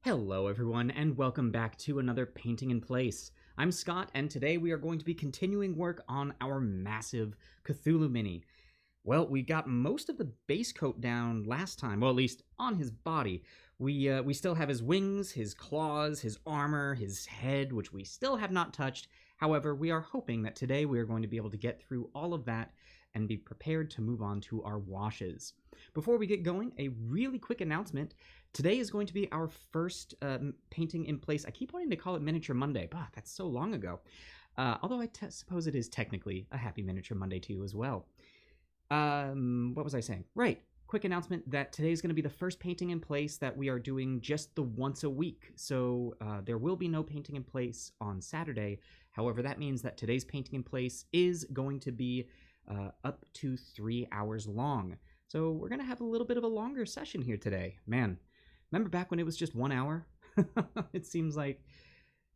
Hello everyone, and welcome back to another Painting in Place. I'm Scott, and today we are going to be continuing work on our massive Cthulhu mini. Well, we got most of the base coat down last time, well, at least on his body. We still have his wings, his claws, his armor, his head, which we still have not touched. However, we are hoping that today we are going to be able to get through all of that and be prepared to move on to our washes. Before we get going, a really quick announcement. Today is going to be our first Painting in Place. I keep wanting to call it Miniature Monday, but that's so long ago. Although I suppose it is technically a happy Miniature Monday to you as well. What was I saying? Right. Quick announcement that today is going to be the first Painting in Place that we are doing just the once a week. So there will be no Painting in Place on Saturday. However, that means that today's Painting in Place is going to be up to 3 hours long. So we're going to have a little bit of a longer session here today. Man, remember back when it was just 1 hour? It seems like,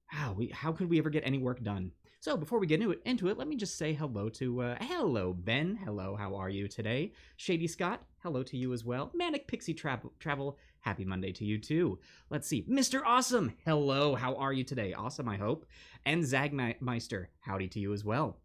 how could we ever get any work done? So before we get into it, let me just say hello to, hello Ben, hello, how are you today? Shady Scott, hello to you as well. Manic Pixie Travel, happy Monday to you too. Let's see, Mr. Awesome, hello, how are you today? Awesome, I hope. And Zagmeister, howdy to you as well.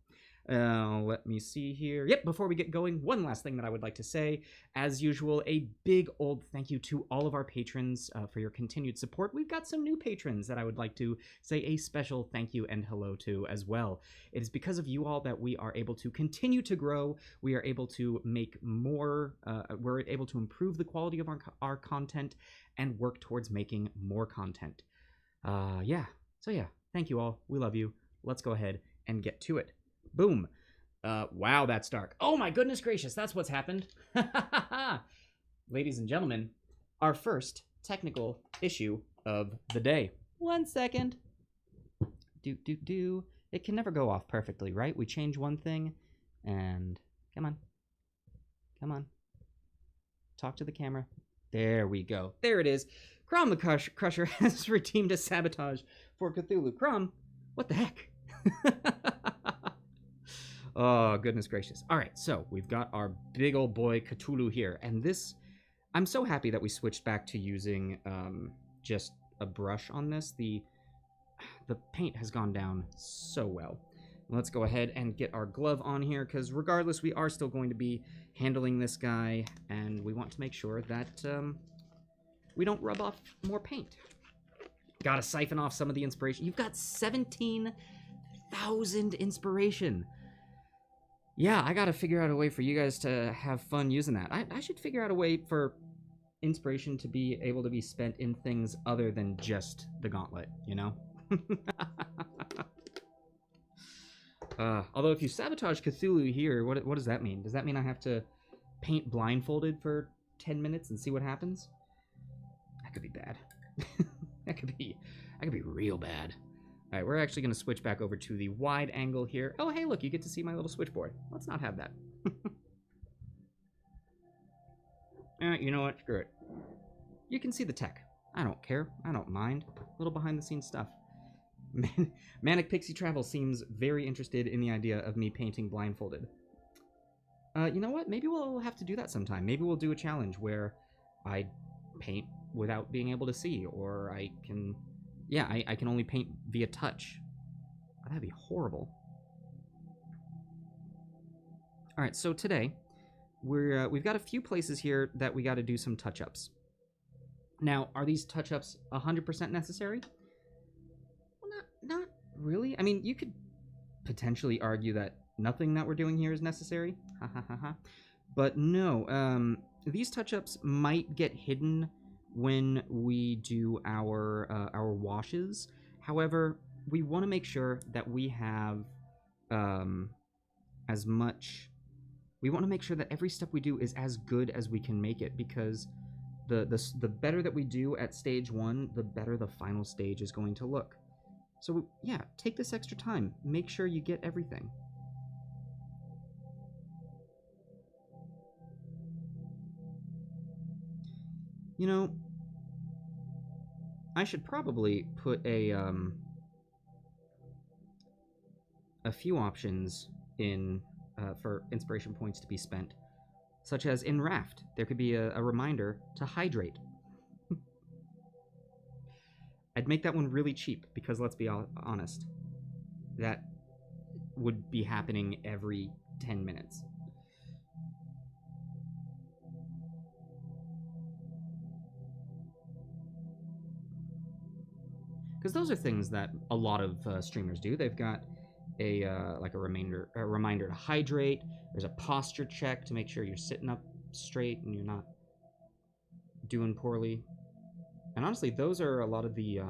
Let me see here. Yep, before we get going, one last thing that I would like to say. As usual, a big old thank you to all of our patrons for your continued support. We've got some new patrons that I would like to say a special thank you and hello to as well. It is because of you all that we are able to continue to grow. We are able to make more, we're able to improve the quality of our content and work towards making more content. So thank you all. We love you. Let's go ahead and get to it. Boom. Wow, that's dark. Oh my goodness gracious, that's what's happened. Ladies and gentlemen, our first technical issue of the day. 1 second. It can never go off perfectly, right? We change one thing and... Come on. Talk to the camera. There we go. There it is. Crom the Crusher has redeemed a sabotage for Cthulhu. Crom, what the heck? Oh, goodness gracious. All right, so we've got our big old boy Cthulhu here. And this, I'm so happy that we switched back to using just a brush on this. The paint has gone down so well. Let's go ahead and get our glove on here, because regardless, we are still going to be handling this guy. And we want to make sure that we don't rub off more paint. Gotta siphon off some of the inspiration. You've got 17,000 inspiration. Yeah, I gotta figure out a way for you guys to have fun using that. I should figure out a way for inspiration to be able to be spent in things other than just the gauntlet, you know? Although if you sabotage Cthulhu here, what does that mean? Does that mean I have to paint blindfolded for 10 minutes and see what happens? That could be bad. that could be real bad. All right, we're actually going to switch back over to the wide angle here. Oh, hey, look, you get to see my little switchboard. Let's not have that. All right, you know what? Screw it. You can see the tech. I don't care. I don't mind. Little behind-the-scenes stuff. Manic Pixie Travel seems very interested in the idea of me painting blindfolded. You know what? Maybe we'll have to do that sometime. Maybe we'll do a challenge where I paint without being able to see, or I can... Yeah, I can only paint via touch. Oh, that'd be horrible. All right, so today we've got a few places here that we got to do some touch-ups. Now, are these touch-ups 100% necessary? Well, not really. I mean, you could potentially argue that nothing that we're doing here is necessary. Ha ha ha ha. But no, these touch-ups might get hidden when we do our washes. However, we want to make sure that we have as much... We want to make sure that every step we do is as good as we can make it, because the better that we do at stage 1, the better the final stage is going to look. So yeah, take this extra time. Make sure you get everything. You know, I should probably put a few options in for inspiration points to be spent, such as in Raft, there could be a reminder to hydrate. I'd make that one really cheap, because let's be honest, that would be happening every 10 minutes. Because those are things that a lot of streamers do. They've got a like a reminder to hydrate. There's a posture check to make sure you're sitting up straight and you're not doing poorly. And honestly, those are a lot of the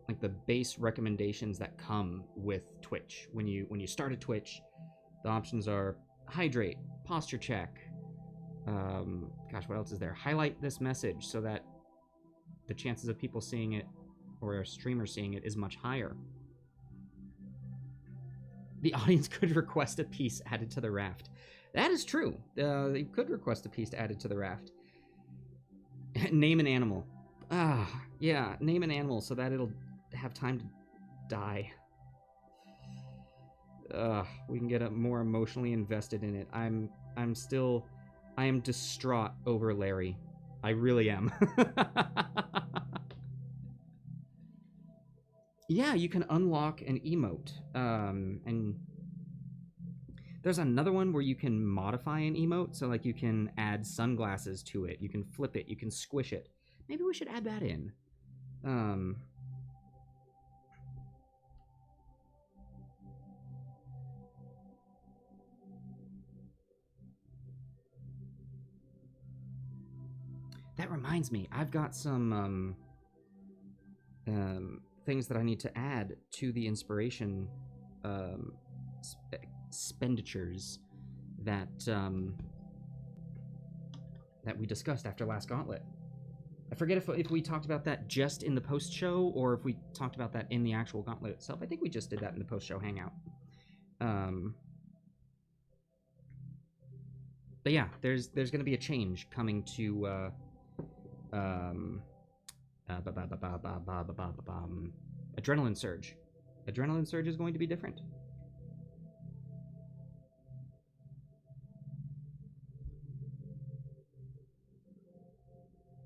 like the base recommendations that come with Twitch. When you start a Twitch, the options are hydrate, posture check. Gosh, what else is there? Highlight this message so that the chances of people seeing it or a streamer seeing it is much higher. The audience could request a piece added to the raft. That is true. They could request a piece added to the raft. Name an animal. Yeah, name an animal so that it'll have time to die. We can get more emotionally invested in it. I am distraught over Larry. I really am. Yeah, you can unlock an emote. And there's another one where you can modify an emote. So, like, you can add sunglasses to it. You can flip it. You can squish it. Maybe we should add that in. That reminds me, I've got some things that I need to add to the inspiration expenditures that that we discussed after last Gauntlet. I forget if we talked about that just in the post-show or if we talked about that in the actual Gauntlet itself. I think we just did that in the post-show hangout. But yeah, there's going to be a change coming to Adrenaline Surge. Adrenaline Surge is going to be different.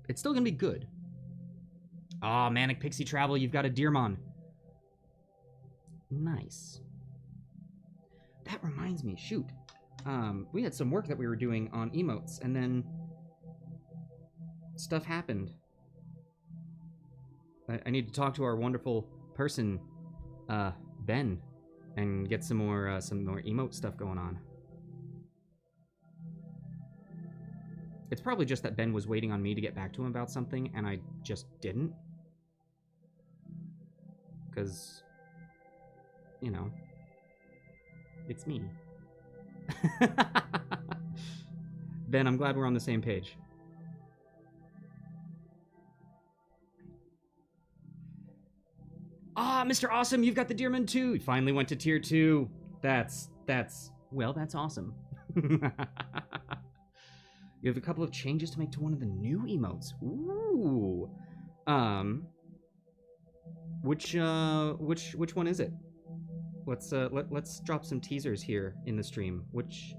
It's still going to be good. Ah, Manic Pixie Travel, you've got a Deermon. Nice. That reminds me, shoot. We had some work that we were doing on emotes, and then stuff happened. I need to talk to our wonderful person, Ben, and get some more emote stuff going on. It's probably just that Ben was waiting on me to get back to him about something, and I just didn't. Because, you know, it's me. Ben, I'm glad we're on the same page. Ah, Mr. Awesome, you've got the Deerman too. You finally went to tier 2. That's awesome. You have a couple of changes to make to one of the new emotes. Ooh. Which one is it? Let's drop some teasers here in the stream. Which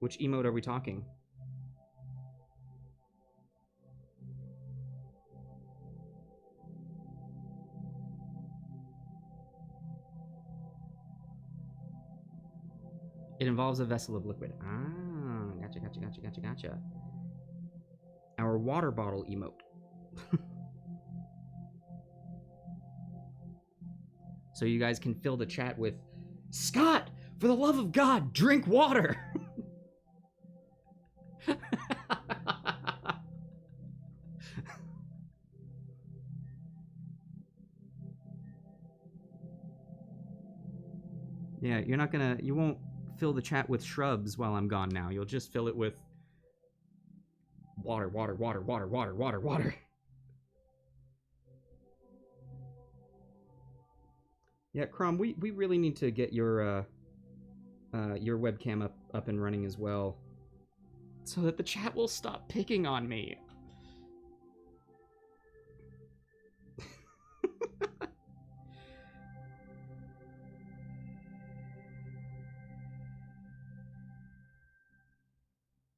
emote are we talking? It involves a vessel of liquid. Ah, gotcha. Our water bottle emote. So you guys can fill the chat with, Scott, for the love of God, drink water. Yeah, you won't fill the chat with shrubs while I'm gone now. You'll just fill it with water. Yeah, Crom, we really need to get your webcam up and running as well, so that the chat will stop picking on me.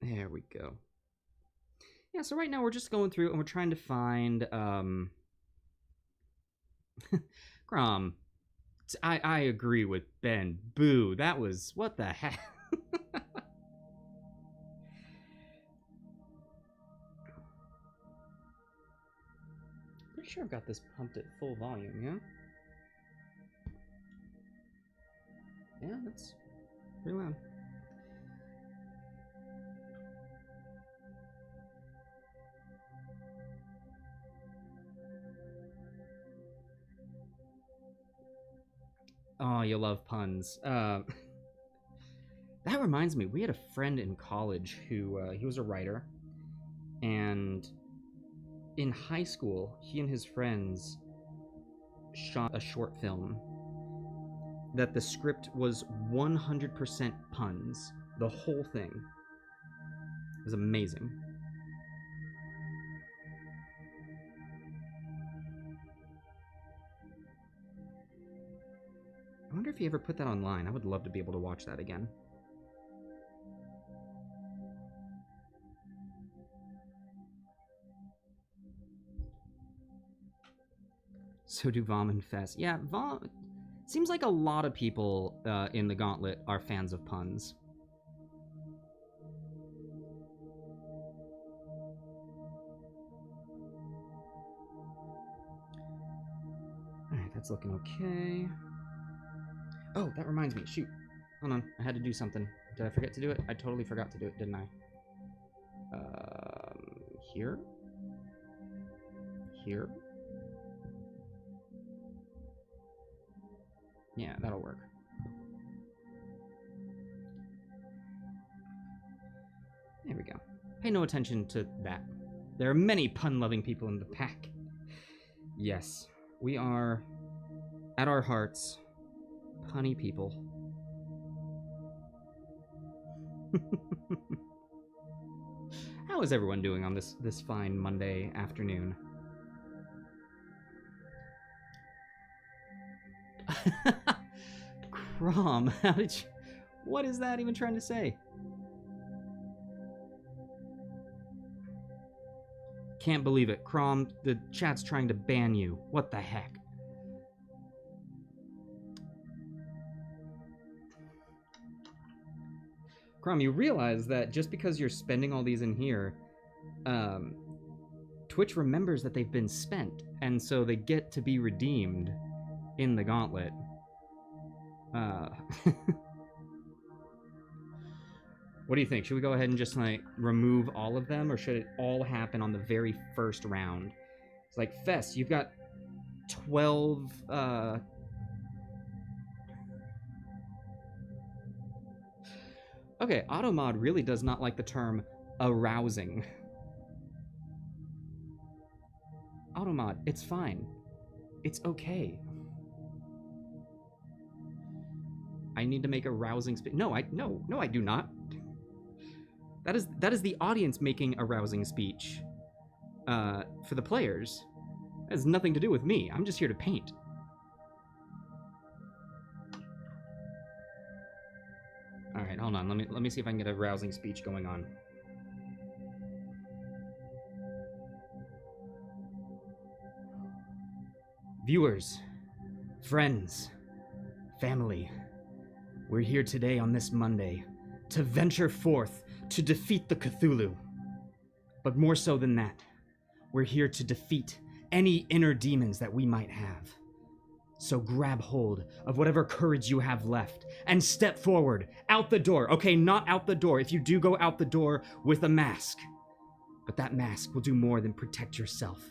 There we go. Yeah, so right now we're just going through and we're trying to find Grom. I agree with Ben. Boo, that was what the heck. Pretty sure I've got this pumped at full volume, yeah? Yeah, that's pretty loud. Oh, you love puns. That reminds me, we had a friend in college who, he was a writer, and in high school, he and his friends shot a short film that the script was 100% puns. The whole thing. It was amazing. I wonder if he ever put that online. I would love to be able to watch that again. So do Vom and Fess. Yeah, Vom... Seems like a lot of people in the Gauntlet are fans of puns. Alright, that's looking okay. Oh, that reminds me. Shoot. Hold on. I had to do something. Did I forget to do it? I totally forgot to do it, didn't I? Here? Here? Yeah, that'll work. There we go. Pay no attention to that. There are many pun-loving people in the pack. Yes, we are, at our hearts, punny people. How is everyone doing on this fine Monday afternoon? Crom, how did you... What is that even trying to say? Can't believe it. Crom, the chat's trying to ban you. What the heck? Crom, you realize that just because you're spending all these in here, Twitch remembers that they've been spent, and so they get to be redeemed in the Gauntlet. What do you think? Should we go ahead and just, like, remove all of them, or should it all happen on the very first round? It's like, Fess, you've got 12, Okay, Automod really does not like the term arousing. Automod, it's fine. It's okay. I need to make a rousing speech. No, I do not. That is the audience making a rousing speech for the players. That has nothing to do with me. I'm just here to paint. All right, hold on. Let me see if I can get a rousing speech going on. Viewers, friends, family, we're here today on this Monday to venture forth to defeat the Cthulhu. But more so than that, we're here to defeat any inner demons that we might have. So grab hold of whatever courage you have left and step forward, out the door. Okay, not out the door if you do go out the door with a mask. But that mask will do more than protect yourself.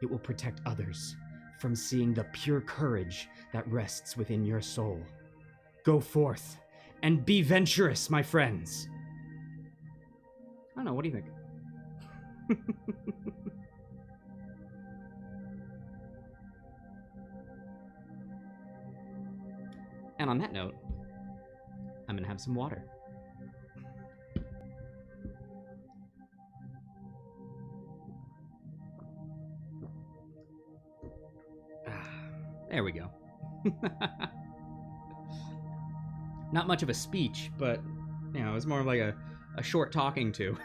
It will protect others from seeing the pure courage that rests within your soul. Go forth and be venturous, my friends. I don't know, what do you think? And on that note, I'm gonna have some water. There we go. Not much of a speech, but, you know, it's more of like a short talking to.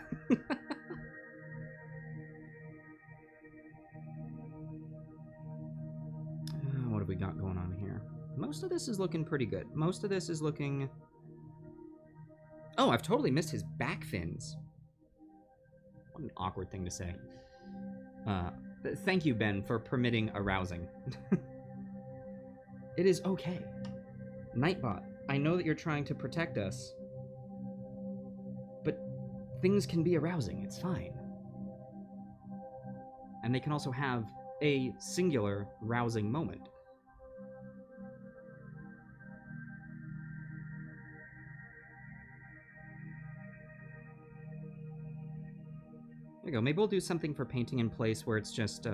we got going on here? Most of this is looking pretty good. Most of this is looking... Oh, I've totally missed his back fins. What an awkward thing to say. Thank you, Ben, for permitting arousing. It is okay. Nightbot, I know that you're trying to protect us, but things can be arousing. It's fine. And they can also have a singular rousing moment. There we go. Maybe we'll do something for painting in place where it's just,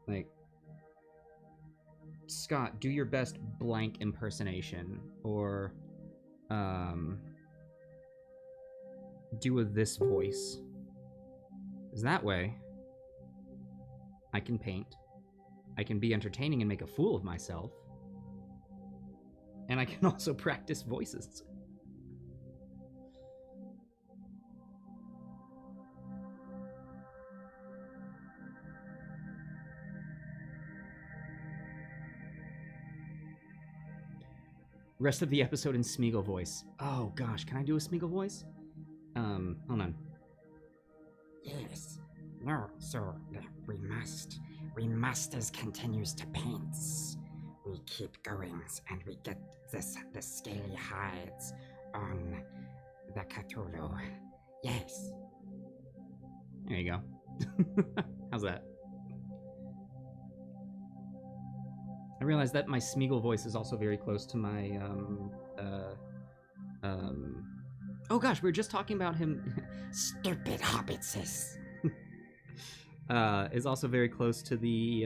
like, Scott, do your best blank impersonation, or, do a this voice. Because that way, I can paint, I can be entertaining and make a fool of myself, and I can also practice voices. Rest of the episode in Smeagol voice. Oh gosh, can I do a Smeagol voice? Hold on. Yes. No, sir. We must as continues to paint. We keep going and we get the scaly hides on the Cthulhu. Yes. There you go. How's that? I realized that my Smeagol voice is also very close to my, oh gosh, we were just talking about him. Stupid hobbitses. Is also very close to the,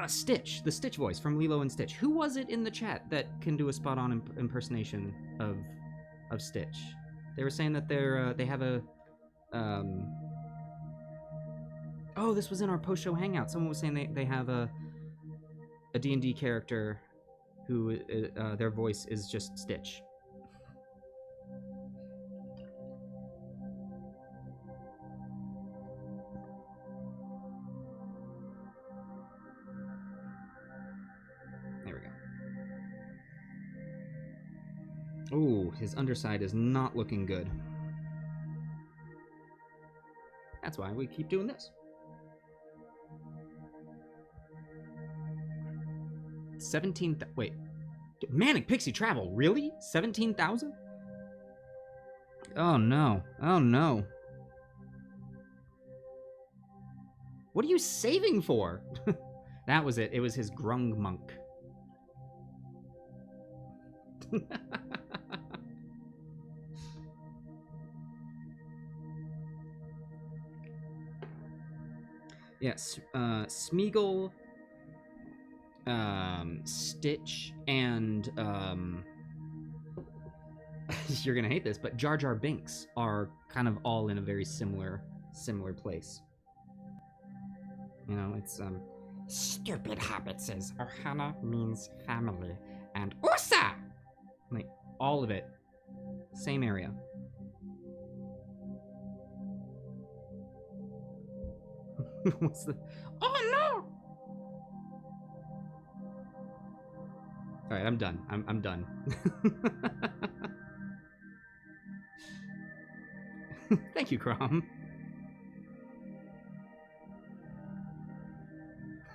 Stitch, the Stitch voice from Lilo and Stitch. Who was it in the chat that can do a spot-on impersonation of Stitch? They were saying that they have a, oh, this was in our post-show hangout. Someone was saying they have a D&D character who, their voice is just Stitch. There we go. Ooh, his underside is not looking good. That's why we keep doing this. 17, wait. Manic Pixie Travel, really? 17,000? Oh no, oh no. What are you saving for? That was it was his grung monk. Yes, Smeagol, Stitch, and, you're gonna hate this, but Jar Jar Binks are kind of all in a very similar place. You know, it's, Stupid hobbitses. Ohana means family. And Ursa! like, all of it. Same area. What's the... Oh no! Alright, I'm done. I'm done. Thank you, Crom.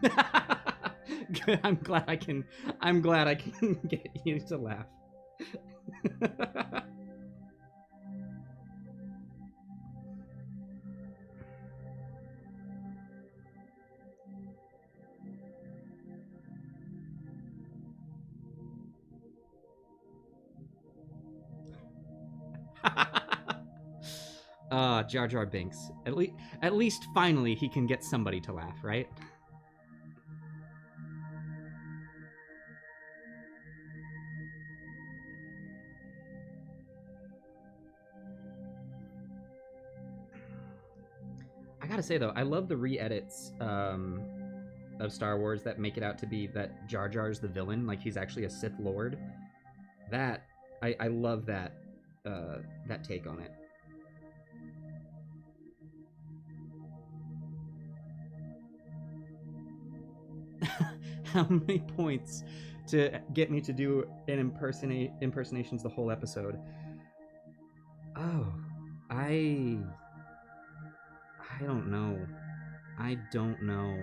Good. I'm glad I can get you to laugh. Jar Jar Binks. At least finally he can get somebody to laugh, right? I gotta say though, I love the re-edits of Star Wars that make it out to be that Jar Jar's the villain, like he's actually a Sith Lord. That I love that that take on it. how many points to get me to do an impersonations the whole episode. Oh, I don't know. I don't know.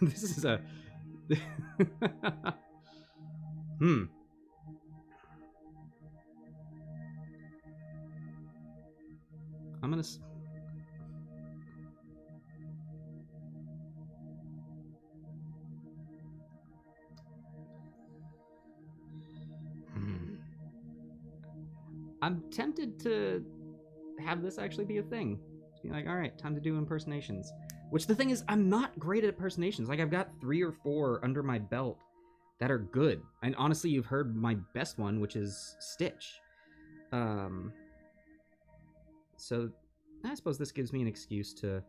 This is a I'm gonna. I'm tempted to have this actually be a thing. Be like, all right, time to do impersonations. Which the thing is, I'm not great at impersonations. Like, I've got 3 or 4 under my belt that are good. And honestly, you've heard my best one, which is Stitch. So I suppose this gives me an excuse to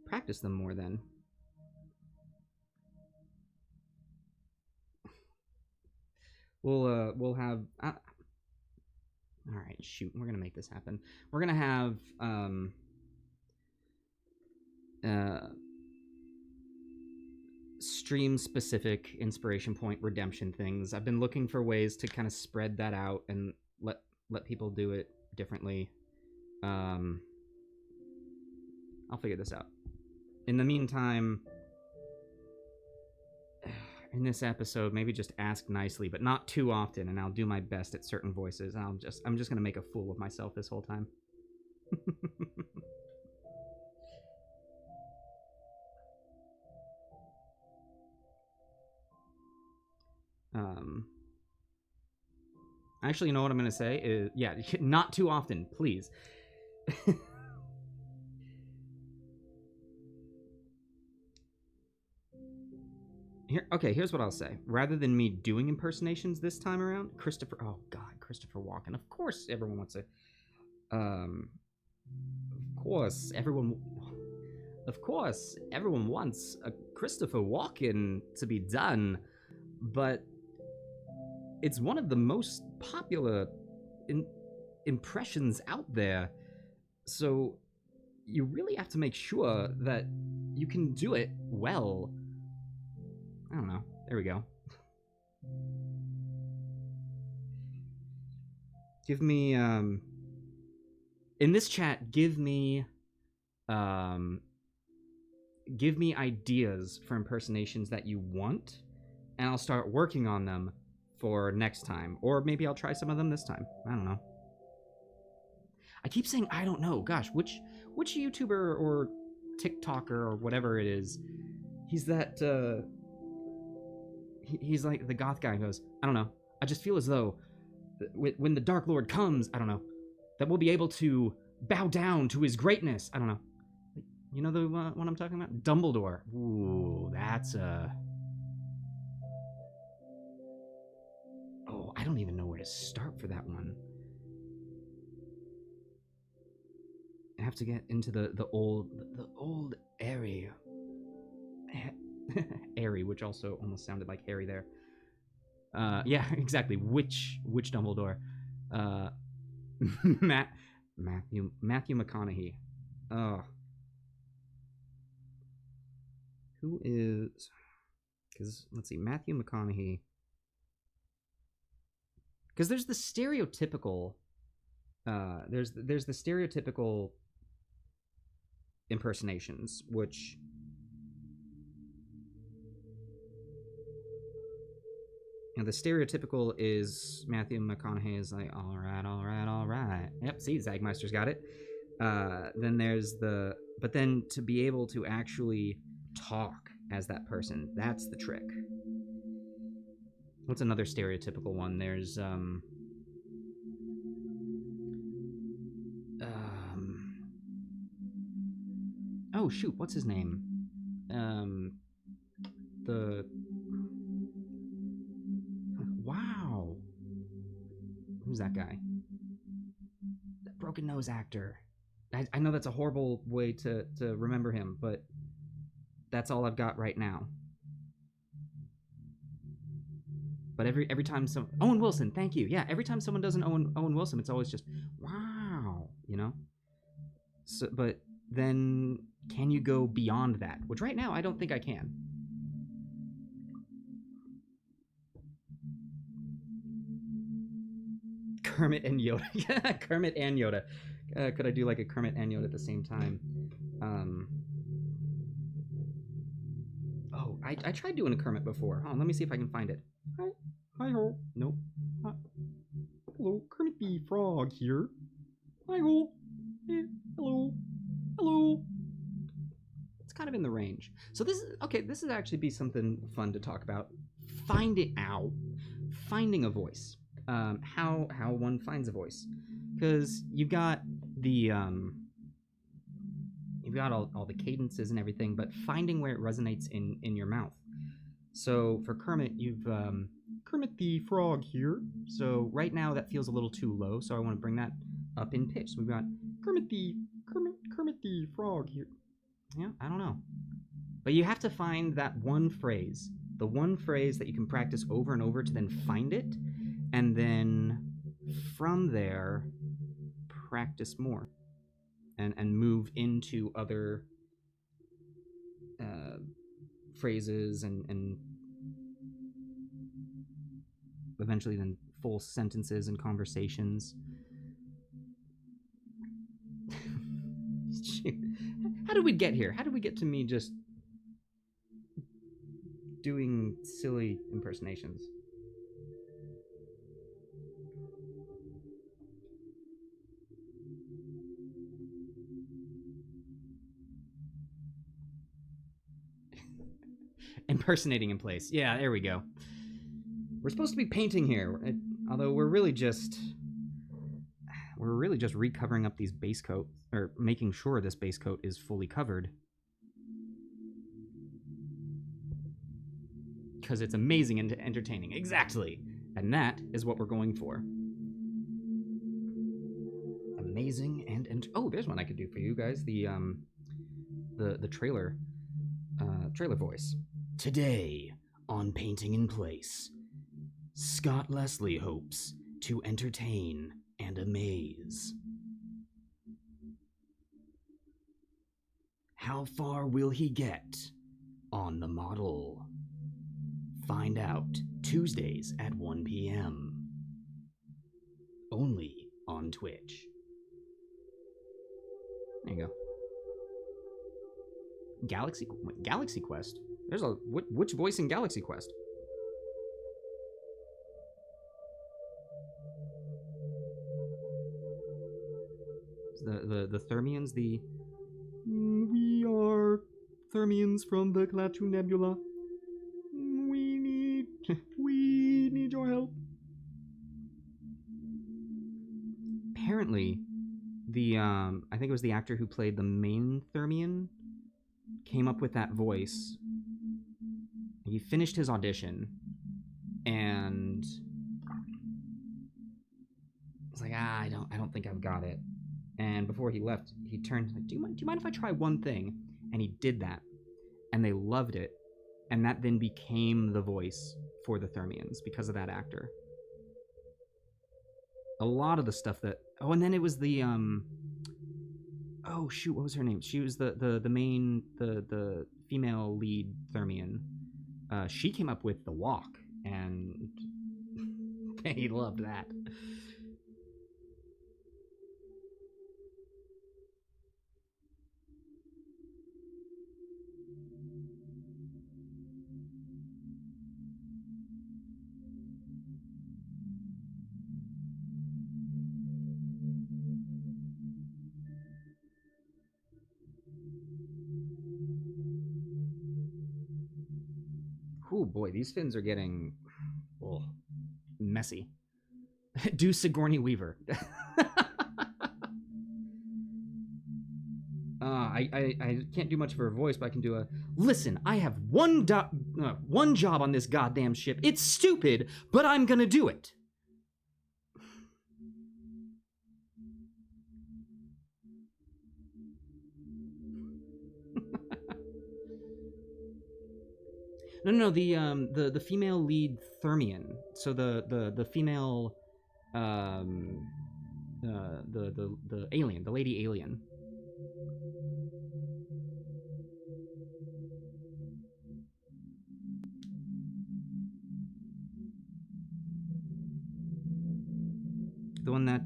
practice them more then. We'll have all right, shoot, we're gonna make this happen. We're gonna have stream specific inspiration point redemption things. I've been looking for ways to kind of spread that out and let people do it differently. I'll figure this out. In the meantime, in this episode, maybe just ask nicely, but not too often, and I'll do my best at certain voices. I'm just gonna make a fool of myself this whole time. Actually, you know what I'm gonna say is, yeah, not too often, please. Here's what I'll say. Rather than me doing impersonations this time around, Christopher Walken. Of course, everyone wants to. Of course, everyone wants a Christopher Walken to be done, but it's one of the most popular impressions out there. So you really have to make sure that you can do it well. I don't know. There we go. Give me in this chat, give me ideas for impersonations that you want, and I'll start working on them for next time. Or maybe I'll try some of them this time. I don't know. I keep saying I don't know. Gosh, which YouTuber or TikToker or whatever it is, he's that he's like the goth guy who goes, I don't know. I just feel as though when the Dark Lord comes, I don't know, that we'll be able to bow down to his greatness. I don't know. You know the one I'm talking about? Dumbledore. Ooh, that's Oh, I don't even know where to start for that one. I have to get into the old Airy. Airy, which also almost sounded like Harry there. Yeah, exactly. Which Dumbledore? Matthew McConaughey. Who is? Because let's see, Matthew McConaughey. Because there's the stereotypical. There's the stereotypical impersonations, which. You know, the stereotypical is Matthew McConaughey is like, all right. Yep, see, Zagmeister's got it. Then there's but then to be able to actually talk as that person, that's the trick. What's another stereotypical one? There's, oh, shoot, what's his name? Wow. Who's that guy? The broken nose actor. I know that's a horrible way to remember him, but that's all I've got right now. But every time Owen Wilson, thank you. Yeah, every time someone does an Owen Wilson, it's always just wow, you know. So, but then can you go beyond that? Which right now I don't think I can. Kermit and Yoda. Kermit and Yoda. Could I do like a Kermit and Yoda at the same time? Oh, I tried doing a Kermit before. Let me see if I can find it. Hi. Hi-ho. Nope. Hello, Kermit the Frog here. Hi-ho. Hey, hello. Hello. It's kind of in the range. So this is, okay, this would actually be something fun to talk about. Finding a voice. How one finds a voice. Because you've got the, you've got all the cadences and everything, but finding where it resonates in your mouth. So for Kermit, you've Kermit the Frog here. So right now that feels a little too low, so I want to bring that up in pitch. So we've got Kermit the Frog here. Yeah, I don't know. But you have to find that one phrase, the one phrase that you can practice over and over to then find it, and then from there practice more and move into other phrases and eventually then full sentences and conversations. Shoot. How did we get here? How did we get to me just doing silly impersonations? Impersonating in place. Yeah, there we go. We're supposed to be painting here, although we're really just recovering up these base coats, or making sure this base coat is fully covered. Because it's amazing and entertaining. Exactly. And that is what we're going for. Amazing and oh, there's one I could do for you guys. The trailer voice. Today on Painting in Place, Scott Leslie hopes to entertain and amaze. How far will he get on the model? Find out Tuesdays at 1 p.m. Only on Twitch. There you go. Galaxy Quest? There's a... Which voice in Galaxy Quest? The Thermians, the... We are Thermians from the Klaatu Nebula. We need your help. Apparently, the I think it was the actor who played the main Thermian came up with that voice. He finished his audition, and he's like, I don't think I've got it. And before he left, he turned like, do you mind if I try one thing? And he did that, and they loved it, and that then became the voice for the Thermians because of that actor. A lot of the stuff that and then it was the oh shoot, what was her name? She was the main the female lead Thermian. She came up with the walk, and he loved that. Oh boy, these fins are getting messy. Do Sigourney Weaver. I can't do much of her voice, but I can do a... Listen, I have one job on this goddamn ship. It's stupid, but I'm gonna do it. No, the female lead Thermian. So the female, the alien, the lady alien. one that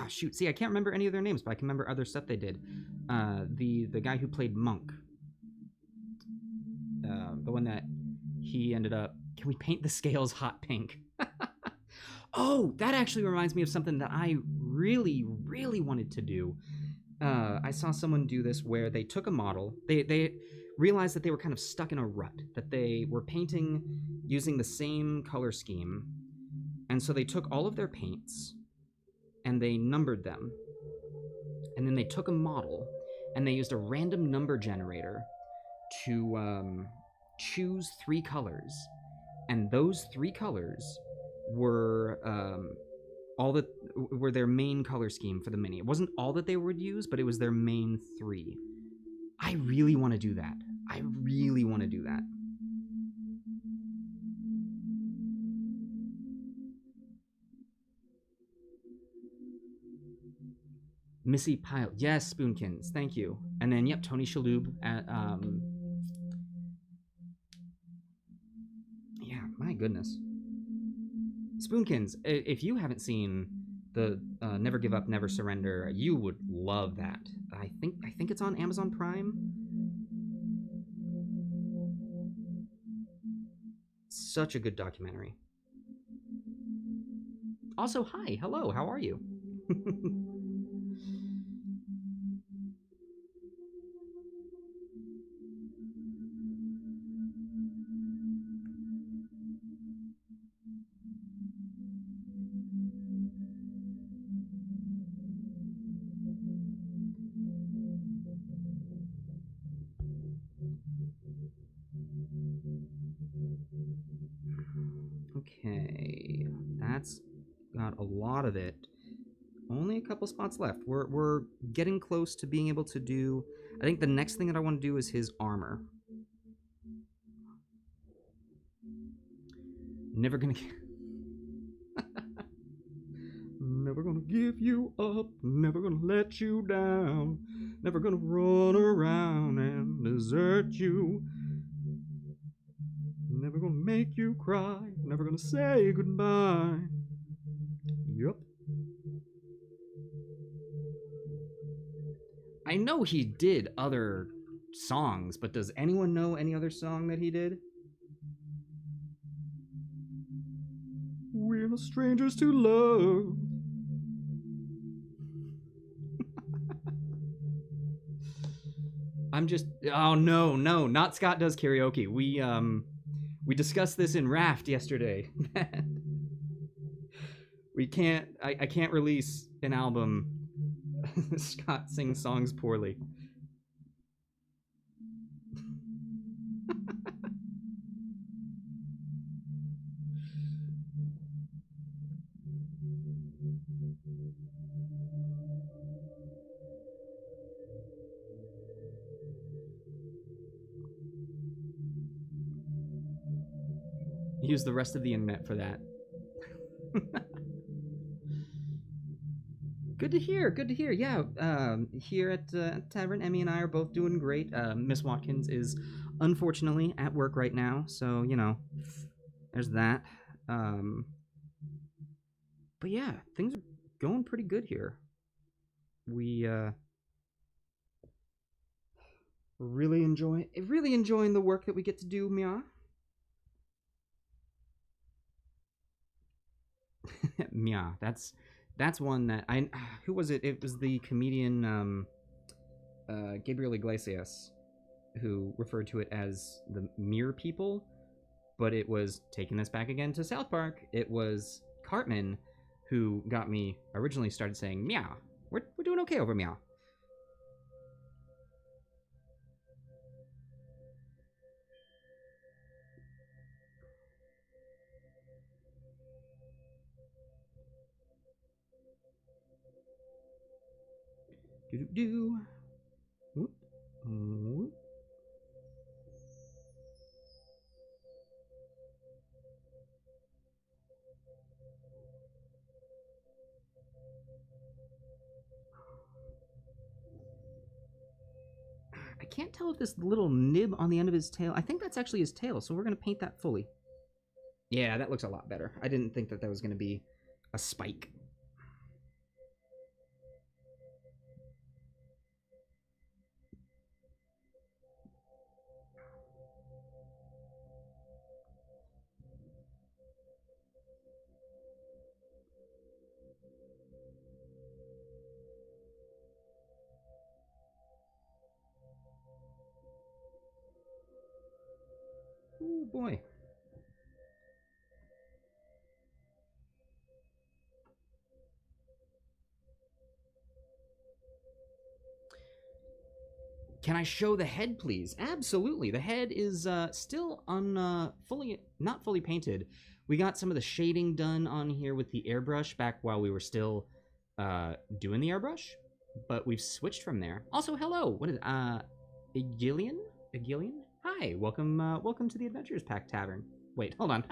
shoot. See, I can't remember any of their names, but I can remember other stuff they did. The guy who played Monk. The one that he ended up. Can we paint the scales hot pink? Oh, that actually reminds me of something that I really, really wanted to do. I saw someone do this where they took a model. They realized that they were kind of stuck in a rut, that they were painting using the same color scheme. And so they took all of their paints and they numbered them. And then they took a model and they used a random number generator to choose 3 colors. And those 3 colors were were their main color scheme for the mini. It wasn't all that they would use, but it was their main 3. I really want to do that. I really want to do that. Missy Pyle. Yes, Spoonkins. Thank you. And then, yep, Tony Shalhoub at, yeah, my goodness. Spoonkins, if you haven't seen the Never Give Up, Never Surrender, you would love that. I think it's on Amazon Prime. Such a good documentary. Also, hi, hello, how are you? Okay, that's got a lot of it. Only a couple spots left. We're getting close to being able to do. I think the next thing that I want to do is his armor. Never gonna never gonna give you up, never gonna let you down, never gonna run around and desert you. Never gonna make you cry, never gonna say goodbye. Yup. I know he did other songs, but does anyone know any other song that he did? We're no strangers to love. I'm just, oh no, not Scott Does Karaoke. We discussed this in Raft yesterday. I can't release an album Scott sings songs poorly. Use the rest of the internet for that. Good to hear. Good to hear. Yeah, here at Tavern, Emmy and I are both doing great. Miss Watkins is unfortunately at work right now, so you know, there's that. But yeah, things are going pretty good here. We really enjoying the work that we get to do, Mia. Mia, that's one that I. Who was it? It was the comedian Gabriel Iglesias who referred to it as the Mere People, but it was taking this back again to South Park. It was Cartman who got me originally started saying meow. We're doing okay over meow. Do do do. Whoop. Whoop. I can't tell if this little nib on the end of his tail, I think that's actually his tail, so we're going to paint that fully. Yeah, that looks a lot better. I didn't think that was going to be a spike. Oh boy. Can I show the head, please? Absolutely. The head is still not fully painted. We got some of the shading done on here with the airbrush back while we were still doing the airbrush, but we've switched from there. Also, hello. What is Egillian? Egillian? Hi. Welcome to the Adventurers Pack Tavern. Wait, hold on.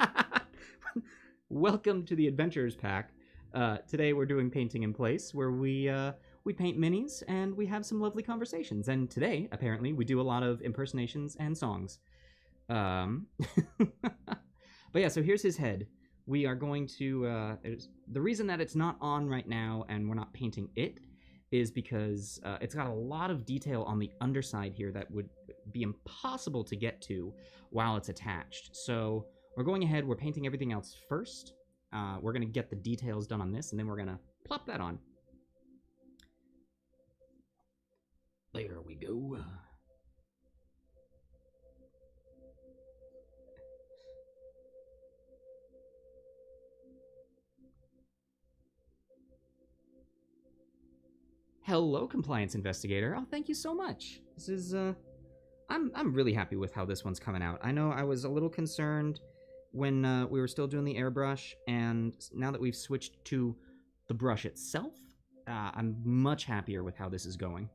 Welcome to the Adventurers Pack. Today we're doing Painting in Place, where we paint minis and we have some lovely conversations. And today, apparently, we do a lot of impersonations and songs. But yeah, so here's his head. We are going to... the reason that it's not on right now and we're not painting it is because it's got a lot of detail on the underside here that would be impossible to get to while it's attached. So we're going ahead, we're painting everything else first. We're going to get the details done on this, and then we're going to plop that on. There we go. Hello, compliance investigator. Oh, thank you so much. This is I'm really happy with how this one's coming out. I know I was a little concerned when we were still doing the airbrush, and now that we've switched to the brush itself, I'm much happier with how this is going.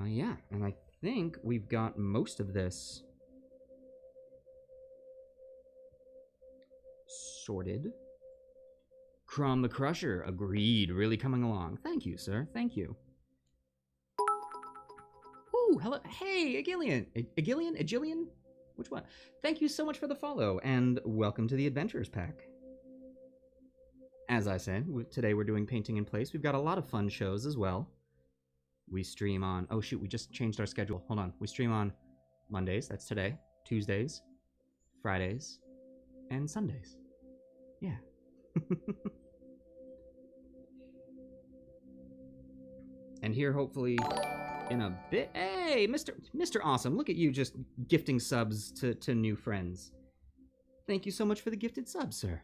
Yeah, and I think we've got most of this sorted. Crom the Crusher, agreed, really coming along. Thank you, sir, thank you. Ooh, hello, hey, Agillian. Agillian? Which one? Thank you so much for the follow, and welcome to the Adventurers Pack. As I said, today we're doing Painting in Place. We've got a lot of fun shows as well. We stream on... Oh, shoot, we just changed our schedule. Hold on. We stream on Mondays, that's today, Tuesdays, Fridays, and Sundays. Yeah. And here, hopefully, in a bit... Hey, Mr. Awesome, look at you just gifting subs to new friends. Thank you so much for the gifted subs, sir.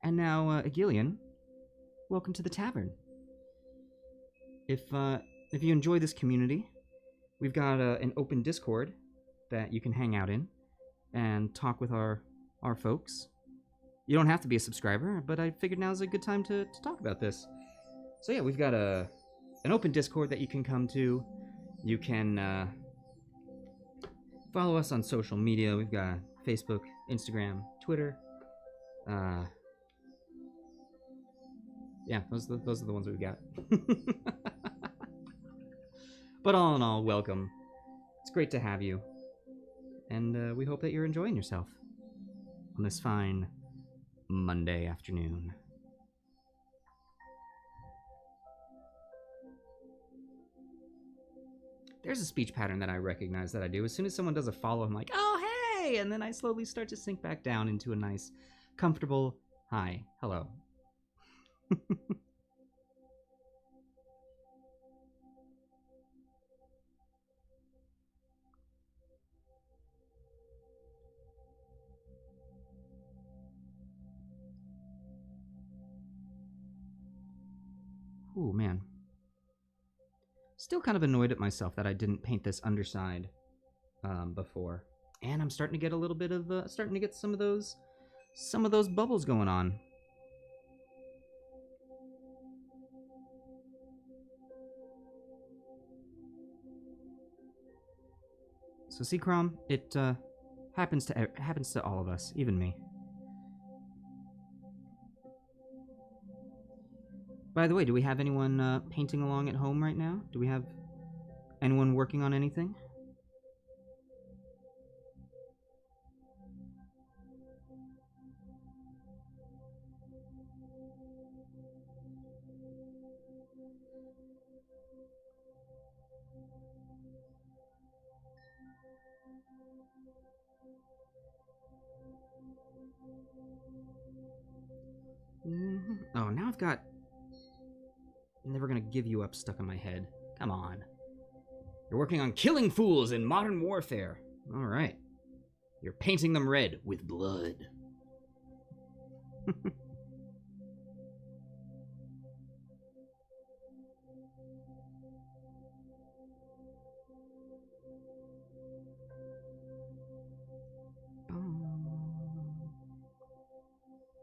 And now, Agillian, welcome to the tavern. If you enjoy this community, we've got an open Discord that you can hang out in and talk with our folks. You don't have to be a subscriber, but I figured now's a good time to talk about this. So yeah, we've got an open Discord that you can come to. You can follow us on social media. We've got Facebook, Instagram, Twitter. Yeah, those are the ones we've got. But all in all, welcome. It's great to have you. And we hope that you're enjoying yourself on this fine Monday afternoon. There's a speech pattern that I recognize that I do. As soon as someone does a follow, I'm like, oh, hey! And then I slowly start to sink back down into a nice, comfortable, hi, hello. Ooh, man. Still kind of annoyed at myself that I didn't paint this underside before. And I'm starting to get a little bit of, starting to get some of those bubbles going on. So see, Crom, it happens to all of us, even me. By the way, do we have anyone painting along at home right now? Do we have anyone working on anything? Oh, now I've got never gonna give you up stuck in my head. Come on. You're working on killing fools in modern warfare. All right. You're painting them red with blood.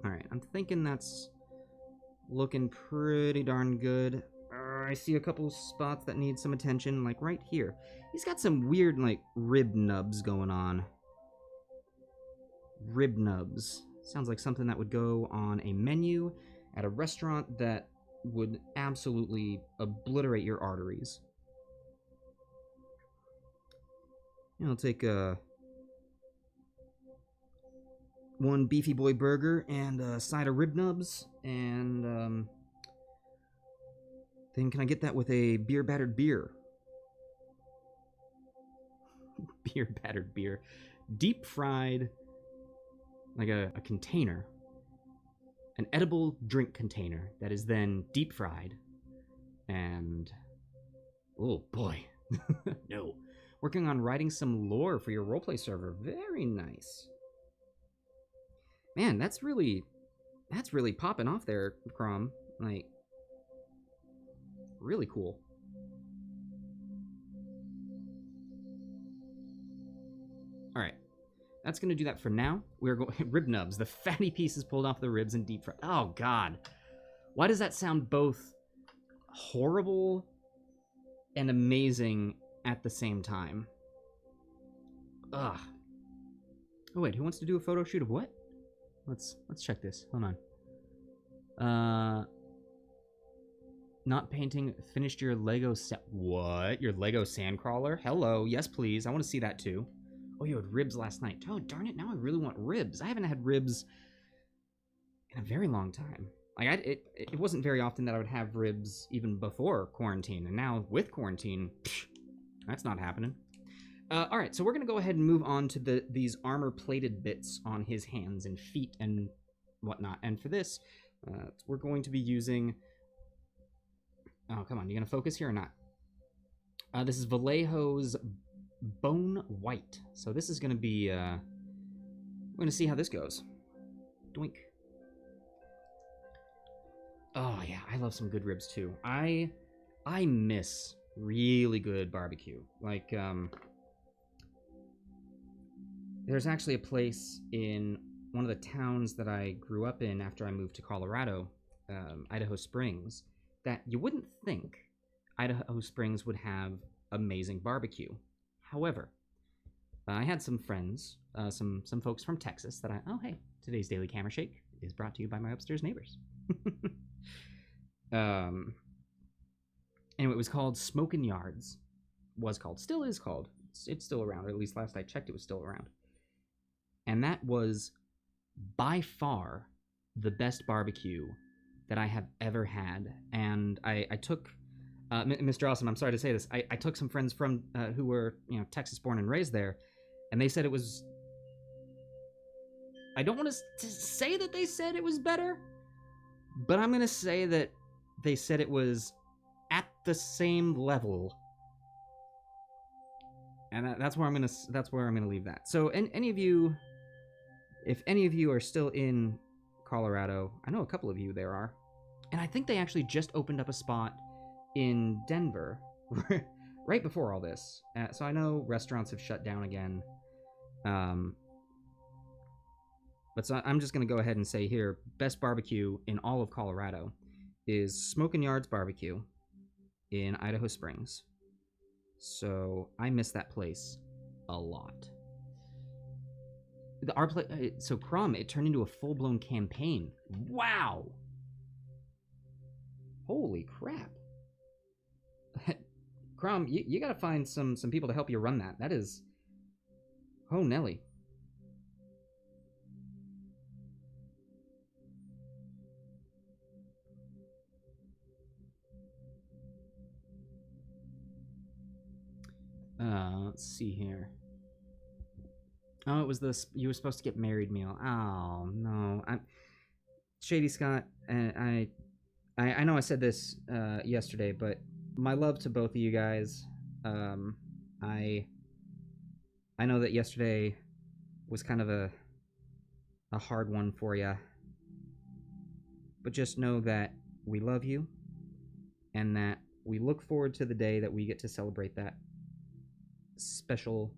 All right, I'm thinking that's looking pretty darn good. I see a couple spots that need some attention, like right here. He's got some weird, like, rib nubs going on. Rib nubs. Sounds like something that would go on a menu at a restaurant that would absolutely obliterate your arteries. I'll take one beefy boy burger and a side of rib nubs, and then can I get that with a beer battered beer? Beer battered beer. Deep fried, like a container. An edible drink container that is then deep fried. And oh boy. No. Working on writing some lore for your roleplay server. Very nice. Man, that's really popping off there, Crom. Like, really cool. All right, that's gonna do that for now. We're going rib nubs, the fatty pieces pulled off the ribs and deep fried. Oh God, why does that sound both horrible and amazing at the same time? Ugh. Oh wait, who wants to do a photo shoot of what? Let's check this. Hold on. Not painting. Finished your Lego set. What? Your Lego sandcrawler? Hello. Yes, please. I want to see that too. Oh, you had ribs last night. Oh, darn it. Now I really want ribs. I haven't had ribs in a very long time. Like, it wasn't very often that I would have ribs even before quarantine. And now with quarantine, that's not happening. All right, so we're going to go ahead and move on to these armor-plated bits on his hands and feet and whatnot. And for this, we're going to be using... Oh, come on. You going to focus here or not? This is Vallejo's Bone White. So this is going to be... we're going to see how this goes. Doink. Oh, yeah. I love some good ribs, too. I miss really good barbecue. Like, there's actually a place in one of the towns that I grew up in after I moved to Colorado, Idaho Springs, that you wouldn't think Idaho Springs would have amazing barbecue. However, I had some friends, some folks from Texas that oh hey, today's Daily Camera Shake is brought to you by my upstairs neighbors. Anyway, it was called Smokin' Yards. Still is called. It's still around, or at least last I checked it was still around. And that was by far the best barbecue that I have ever had. And I took, Mr. Awesome, I'm sorry to say this, I took some friends from who were, Texas born and raised there, and they said it was, I don't want to say that they said it was better, but I'm going to say that they said it was at the same level. And that's where I'm gonna leave that. So, any of you, if any of you are still in Colorado, I know a couple of you there are, and I think they actually just opened up a spot in Denver right before all this. So I know restaurants have shut down again. But so I'm just gonna go ahead and say here, best barbecue in all of Colorado is Smokin' Yards Barbecue in Idaho Springs. So I miss that place a lot. So Crumb, it turned into a full-blown campaign. Wow! Holy crap! Crumb, you gotta find some people to help you run that. That is, oh Nelly. Let's see here. Oh, it was this. You were supposed to get married meal. Oh no, I'm Shady Scott. I know I said this yesterday, but my love to both of you guys. Um, I I know that yesterday was kind of a hard one for you, but just know that we love you and that we look forward to the day that we get to celebrate that special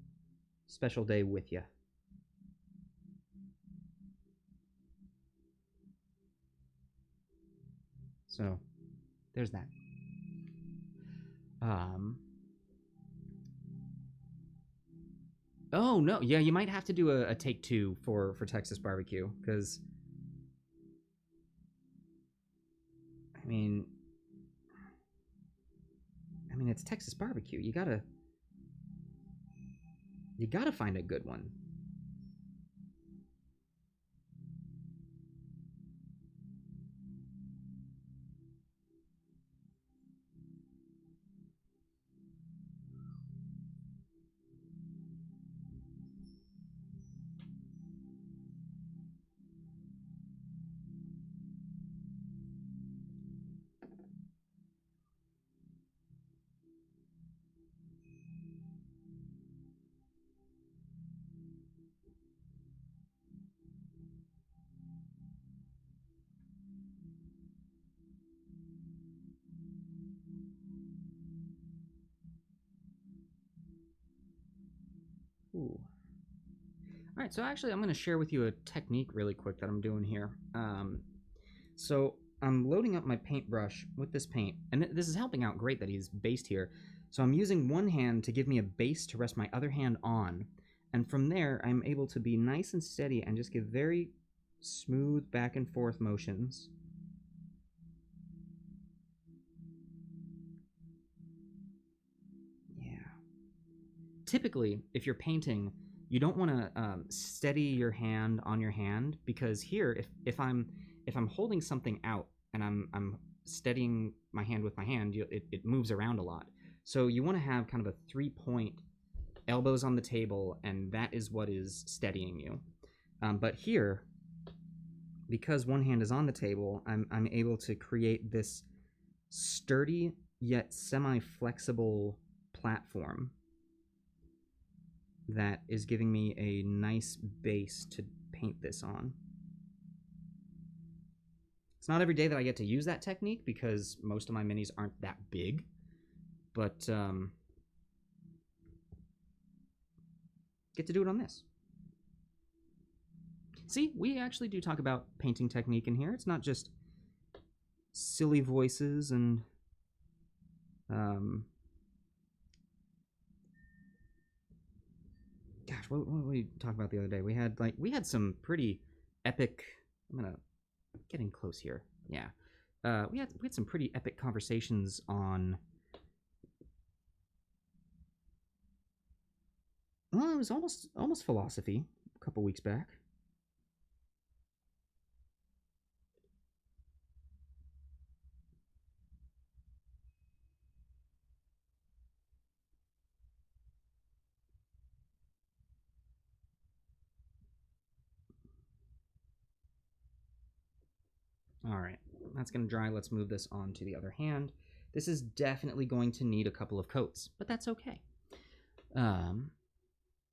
special day with you. So there's that. Um. Oh no, yeah, you might have to do a take two for Texas barbecue because I mean, it's Texas barbecue. You gotta find a good one. Ooh. All right, so actually, I'm going to share with you a technique really quick that I'm doing here. So I'm loading up my paintbrush with this paint, and this is helping out great that he's based here. So I'm using one hand to give me a base to rest my other hand on, and from there, I'm able to be nice and steady and just give very smooth back and forth motions. Yeah. Typically, if you're painting, you don't want to steady your hand on your hand because here, if I'm holding something out and I'm steadying my hand with my hand, it moves around a lot. So you want to have kind of a 3 point elbows on the table, and that is what is steadying you. But here, because one hand is on the table, I'm able to create this sturdy yet semi-flexible platform that is giving me a nice base to paint this on. It's not every day that I get to use that technique because most of my minis aren't that big, but get to do it on this. See, we actually do talk about painting technique in here. It's not just silly voices and gosh, what did we talk about the other day? We had some pretty epic. I'm gonna getting close here. Yeah, we had some pretty epic conversations on. Well, it was almost philosophy a couple weeks back. All right, that's gonna dry. Let's move this on to the other hand. This is definitely going to need a couple of coats, but that's okay. Um,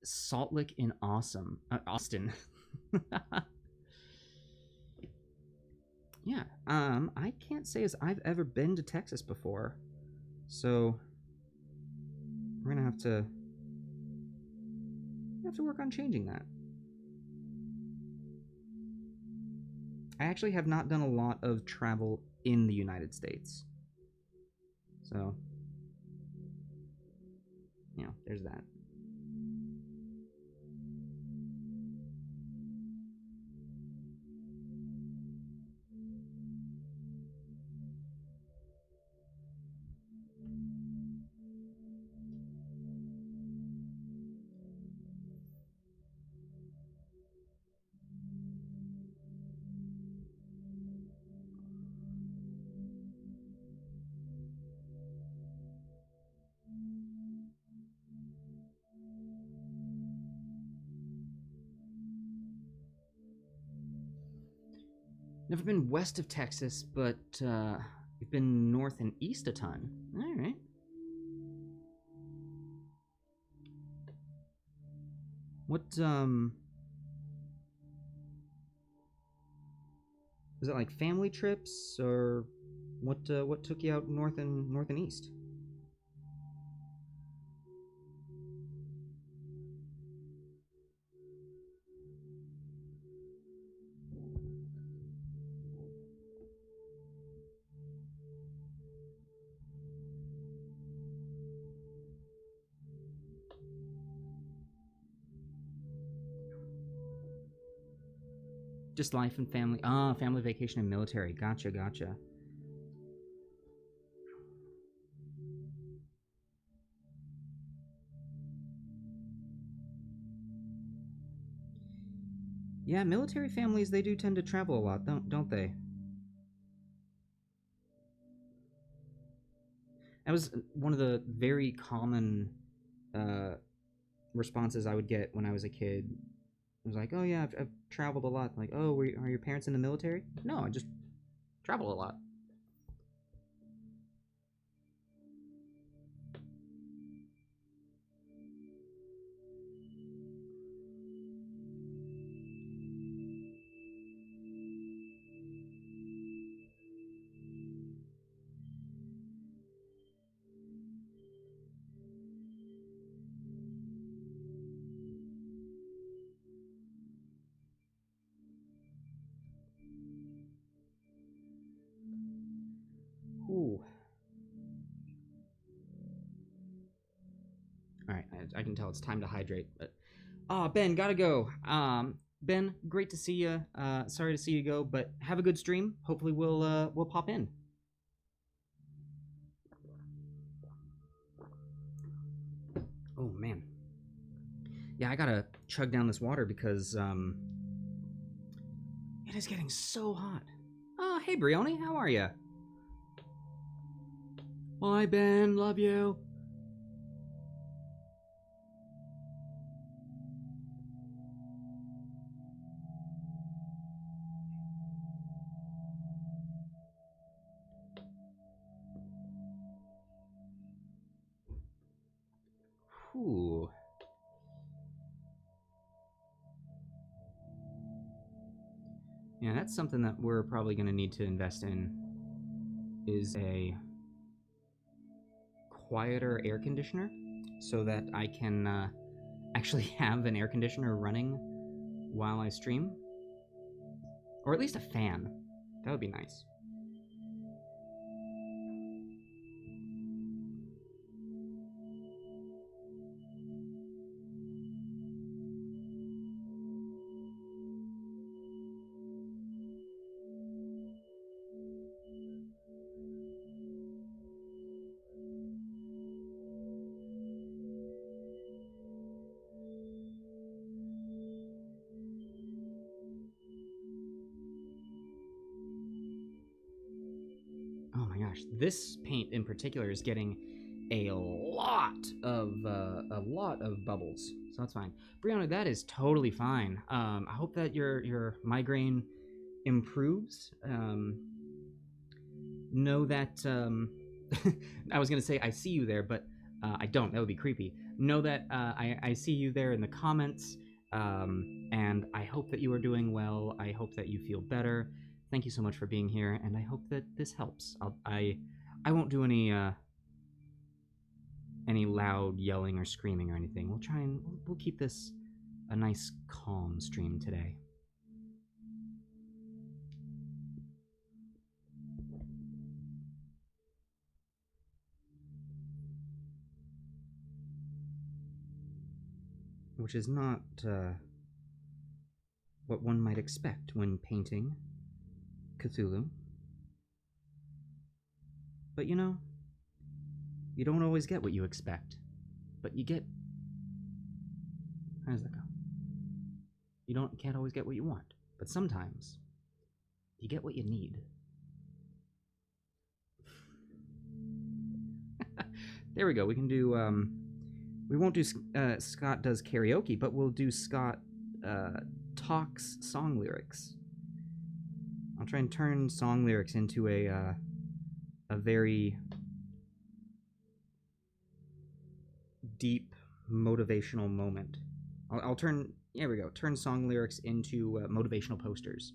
Salt Lick in Austin. Yeah. I can't say as I've ever been to Texas before, so we're gonna have to work on changing that. I actually have not done a lot of travel in the United States, so there's that. Never been west of Texas, but we've been north and east a ton. All right. What is it, like family trips, or what took you out north and east? Just life and family. Ah, family vacation and military. Gotcha. Yeah, military families, they do tend to travel a lot, don't they? That was one of the very common uh, responses I would get when I was a kid. It was like, oh yeah, I've traveled a lot. Like, oh, are your parents in the military? No, I just travel a lot. Ooh. All right, I can tell it's time to hydrate. But Ben, gotta go. Ben, great to see you. Sorry to see you go, but have a good stream. Hopefully, we'll pop in. Oh man, yeah, I gotta chug down this water because it is getting so hot. Oh, hey Brioni, how are you? Hi Ben, love you. Whew. Yeah, that's something that we're probably going to need to invest in, is a quieter air conditioner so that I can actually have an air conditioner running while I stream. Or at least a fan. That would be nice. Oh my gosh, this paint in particular is getting a lot of bubbles, so that's fine. Brianna, that is totally fine. I hope that your migraine improves. Know that I was gonna say I see you there, but I don't. That would be creepy. Know that I see you there in the comments, and I hope that you are doing well. I hope that you feel better. Thank you so much for being here, and I hope that this helps. I won't do any loud yelling or screaming or anything. We'll keep this a nice calm stream today. Which is not what one might expect when painting Cthulhu. But you know, you don't always get what you expect, but you get. How does that go? You can't always get what you want, but sometimes you get what you need. There we go. We can do. We won't do Scott does karaoke, but we'll do Scott talks song lyrics I'll try and turn song lyrics into a very deep motivational moment. I'll turn. There we go. Turn song lyrics into motivational posters.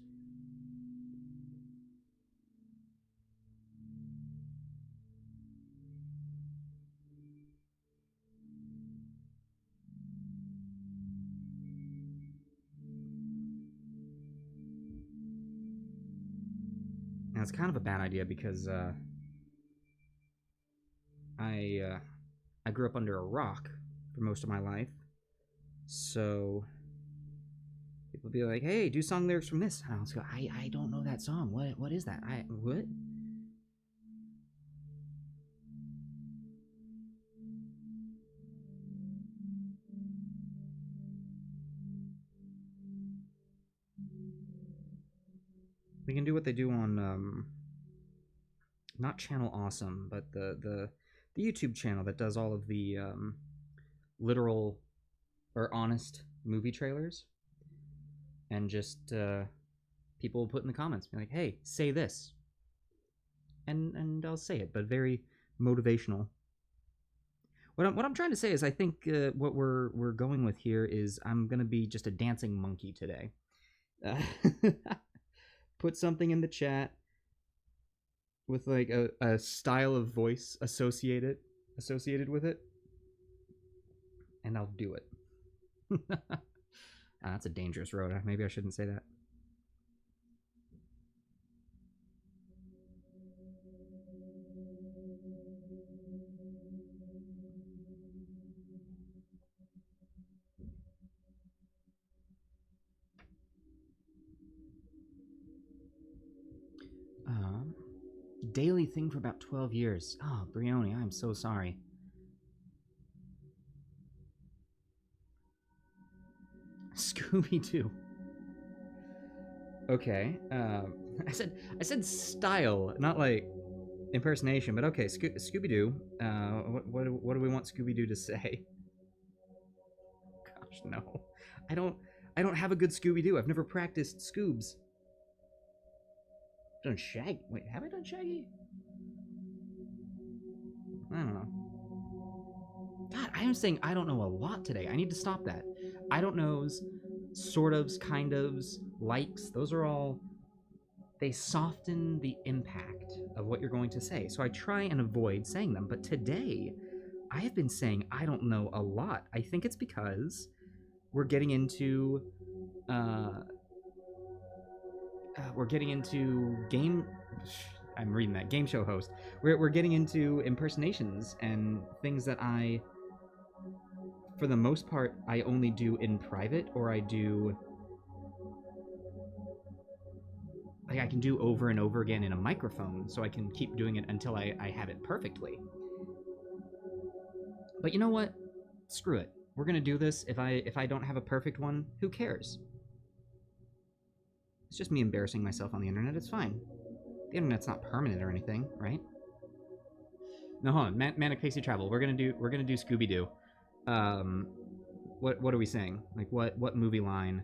Now it's kind of a bad idea because I grew up under a rock for most of my life, so people be like, "Hey, do song lyrics from this." And I'll go, "I don't know that song. What is that? What?" We can do what they do on not Channel Awesome, but the YouTube channel that does all of the literal or honest movie trailers, and just people will put in the comments, be like, "Hey, say this," and I'll say it, but very motivational. What I'm trying to say is, I think what we're going with here is I'm gonna be just a dancing monkey today. Put something in the chat with like a style of voice associated with it, and I'll do it. That's a dangerous road. Maybe I shouldn't say that. Daily thing for about 12 years. Oh, Brioni, I'm so sorry. Scooby-Doo. Okay. I said style, not like impersonation, but okay. Scooby-Doo. What do we want Scooby-Doo to say? Gosh, no. I don't have a good Scooby-Doo. I've never practiced Scoobs. I've done Shaggy. Wait, have I done Shaggy? I don't know. God, I am saying I don't know a lot today. I need to stop that. I don't knows, sort ofs, kind ofs, likes. Those are all. They soften the impact of what you're going to say. So I try and avoid saying them. But today, I have been saying I don't know a lot. I think it's because we're getting into game. I'm reading that game show host. We're getting into impersonations and things that I, for the most part, I only do in private, or I do like I can do over and over again in a microphone, so I can keep doing it until I have it perfectly. But you know what? Screw it. We're gonna do this. If I don't have a perfect one, who cares? It's just me embarrassing myself on the internet. It's fine. The internet's not permanent or anything, right? No, hold on. Manic Pixie Travel. We're gonna do Scooby Doo. What are we saying? Like what movie line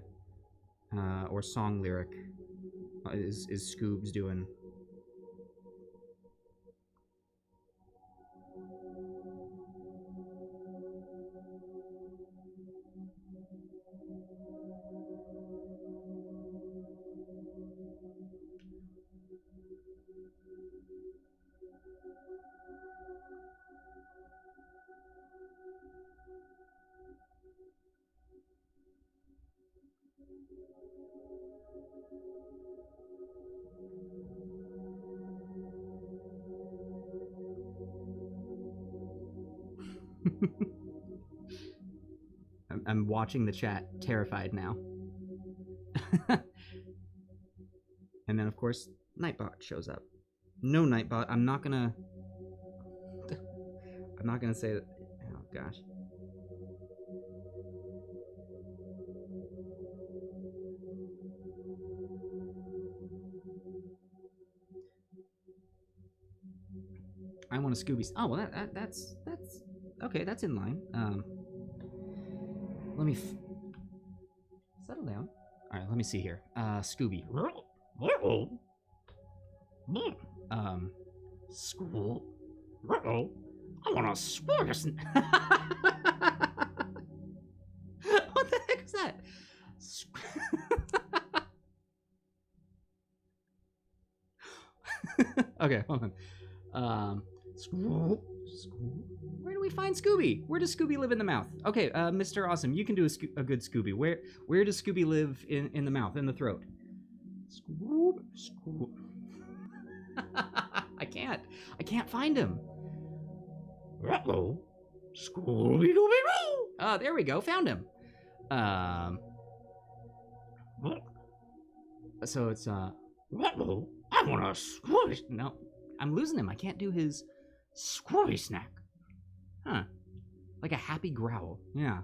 or song lyric is Scoobs doing? I'm watching the chat, terrified now. And then, of course, Nightbot shows up. No, Nightbot, I'm not gonna say that. Oh gosh. I want a Scooby. Oh well, that's okay. That's in line. Let me settle down. All right, let me see here. Scooby. School? Uh-oh. I want a swirl. What the heck is that? Okay, hold on. School. Where do we find Scooby? Where does Scooby live in the mouth? Okay, Mr. Awesome, you can do a good Scooby. Where does Scooby live in the mouth, in the throat? Scoob. I can't find him. Uh-oh. Scooby-Dooby-Doo. Oh, there we go. Found him. So it's uh-oh. I want a Scooby. No, I'm losing him. I can't do his Scooby snack. Huh. Like a happy growl. Yeah.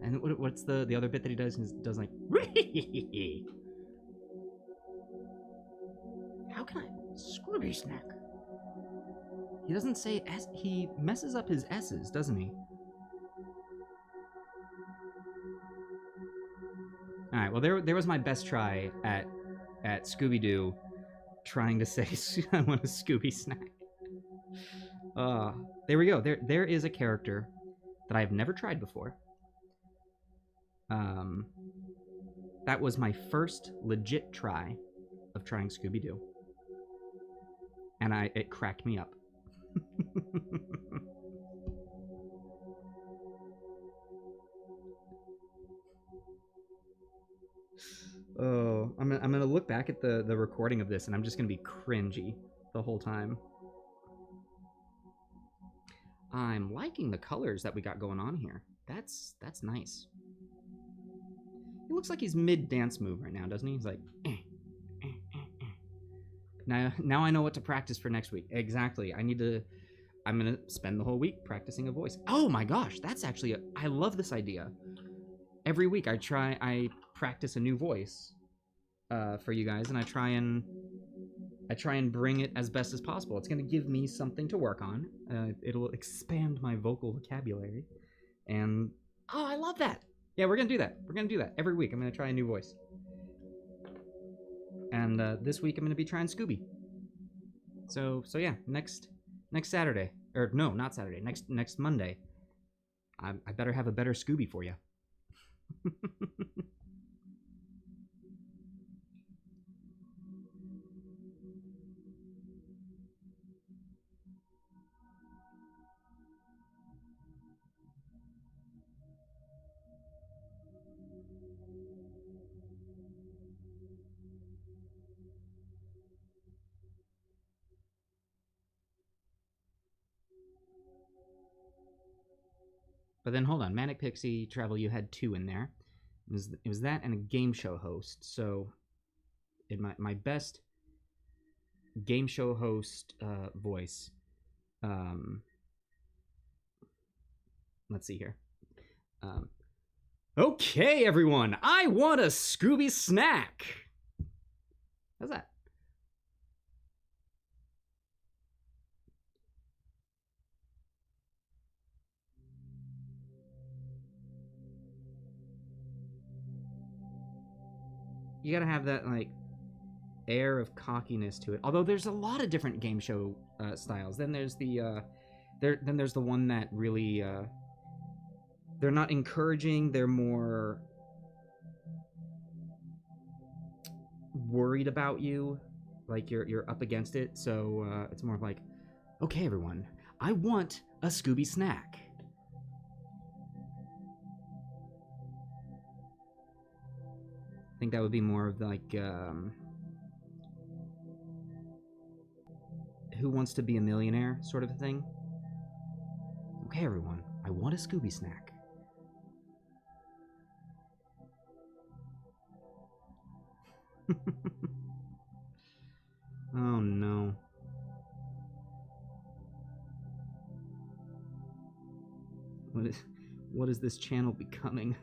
And what's the other bit that he does? He does like. How can I Scooby snack? He doesn't say S. He messes up his S's, doesn't he? All right. Well, there was my best try at Scooby-Doo, trying to say I want a Scooby snack. There we go. There is a character that I have never tried before. That was my first legit try of trying Scooby-Doo, and it cracked me up. Oh, I'm gonna look back at the recording of this, and I'm just gonna be cringy the whole time. I'm liking the colors that we got going on here. That's nice. He looks like he's mid dance move right now, doesn't he? He's like, Now I know what to practice for next week. Exactly. I'm gonna spend the whole week practicing a voice. Oh my gosh, that's actually I love this idea. Every week I practice a new voice for you guys, and I try and bring it as best as possible. It's gonna give me something to work on. It'll expand my vocal vocabulary, and oh, I love that. Yeah, we're gonna do that. We're gonna do that every week. I'm gonna try a new voice. And this week I'm gonna be trying Scooby. So yeah, next Saturday, or no, not Saturday. Next Monday, I better have a better Scooby for you. But then hold on, Manic Pixie Travel, you had 2 in there. It was that and a game show host. So, in my best game show host voice, let's see here. Okay, everyone, I want a Scooby snack. How's that? You gotta have that like air of cockiness to it. Although there's a lot of different game show styles. Then there's the there's the one that really they're not encouraging. They're more worried about you, like you're up against it. So it's more of like, okay, everyone, I want a Scooby snack. I think that would be more of like, Who Wants to Be a Millionaire sort of a thing. Okay, everyone, I want a Scooby snack. Oh no. What is this channel becoming?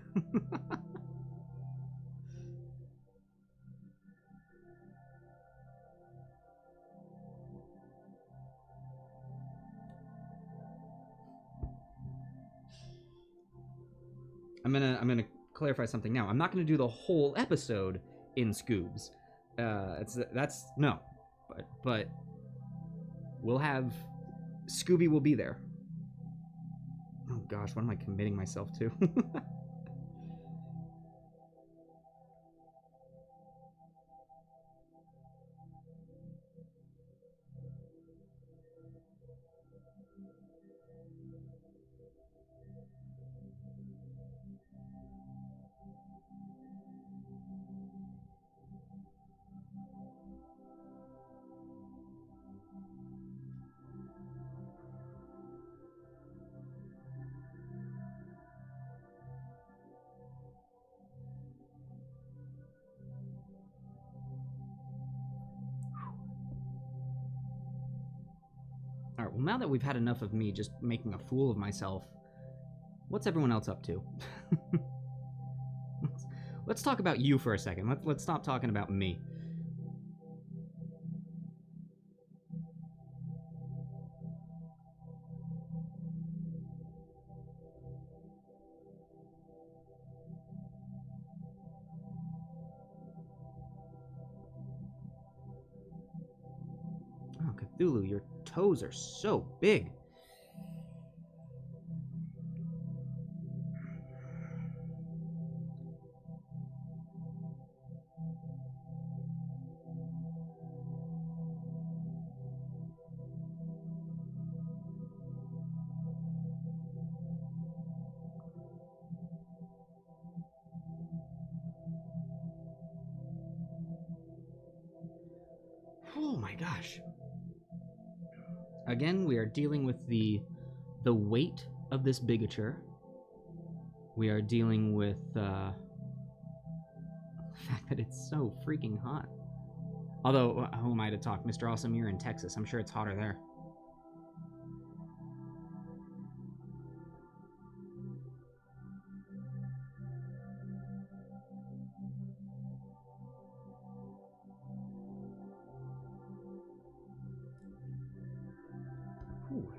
I'm gonna clarify something now. I'm not going to do the whole episode in Scoobs. That's no, but we'll have Scooby will be there. Oh gosh, what am I committing myself to? Alright, well, now that we've had enough of me just making a fool of myself, what's everyone else up to? Let's talk about you for a second. Let's stop talking about me. Oh, Cthulhu, your toes are so big. Oh my gosh. Again, we are dealing with the weight of this bigature. We are dealing with the fact that it's so freaking hot. Although, who am I to talk? Mr. Awesome, you're in Texas. I'm sure it's hotter there. Whew.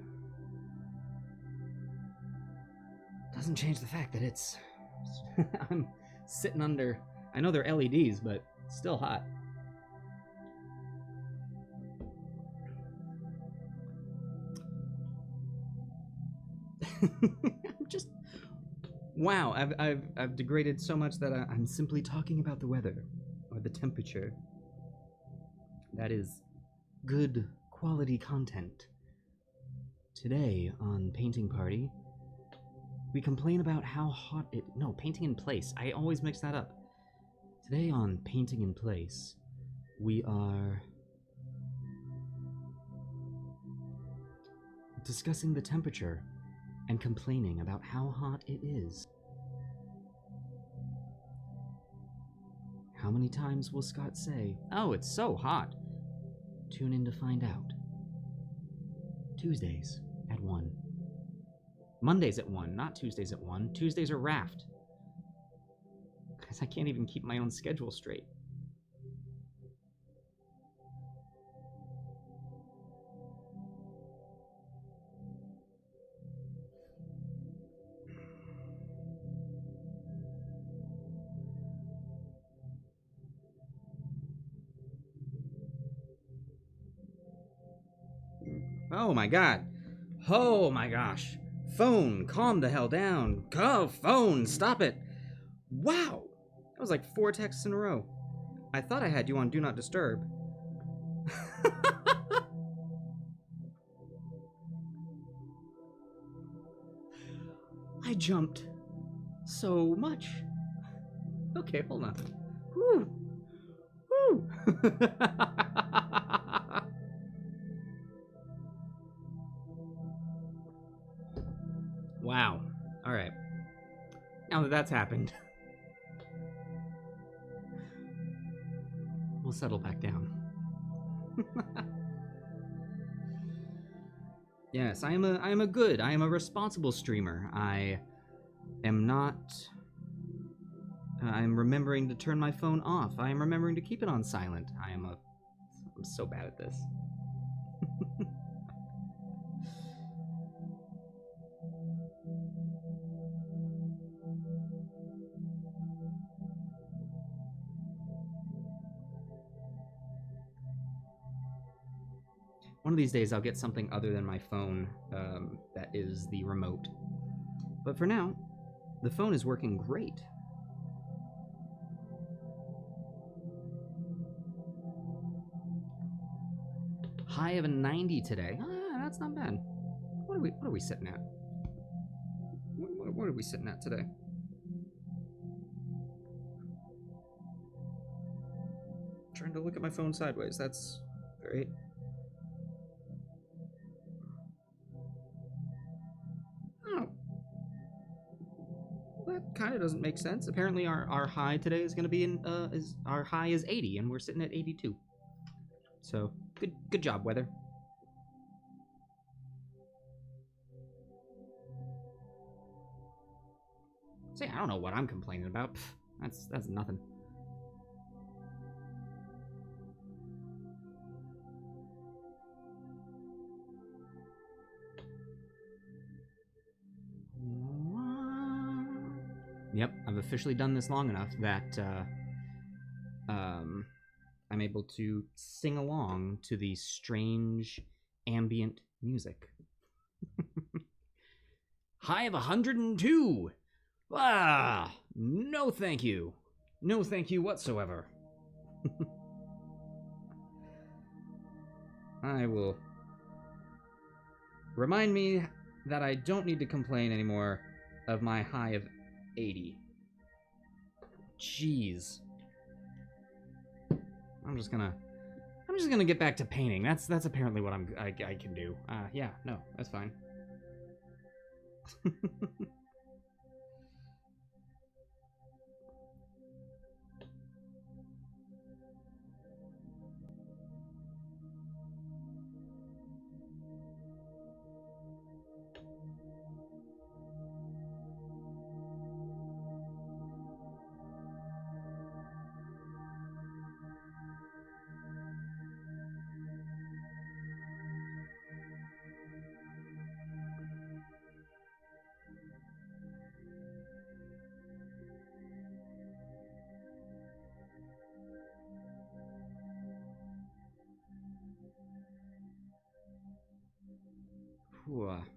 Doesn't change the fact that it's... I'm sitting under... I know they're LEDs, but still hot. I'm just... Wow, I've degraded so much that I'm simply talking about the weather, or the temperature. That is good quality content. Today on Painting Party, we complain about how hot it... No, Painting in Place. I always mix that up. Today on Painting in Place, we are discussing the temperature and complaining about how hot it is. How many times will Scott say, "Oh, it's so hot"? Tune in to find out. Tuesdays at 1. Mondays at 1, not Tuesdays at 1. Tuesdays are Raft. Because I can't even keep my own schedule straight. Oh my god. Oh my gosh. Phone, calm the hell down. Go, phone, stop it. Wow. That was like 4 texts in a row. I thought I had you on Do Not Disturb. I jumped so much. Okay, hold on. Whew. Whew. Wow. All right. Now that that's happened, we'll settle back down. Yes, I am a responsible streamer. I am not... I'm remembering to turn my phone off. I am remembering to keep it on silent. I'm so bad at this. One of these days I'll get something other than my phone that is the remote. But for now, the phone is working great. High of a 90 today. Ah, that's not bad. What are we sitting at? What are we sitting at today? Trying to look at my phone sideways. That's great. Oh. That kind of doesn't make sense. Apparently our high today is going to be our high is 80 and we're sitting at 82. So, good job, weather. Say, I don't know what I'm complaining about. Pff, that's nothing. Yep, I've officially done this long enough that I'm able to sing along to the strange ambient music. High of 102! Ah! No thank you. No thank you whatsoever. I will... Remind me that I don't need to complain anymore of my high of 80. Jeez. I'm just gonna get back to painting. That's apparently what I can do. Yeah, no, that's fine.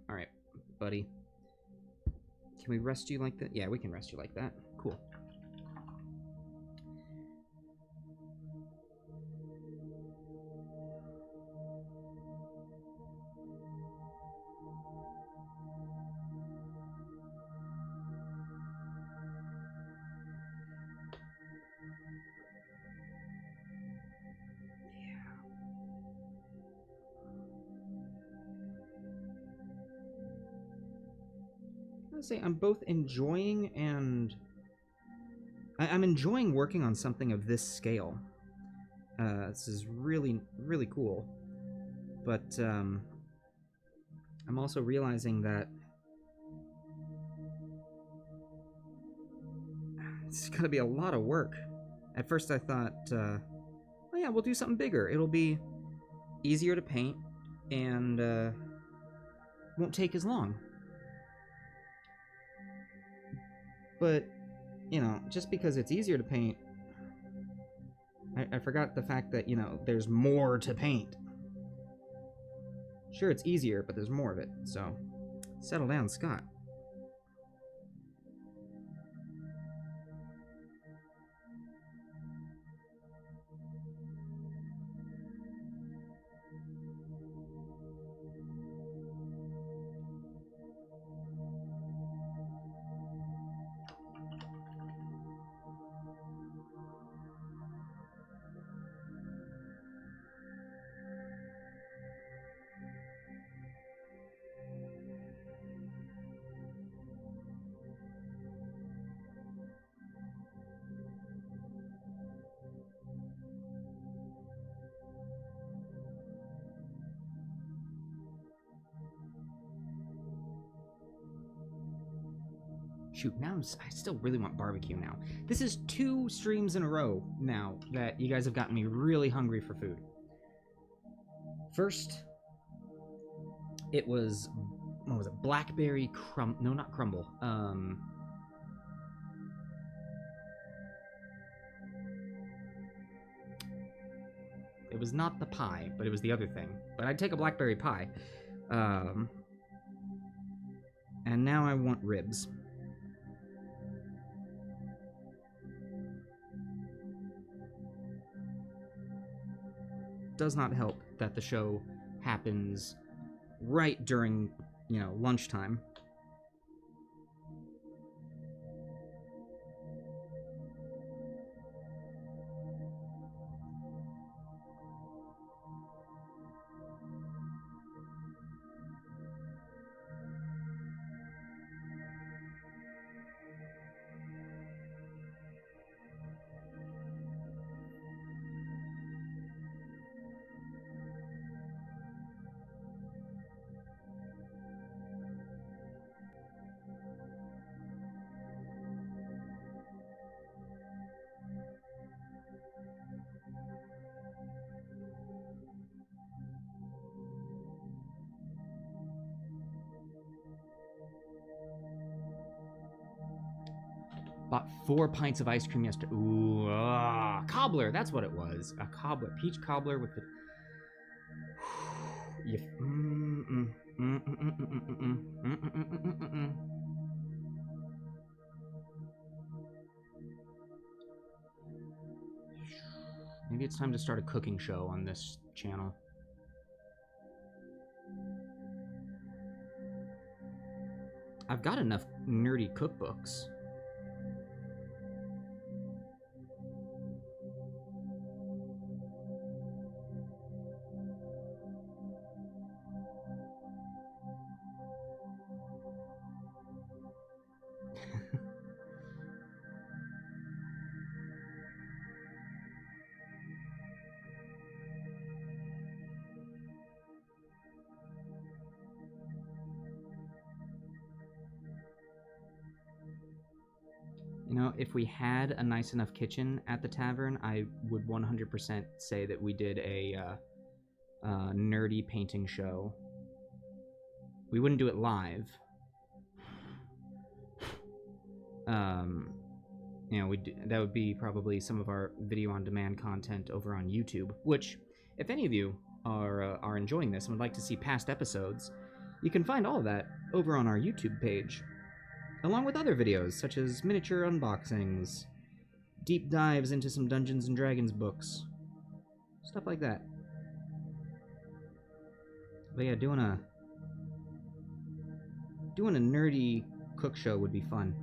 Alright, buddy. Can we rest you like that? Yeah, we can rest you like that. Cool. Say I'm both enjoying and I'm enjoying working on something of this scale. This is really cool, but I'm also realizing that it's gonna be a lot of work. At first I thought, oh yeah, we'll do something bigger. It'll be easier to paint and won't take as long. But, you know, just because it's easier to paint, I forgot the fact that, you know, there's more to paint. Sure, it's easier, but there's more of it, so settle down, Scott. Shoot, now I still really want barbecue now. This is 2 streams in a row now that you guys have gotten me really hungry for food. First, it was, what was it? Blackberry no, not crumble. It was not the pie, but it was the other thing. But I'd take a blackberry pie. And now I want ribs. Does not help that the show happens right during, lunchtime. Bought 4 pints of ice cream yesterday. Ooh, cobbler. That's what it was. A cobbler. Peach cobbler with the... Maybe it's time to start a cooking show on this channel. I've got enough nerdy cookbooks. If we had a nice enough kitchen at the tavern, I would 100% say that we did a nerdy painting show. We wouldn't do it live. That would be probably some of our video on demand content over on YouTube, which, if any of you are enjoying this and would like to see past episodes, you can find all of that over on our YouTube page, along with other videos such as miniature unboxings, deep dives into some Dungeons & Dragons books, stuff like that. But yeah, doing a nerdy cook show would be fun.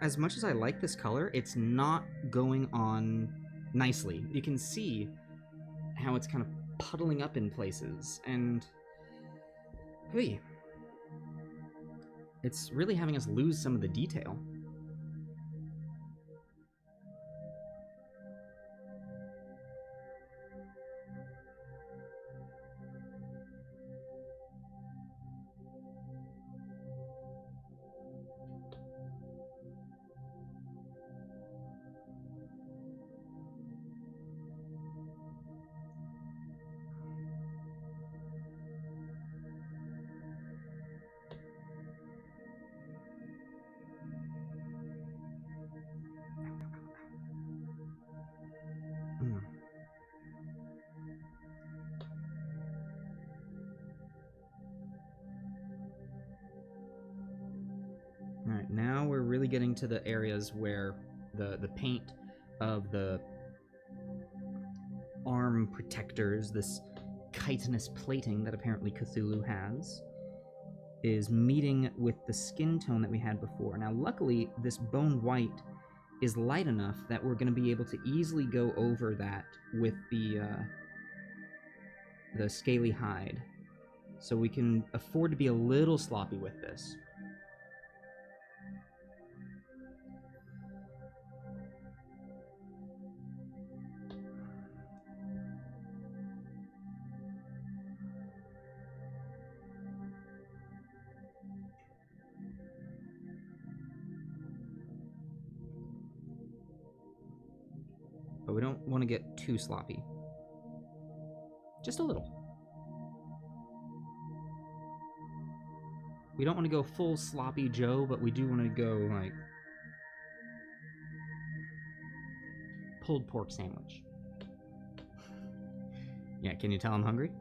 As much as I like this color, it's not going on nicely. You can see how it's kind of puddling up in places, and it's really having us lose some of the detail. Now we're really getting to the areas where the paint of the arm protectors, this chitinous plating that apparently Cthulhu has, is meeting with the skin tone that we had before. Now, luckily, this bone white is light enough that we're going to be able to easily go over that with the scaly hide. So we can afford to be a little sloppy with this. But we don't want to get too sloppy. Just a little. We don't want to go full sloppy Joe, but we do want to go, like, pulled pork sandwich. Yeah, can you tell I'm hungry?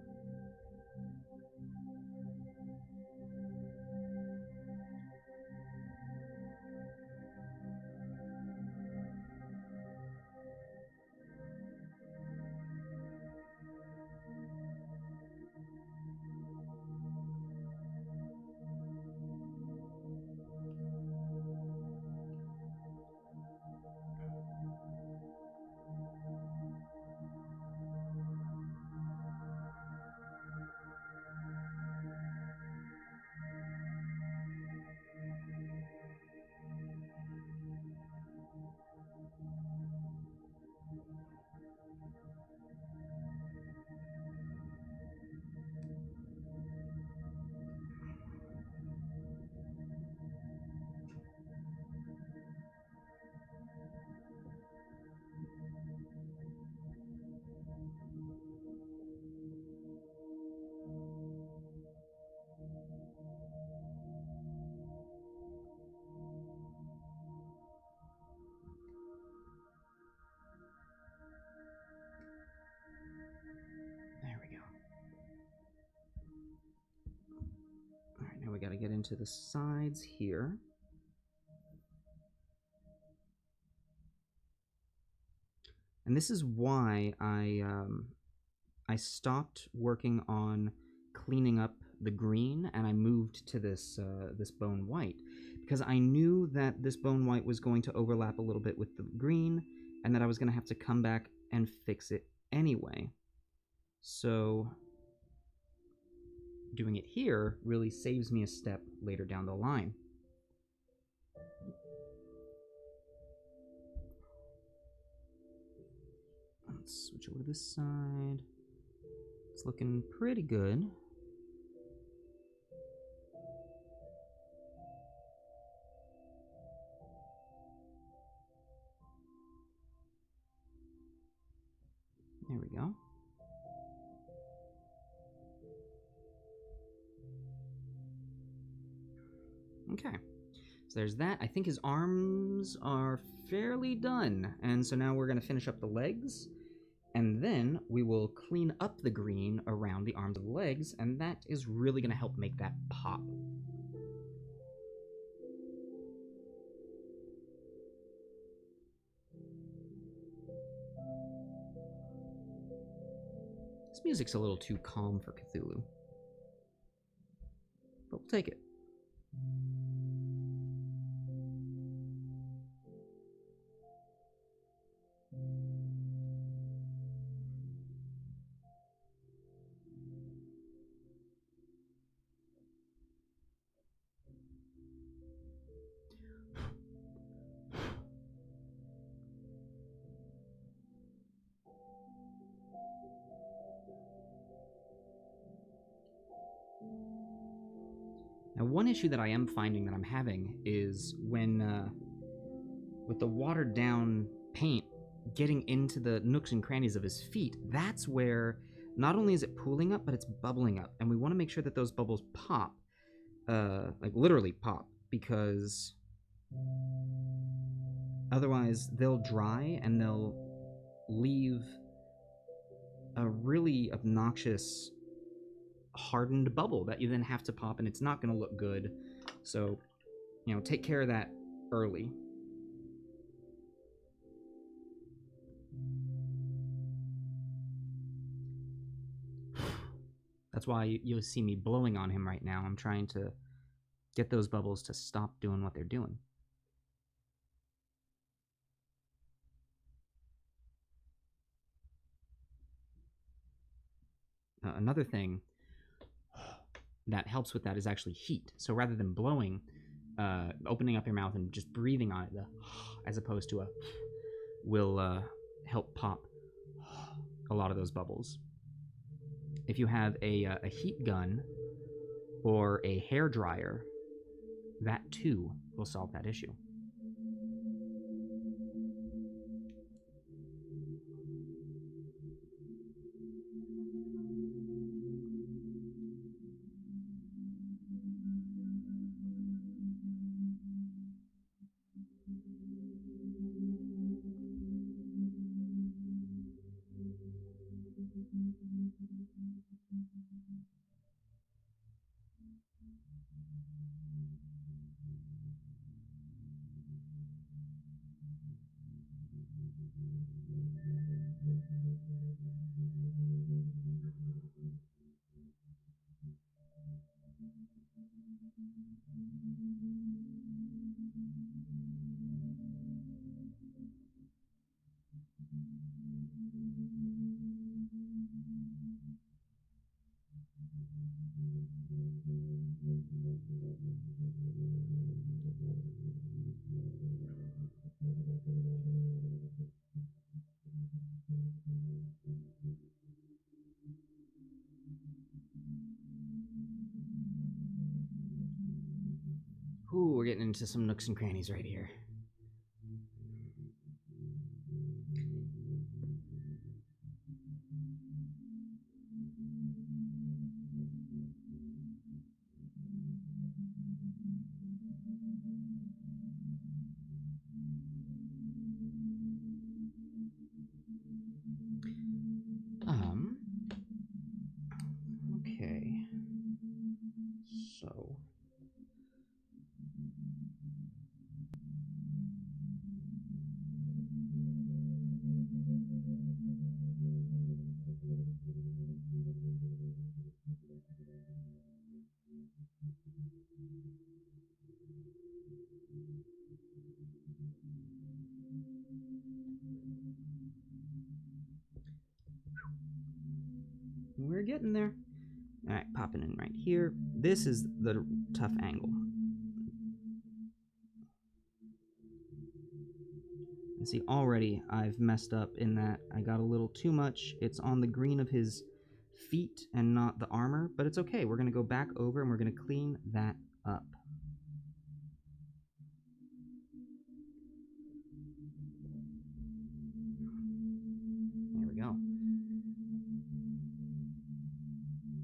There we go. All right, now we got to get into the sides here. And this is why I stopped working on cleaning up the green and I moved to this this bone white, because I knew that this bone white was going to overlap a little bit with the green and that I was going to have to come back and fix it anyway. So doing it here really saves me a step later down the line. Let's switch over to this side. It's looking pretty good. There we go. Okay, so there's that. I think his arms are fairly done. And so now we're going to finish up the legs. And then we will clean up the green around the arms of the legs. And that is really going to help make that pop. This music's a little too calm for Cthulhu. But we'll take it. Now, one issue that I am finding that I'm having is when, with the watered down paint getting into the nooks and crannies of his feet, that's where not only is it pooling up, but it's bubbling up. And we want to make sure that those bubbles pop, like literally pop, because otherwise they'll dry and they'll leave a really obnoxious hardened bubble that you then have to pop, and it's not going to look good. So, you know, take care of that early. That's why you'll see me blowing on him right now. I'm trying to get those bubbles to stop doing what they're doing. Another thing that helps with that is actually heat. So rather than blowing, opening up your mouth and just breathing on it, as opposed to a, will help pop a lot of those bubbles. If you have a heat gun or a hair dryer, that too will solve that issue. Ooh, we're getting into some nooks and crannies right here. Okay. So. We're getting there. All right, popping in right here. This is the tough angle. And see, already I've messed up in that I got a little too much. It's on the green of his feet and not the armor, but it's okay. We're going to go back over and we're going to clean that up. There we go.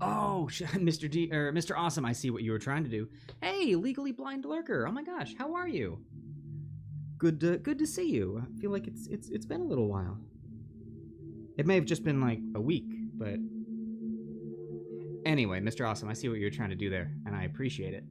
Oh, Mr. D or Mr. Awesome, I see what you were trying to do. Hey, legally blind lurker. Oh my gosh, how are you? Good to see you. I feel like it's been a little while. It may have just been like a week, but anyway, Mr. Awesome, I see what you're trying to do there, and I appreciate it.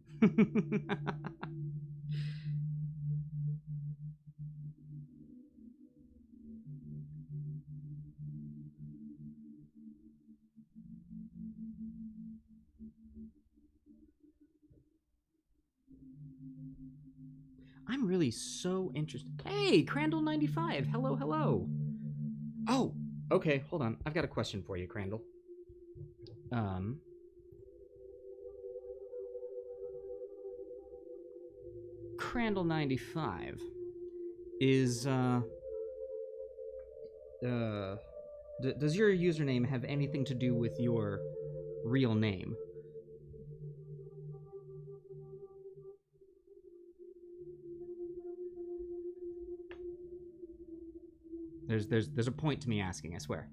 I'm really so interested. Hey, Crandall95. Hello, hello. Oh, okay, hold on. I've got a question for you, Crandall. Crandall95 is, does your username have anything to do with your real name? There's a point to me asking, I swear.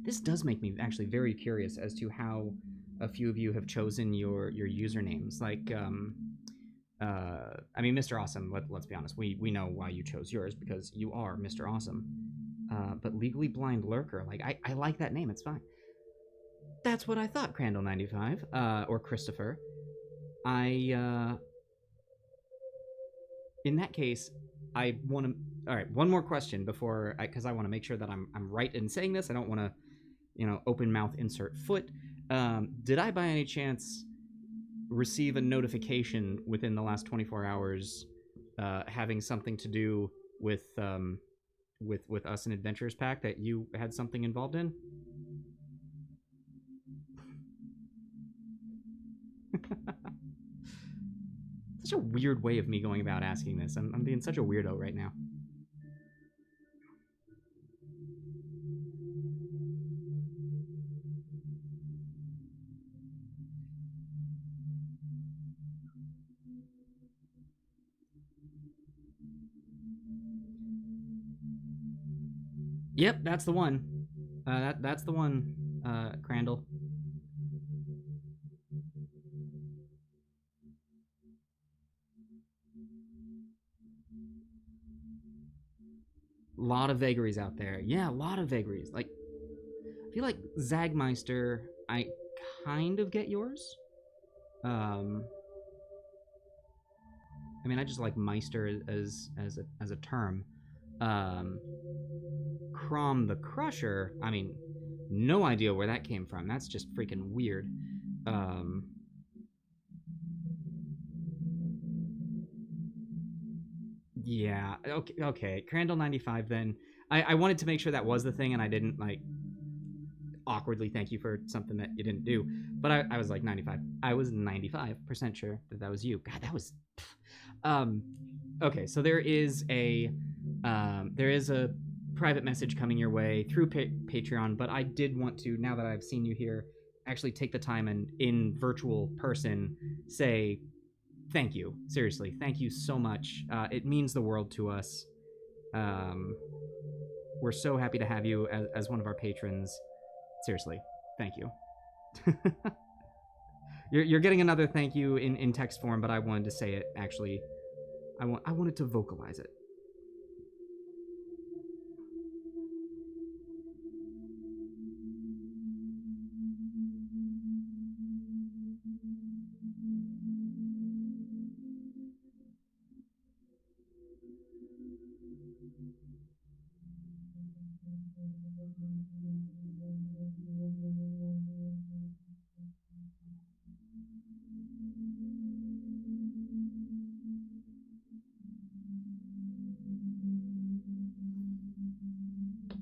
This does make me actually very curious as to how a few of you have chosen your usernames. Like, I mean, Mr. Awesome. Let's be honest. We know why you chose yours because you are Mr. Awesome. But Legally Blind Lurker, like I like that name. It's fine. That's what I thought, Crandall95, or Christopher. In that case, I want to. All right, one more question before, because I want to make sure that I'm right in saying this. I don't want to, open mouth insert foot. Did I by any chance receive a notification within the last 24 hours, having something to do with us and Adventurers Pack that you had something involved in? Such a weird way of me going about asking this. I'm being such a weirdo right now. Yep, that's the one. That's the one, Crandall. Lot of vagaries out there. Yeah, a lot of vagaries. Like, I feel like Zagmeister, I kind of get yours. I mean, I just like Meister as a term. Crom the Crusher, I mean, no idea where that came from. That's just freaking weird. Yeah, okay. Crandall 95 then. I wanted to make sure that was the thing and I didn't, like, awkwardly thank you for something that you didn't do. But I was like 95. I was 95% sure that was you. God, that was. Okay, so there is a private message coming your way through Patreon, but I did want to, now that I've seen you here, actually take the time and in virtual person say thank you. Seriously, thank you so much. It means the world to us. We're so happy to have you as one of our patrons. Seriously, thank you. You're getting another thank you in text form, but I wanted to say it actually. I wanted to vocalize it.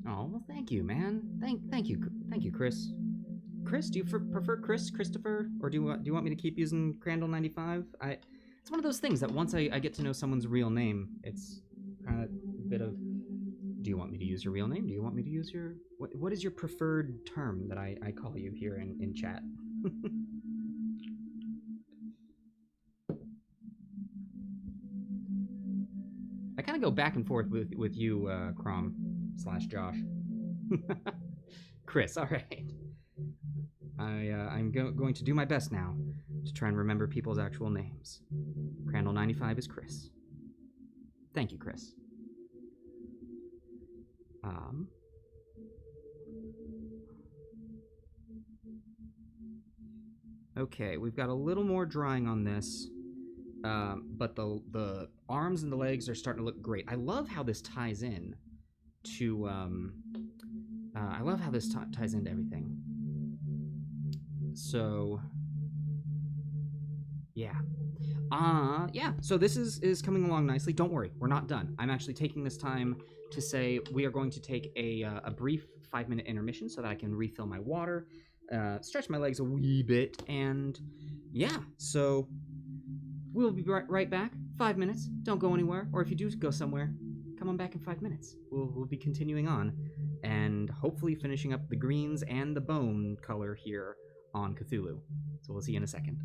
Oh, well, thank you, man. Thank you, Chris. Chris, do you prefer Christopher, or do you want me to keep using Crandall 95? It's one of those things that once I get to know someone's real name, it's kind of a bit of. Do you want me to use your real name? Do you want me to use your what is your preferred term that I call you here in chat? I kind of go back and forth with you, Crom / Josh. Chris, all right. I'm going to do my best now to try and remember people's actual names. Crandall 95 is Chris. Thank you, Chris. Okay, we've got a little more drying on this, but the arms and the legs are starting to look great. I love how this ties in to. I love how this ties into everything. So, yeah. Yeah, so this is coming along nicely. Don't worry, we're not done. I'm actually taking this time to say we are going to take a brief 5-minute intermission so that I can refill my water, stretch my legs a wee bit, and yeah, so we'll be right back. 5 minutes. Don't go anywhere, or if you do go somewhere, come on back in 5 minutes. We'll be continuing on, and hopefully finishing up the greens and the bone color here on Cthulhu. So we'll see you in a second.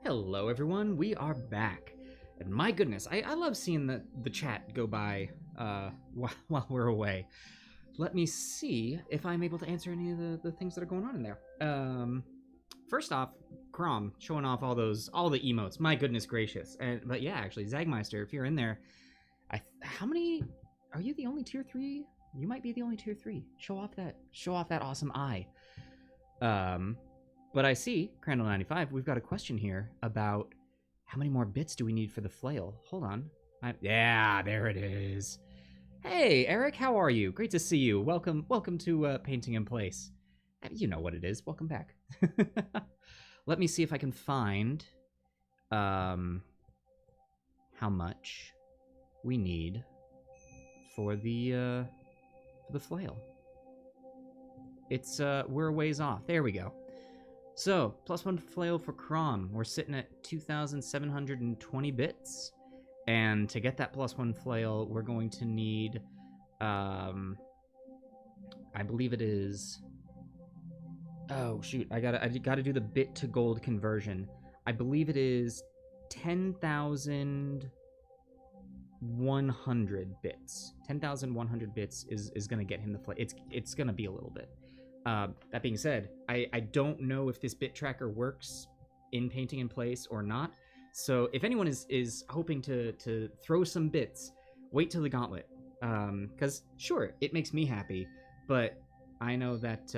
Hello, everyone. We are back. And my goodness, I love seeing the chat go by while we're away. Let me see if I'm able to answer any of the things that are going on in there. First off, Crom showing off all the emotes. My goodness gracious. But yeah, actually, Zagmeister, if you're in there, how many are you? The only tier 3? You might be the only tier 3. Show off that awesome eye. But I see, Crandall95, we've got a question here about how many more bits do we need for the flail? Hold on. Yeah, there it is. Hey, Eric, how are you? Great to see you. Welcome to Painting in Place. You know what it is. Welcome back. Let me see if I can find how much we need for the flail. It's we're a ways off. There we go. So, +1 flail for Crom. We're sitting at 2,720 bits. And to get that +1 flail, we're going to need, I believe it is, oh shoot, I gotta do the bit to gold conversion. I believe it is 10,100 bits. 10,100 bits is gonna get him the flail. It's gonna be a little bit. That being said, I don't know if this bit tracker works in Painting in Place or not. So if anyone is hoping to throw some bits, wait till the gauntlet. Because sure, it makes me happy, but I know that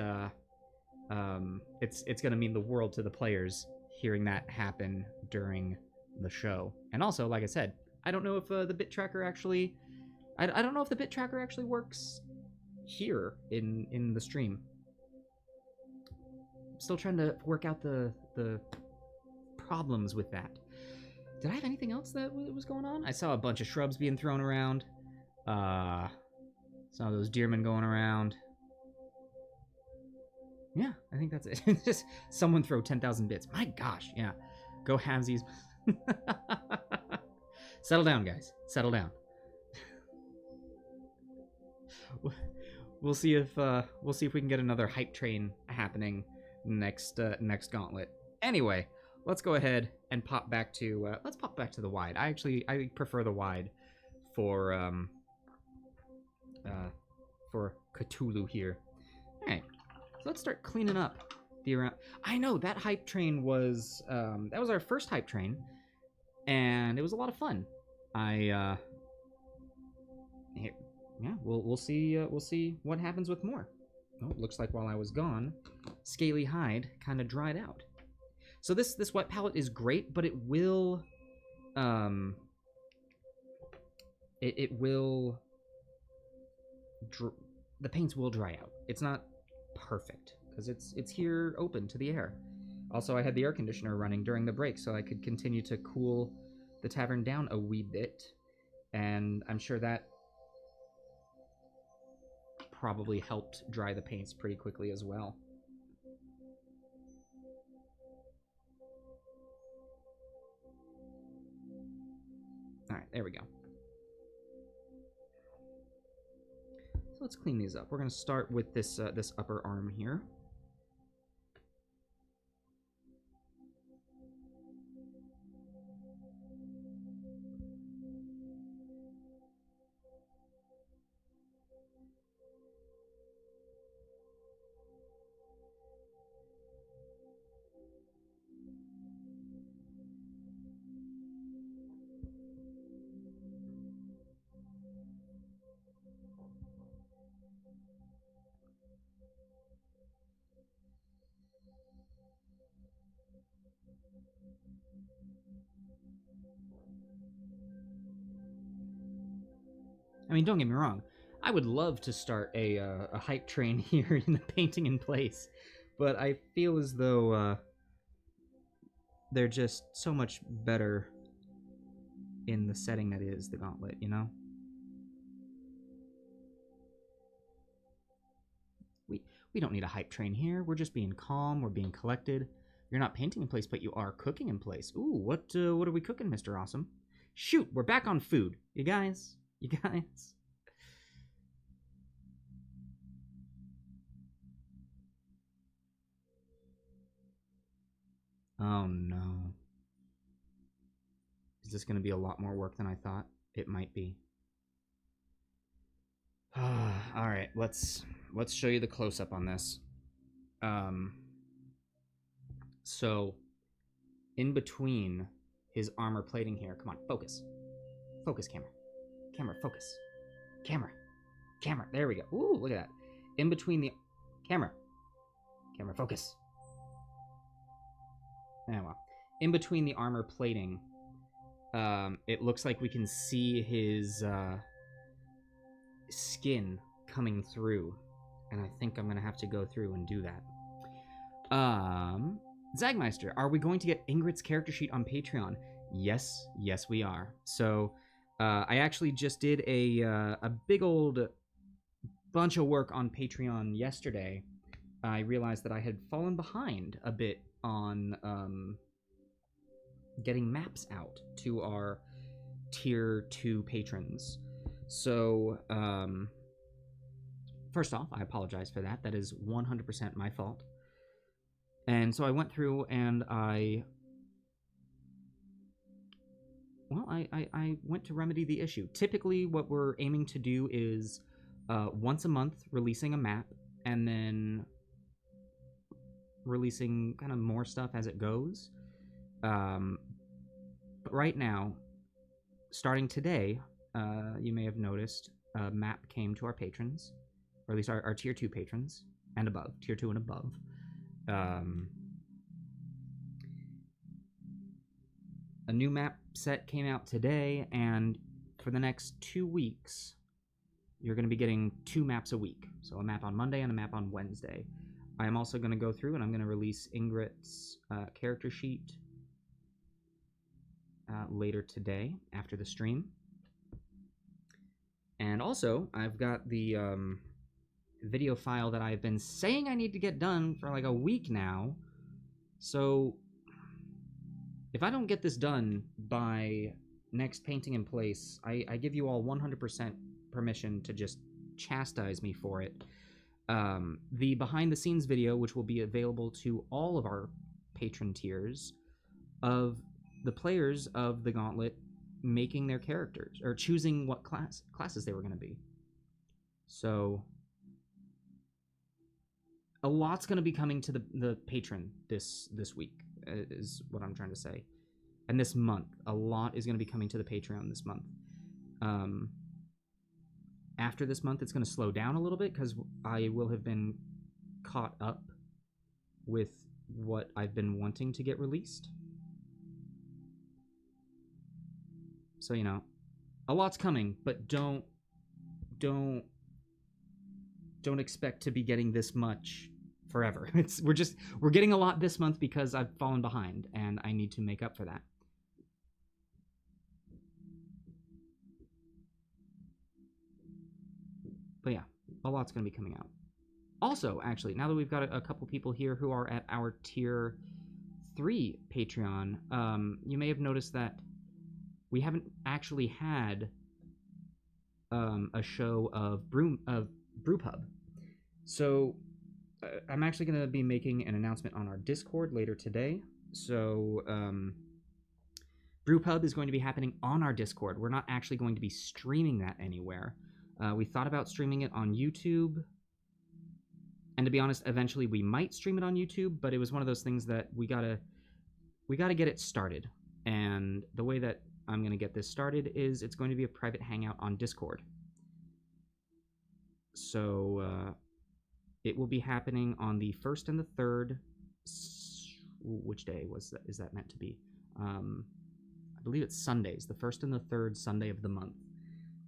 it's gonna mean the world to the players hearing that happen during the show. And also, like I said, I don't know if the bit tracker actually, I don't know if the bit tracker actually works here in the stream. Still trying to work out the problems with that. Did I have anything else that was going on? I saw a bunch of shrubs being thrown around. Saw those deermen going around. Yeah, I think that's it. Just someone throw 10,000 bits. My gosh, yeah. Go halvesies. Settle down, guys. Settle down. We'll see if we can get another hype train happening next gauntlet. Anyway, let's go ahead and pop back to the wide. I prefer the wide for Cthulhu here. All right, so let's start cleaning up the around. I know that hype train was that was our first hype train, and it was a lot of fun. Yeah, we'll see what happens with more. Oh, looks like while I was gone, Scaly Hide kind of dried out. So this wet palette is great, but it will the paints will dry out. It's not perfect because it's here open to the air. Also, I had the air conditioner running during the break so I could continue to cool the tavern down a wee bit, and I'm sure that probably helped dry the paints pretty quickly as well. All right, there we go. So let's clean these up. We're going to start with this this upper arm here. I mean, don't get me wrong. I would love to start a hype train here in the painting in place, but I feel as though they're just so much better in the setting that is the Gauntlet, you know? We don't need a hype train here. We're just being calm. We're being collected. You're not painting in place, but you are cooking in place. Ooh, what are we cooking, Mr. Awesome? Shoot, we're back on food. You guys? You guys? Oh, no. Is this going to be a lot more work than I thought it might be? All right, let's show you the close-up on this. So, in between his armor plating here, come on, focus. Focus, camera. Camera, focus. Camera. Camera, there we go. Ooh, look at that. In between the... Camera. Camera, focus. Oh, well. In between the armor plating, it looks like we can see his skin coming through. And I think I'm going to have to go through and do that. Zagmeister, are we going to get Ingrid's character sheet on Patreon? Yes, we are. So, I actually just did a big old bunch of work on Patreon yesterday. I realized that I had fallen behind a bit on getting maps out to our tier 2 patrons. So, first off, I apologize for that. That is 100% my fault. And so I went through and I went to remedy the issue. Typically, what we're aiming to do is once a month releasing a map and then releasing kind of more stuff as it goes. But right now, starting today, you may have noticed a map came to our patrons, or at least our tier 2 patrons and above, tier 2 and above. A new map set came out today, and for the next 2 weeks, you're going to be getting 2 maps a week. So a map on Monday and a map on Wednesday. I am also going to go through and I'm going to release Ingrid's character sheet later today after the stream. And also, I've got the video file that I've been saying I need to get done for like a week now. So if I don't get this done by next painting in place, I give you all 100% permission to just chastise me for it. The behind the scenes video, which will be available to all of our patron tiers, of the players of the Gauntlet making their characters, or choosing what classes they were going to be. So a lot's going to be coming to the patron this week, is what I'm trying to say. And this month, a lot is going to be coming to the Patreon this month. After this month, it's going to slow down a little bit because I will have been caught up with what I've been wanting to get released. So, you know, a lot's coming, but don't expect to be getting this much forever. We're getting a lot this month because I've fallen behind and I need to make up for that. But yeah, a lot's going to be coming out. Also, actually, now that we've got a couple people here who are at our tier 3 Patreon, you may have noticed that we haven't actually had a show of Brewpub. So I'm actually going to be making an announcement on our Discord later today. So Brewpub is going to be happening on our Discord. We're not actually going to be streaming that anywhere. We thought about streaming it on YouTube. And to be honest, eventually we might stream it on YouTube, but it was one of those things that we gotta get it started. And the way that I'm going to get this started is it's going to be a private hangout on Discord. So it will be happening on the 1st and the 3rd which day is that meant to be? I believe it's Sundays, the first and the third Sunday of the month.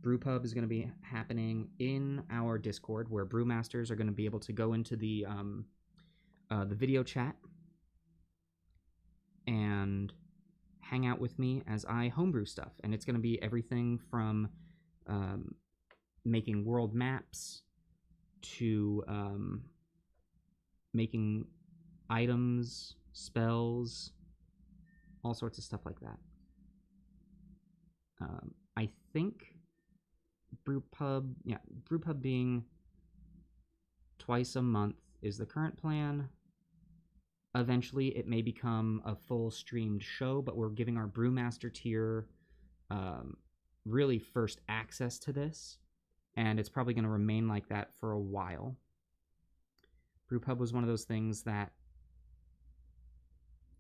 Brewpub is going to be happening in our Discord, where brewmasters are going to be able to go into the video chat and hang out with me as I homebrew stuff. And it's going to be everything from making world maps to making items, spells, all sorts of stuff like that. I think Brewpub being twice a month is the current plan. Eventually, it may become a full streamed show, but we're giving our Brewmaster tier really first access to this, and it's probably going to remain like that for a while. Brewpub was one of those things that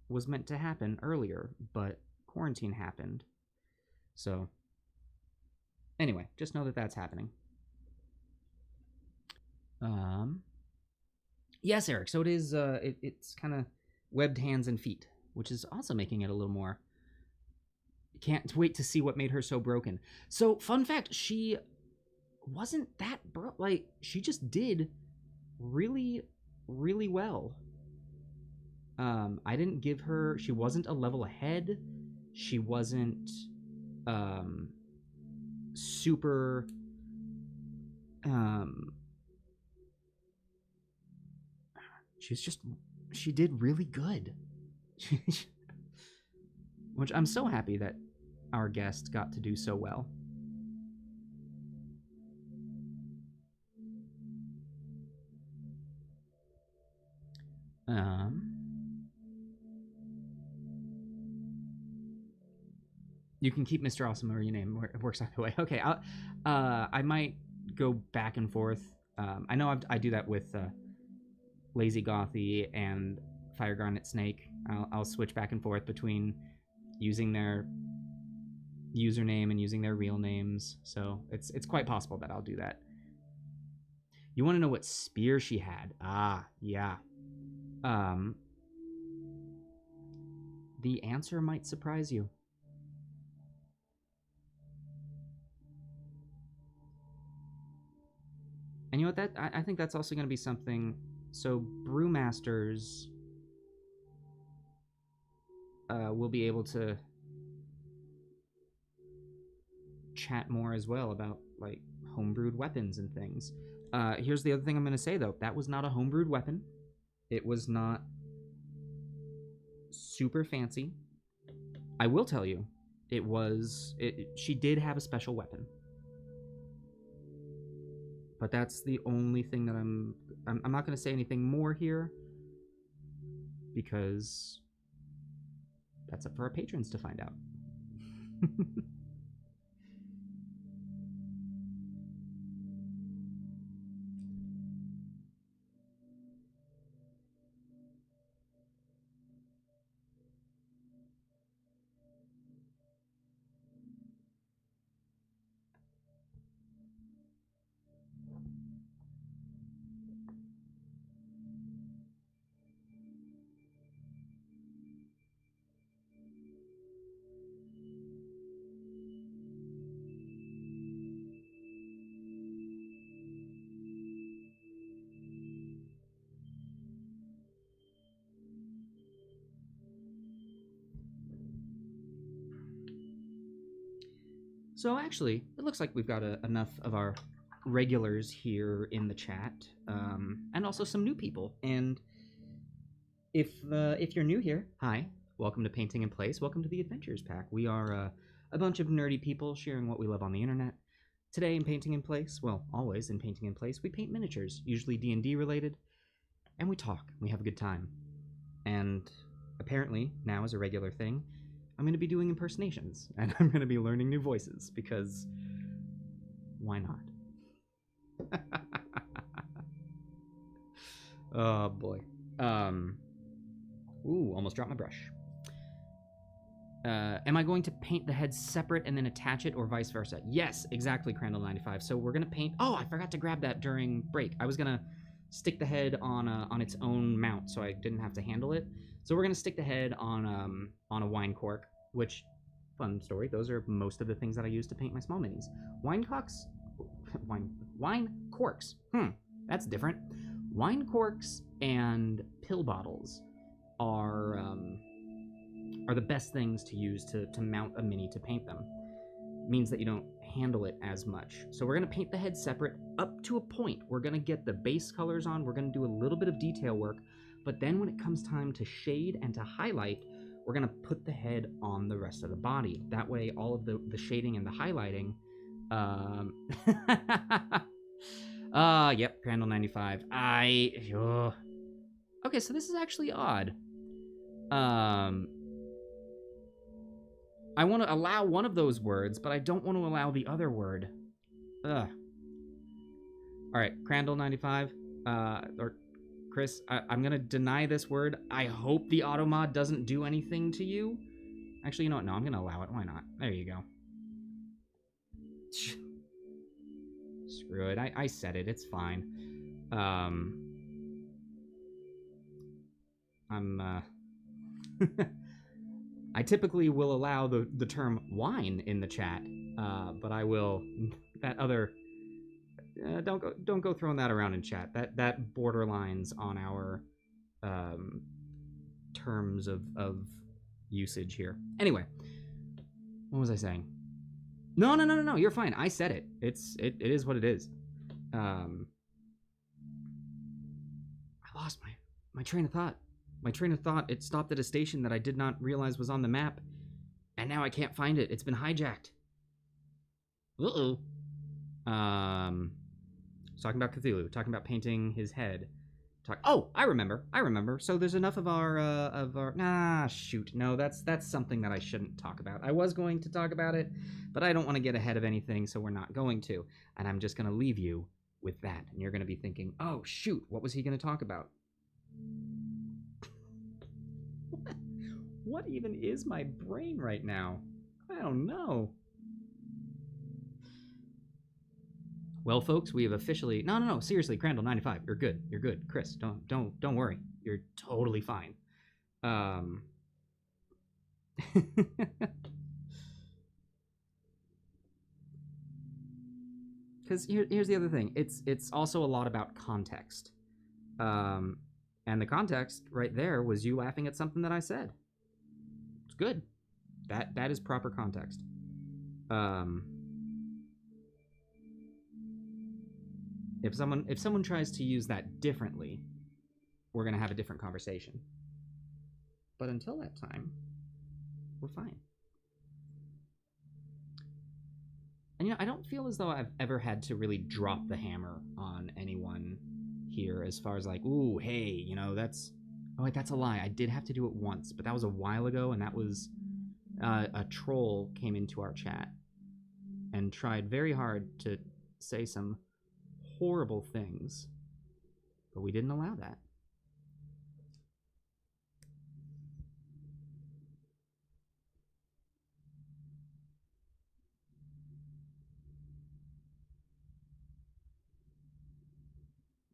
was meant to happen earlier, but quarantine happened. So, anyway, just know that that's happening. Yes, Eric. So it is. It's kind of webbed hands and feet, which is also making it a little more. Can't wait to see what made her so broken. So, fun fact: she wasn't that like she just did really, really well. I didn't give her. She wasn't a level ahead. She wasn't super. She did really good. Which I'm so happy that our guest got to do so well. You can keep Mr. Awesome or your name. It works either way. Okay, I might go back and forth. I know I do that with Lazy Gothy and Fire Garnet Snake. I'll switch back and forth between using their username and using their real names. So it's quite possible that I'll do that. You want to know what spear she had? Ah, yeah. The answer might surprise you. And you know what? I think that's also going to be something. So brewmasters will be able to chat more as well about like homebrewed weapons and things. Here's the other thing I'm going to say though. That was not a homebrewed weapon. It was not super fancy. I will tell you, she did have a special weapon. But that's the only thing that I'm not going to say anything more here, because that's up for our patrons to find out. So actually, it looks like we've got enough of our regulars here in the chat, and also some new people. And if you're new here, hi, welcome to Painting in Place. Welcome to the Adventures Pack. We are a bunch of nerdy people sharing what we love on the internet. Today in Painting in Place, well, always in Painting in Place, we paint miniatures, usually D&D related, and we talk. We have a good time. And apparently, now as a regular thing, I'm going to be doing impersonations, and I'm going to be learning new voices, because why not? Oh, boy. Ooh, almost dropped my brush. Am I going to paint the head separate and then attach it, or vice versa? Yes, exactly, Crandall95. So we're going to paint... Oh, I forgot to grab that during break. I was going to stick the head on its own mount, so I didn't have to handle it. So we're gonna stick the head on a wine cork, which, fun story, those are most of the things that I use to paint my small minis. Wine corks, wine corks. That's different. Wine corks and pill bottles are the best things to use to mount a mini to paint them. Means that you don't handle it as much. So we're gonna paint the head separate up to a point. We're gonna get the base colors on, we're gonna do a little bit of detail work, but then when it comes time to shade and to highlight, we're gonna put the head on the rest of the body. That way all of the shading and the highlighting, yep, Crandall 95. Okay, so this is actually odd. I want to allow one of those words, but I don't want to allow the other word. Ugh. All right, Crandall 95, or Chris, I'm gonna deny this word. I hope the automod doesn't do anything to you. Actually, you know what? No, I'm gonna allow it. Why not? There you go. Screw it. I said it. It's fine. I typically will allow the term wine in the chat, but I will that other don't go throwing that around in chat. That borderlines on our terms of usage here. Anyway, what was I saying? No. You're fine. I said it. It is what it is. I lost my train of thought. My train of thought, it stopped at a station that I did not realize was on the map, and now I can't find it. It's been hijacked. Uh-oh. Talking about Cthulhu, talking about painting his head. Oh, I remember. So there's enough of our nah, shoot. No, that's something that I shouldn't talk about. I was going to talk about it, but I don't want to get ahead of anything, so we're not going to. And I'm just going to leave you with that. And you're going to be thinking, oh, shoot, what was he going to talk about? What even is my brain right now? I don't know. Well, folks, we have officially... No, seriously, Crandall 95, you're good. Chris, don't worry. You're totally fine. Because here's the other thing. It's also a lot about context. And the context right there was you laughing at something that I said. It's good. That is proper context. If someone tries to use that differently, we're gonna have a different conversation. But until that time, we're fine. And I don't feel as though I've ever had to really drop the hammer on anyone here as far as like, ooh, hey, that's... Oh, wait, that's a lie. I did have to do it once, but that was a while ago, and that was a troll came into our chat and tried very hard to say some horrible things, but we didn't allow that.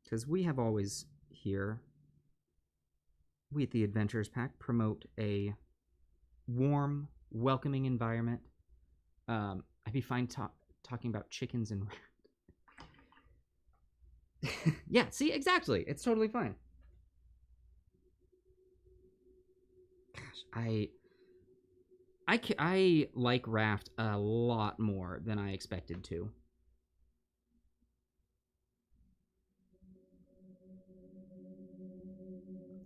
Because we have always here, we at the Adventurers Pack promote a warm, welcoming environment. I'd be fine talking about chickens and... Yeah, see, exactly. It's totally fine. Gosh, I like Raft a lot more than I expected to.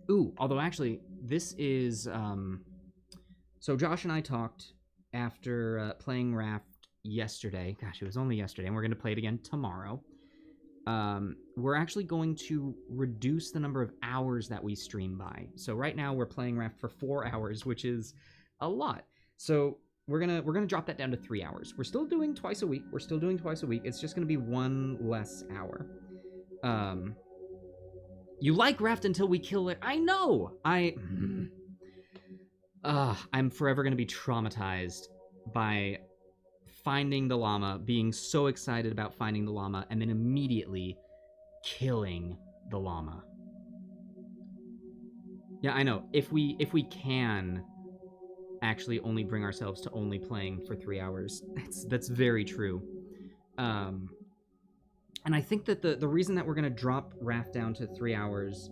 Ooh, although actually, this is... So Josh and I talked after playing Raft yesterday. Gosh, it was only yesterday, and we're going to play it again tomorrow. We're actually going to reduce the number of hours that we stream by. So right now we're playing Raft for 4 hours, which is a lot. So we're gonna drop that down to 3 hours. We're still doing twice a week. It's just gonna be 1 less hour. You like Raft until we kill it. I know. I'm forever gonna be traumatized by finding the llama, being so excited about finding the llama, and then immediately killing the llama. Yeah, I know. If we can actually only bring ourselves to only playing for 3 hours, that's very true. Um, and I think that the reason that we're gonna drop Raft down to 3 hours,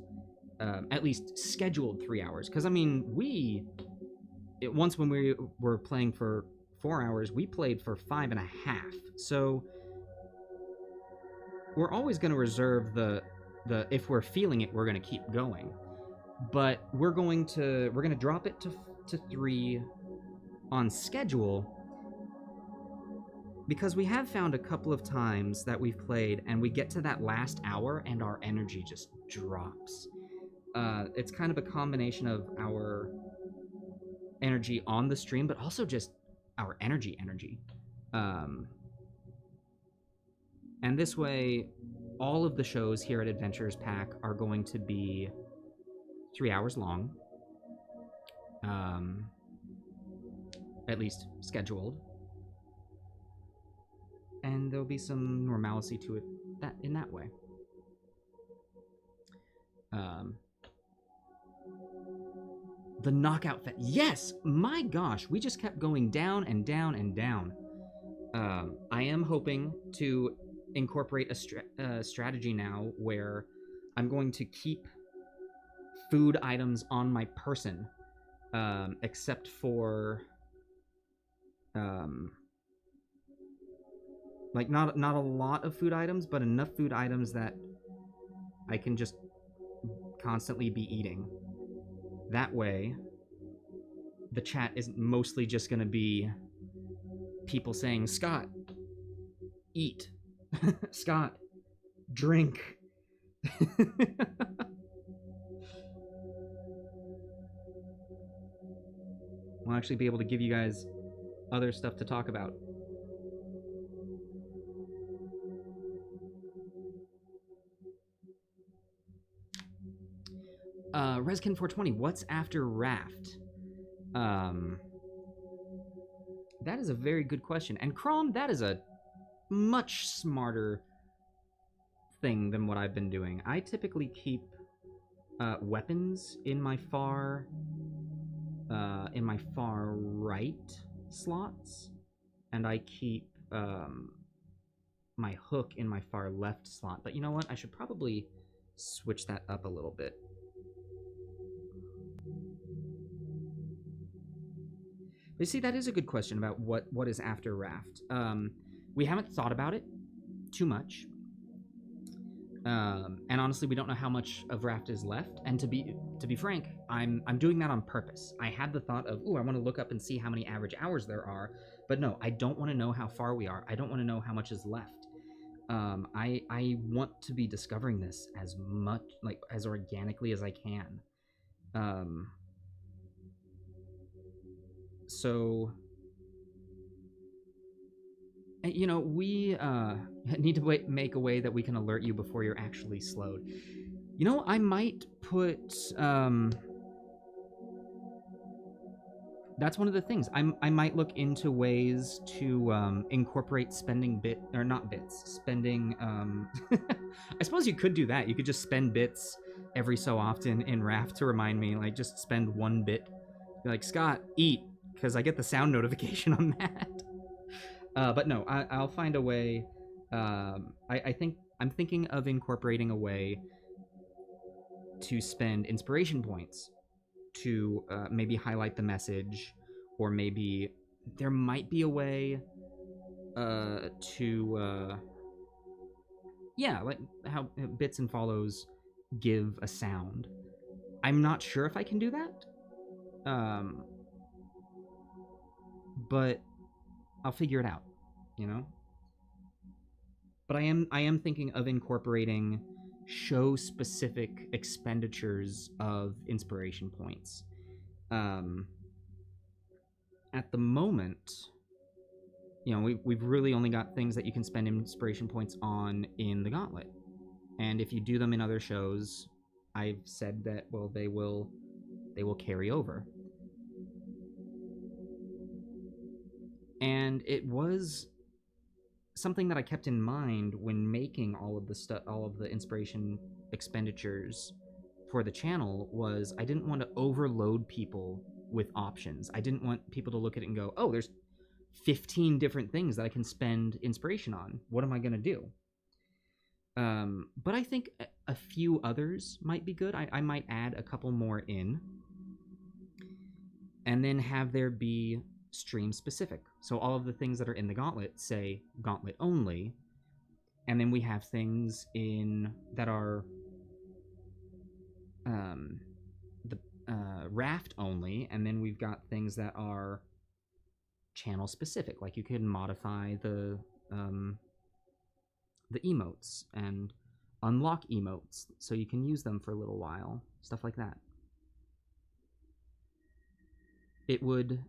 at least scheduled 3 hours, because I mean once when we were playing for 4 hours, we played for 5.5. So we're always gonna reserve the if we're feeling it, we're gonna keep going. But we're gonna drop it to 3 on schedule, because we have found a couple of times that we've played and we get to that last hour and our energy just drops. It's kind of a combination of our energy on the stream, but also just our energy. Um, and this way, all of the shows here at Adventures Pack are going to be 3 hours long, at least scheduled, and there'll be some normalcy to it in that way. The knockout yes, my gosh, we just kept going down and down and down. I am hoping to incorporate a strategy now where I'm going to keep food items on my person, except for like not a lot of food items, but enough food items that I can just constantly be eating. That way, the chat isn't mostly just gonna be people saying, Scott, eat. Scott, drink. We'll actually be able to give you guys other stuff to talk about. Reskin420, what's after Raft? That is a very good question. And Crom, that is a much smarter thing than what I've been doing. I typically keep weapons in my far right slots, and I keep my hook in my far left slot. But you know what? I should probably switch that up a little bit. But see, that is a good question about what is after Raft. We haven't thought about it too much. And honestly, we don't know how much of Raft is left. And to be frank, I'm doing that on purpose. I had the thought of, I want to look up and see how many average hours there are. But no, I don't want to know how far we are. I don't want to know how much is left. I want to be discovering this as much, like, as organically as I can. So, you know, we need to make a way that we can alert you before you're actually slowed. You know, I might put... that's one of the things. I might look into ways to incorporate spending spending... I suppose you could do that. You could just spend bits every so often in Raft to remind me, like, just spend 1 bit. Be like, Scott, eat, because I get the sound notification on that. But no, I'll find a way. I think I'm thinking of incorporating a way to spend inspiration points to maybe highlight the message, or maybe there might be a way to like how bits and follows give a sound. I'm not sure if I can do that, but I'll figure it out, you know? But I am thinking of incorporating show-specific expenditures of inspiration points. At the moment, you know, we've really only got things that you can spend inspiration points on in the Gauntlet. And if you do them in other shows, I've said that, well, they will carry over. And it was something that I kept in mind when making all of the inspiration expenditures for the channel was I didn't want to overload people with options. I didn't want people to look at it and go, oh, there's 15 different things that I can spend inspiration on. What am I going to do? But I think a few others might be good. I might add a couple more in. And then have there be stream specific. So all of the things that are in the gauntlet say gauntlet only. And then we have things in that are the raft only. And then we've got things that are channel specific. Like you can modify the emotes and unlock emotes so you can use them for a little while. Stuff like that. It would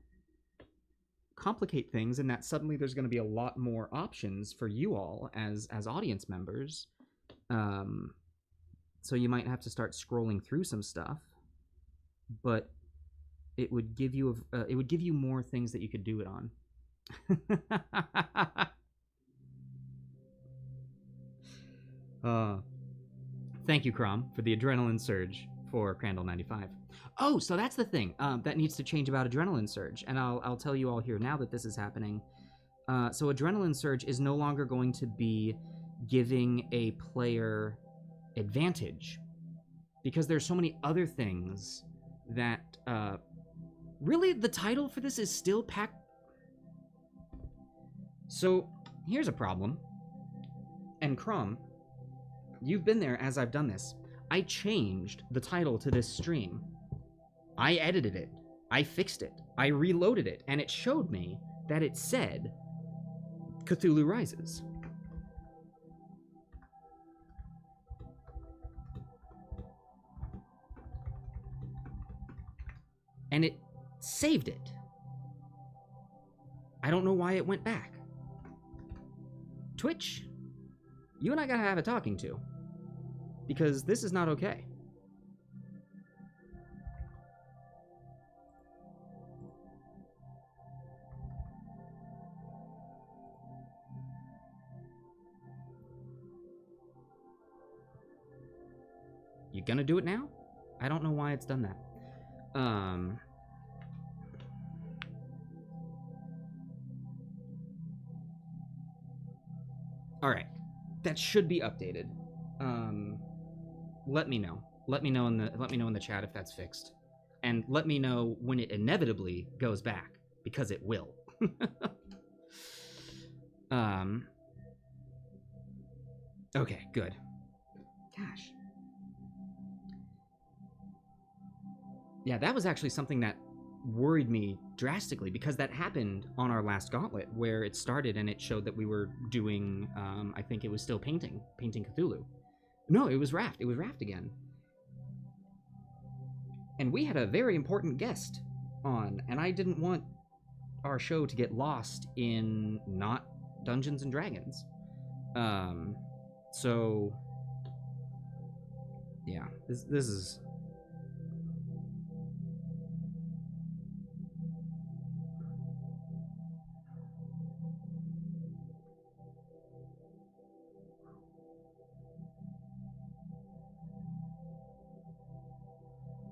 complicate things in that suddenly there's going to be a lot more options for you all as audience members. So you might have to start scrolling through some stuff, but it would give you more things that you could do it on. Thank you, Crom, for the adrenaline surge for Crandall 95. Oh, so that's the thing that needs to change about Adrenaline Surge, and I'll tell you all here now that this is happening. So Adrenaline Surge is no longer going to be giving a player advantage, because there's so many other things that really the title for this is still pack. So here's a problem, and Crom, you've been there as I've done this. I changed the title to this stream. I edited it, I fixed it, I reloaded it, and it showed me that it said Cthulhu Rises. And it saved it. I don't know why it went back. Twitch, you and I gotta have a talking to, because this is not okay. You gonna do it now? I don't know why it's done that. All right, that should be updated. Let me know. Let me know in the chat if that's fixed, and let me know when it inevitably goes back, because it will. Okay, good. Gosh. Yeah, that was actually something that worried me drastically, because that happened on our last gauntlet, where it started and it showed that we were doing, I think it was still painting Cthulhu. No, it was Raft. It was Raft again. And we had a very important guest on, and I didn't want our show to get lost in not Dungeons and Dragons. So yeah, this is...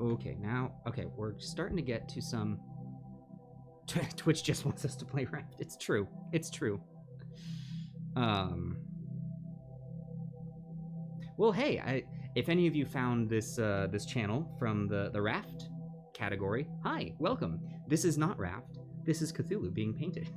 Okay, now, okay, we're starting to get to some... Twitch just wants us to play Raft. It's true. It's true. Well, hey, if any of you found this this channel from the Raft category, hi, welcome. This is not Raft. This is Cthulhu being painted.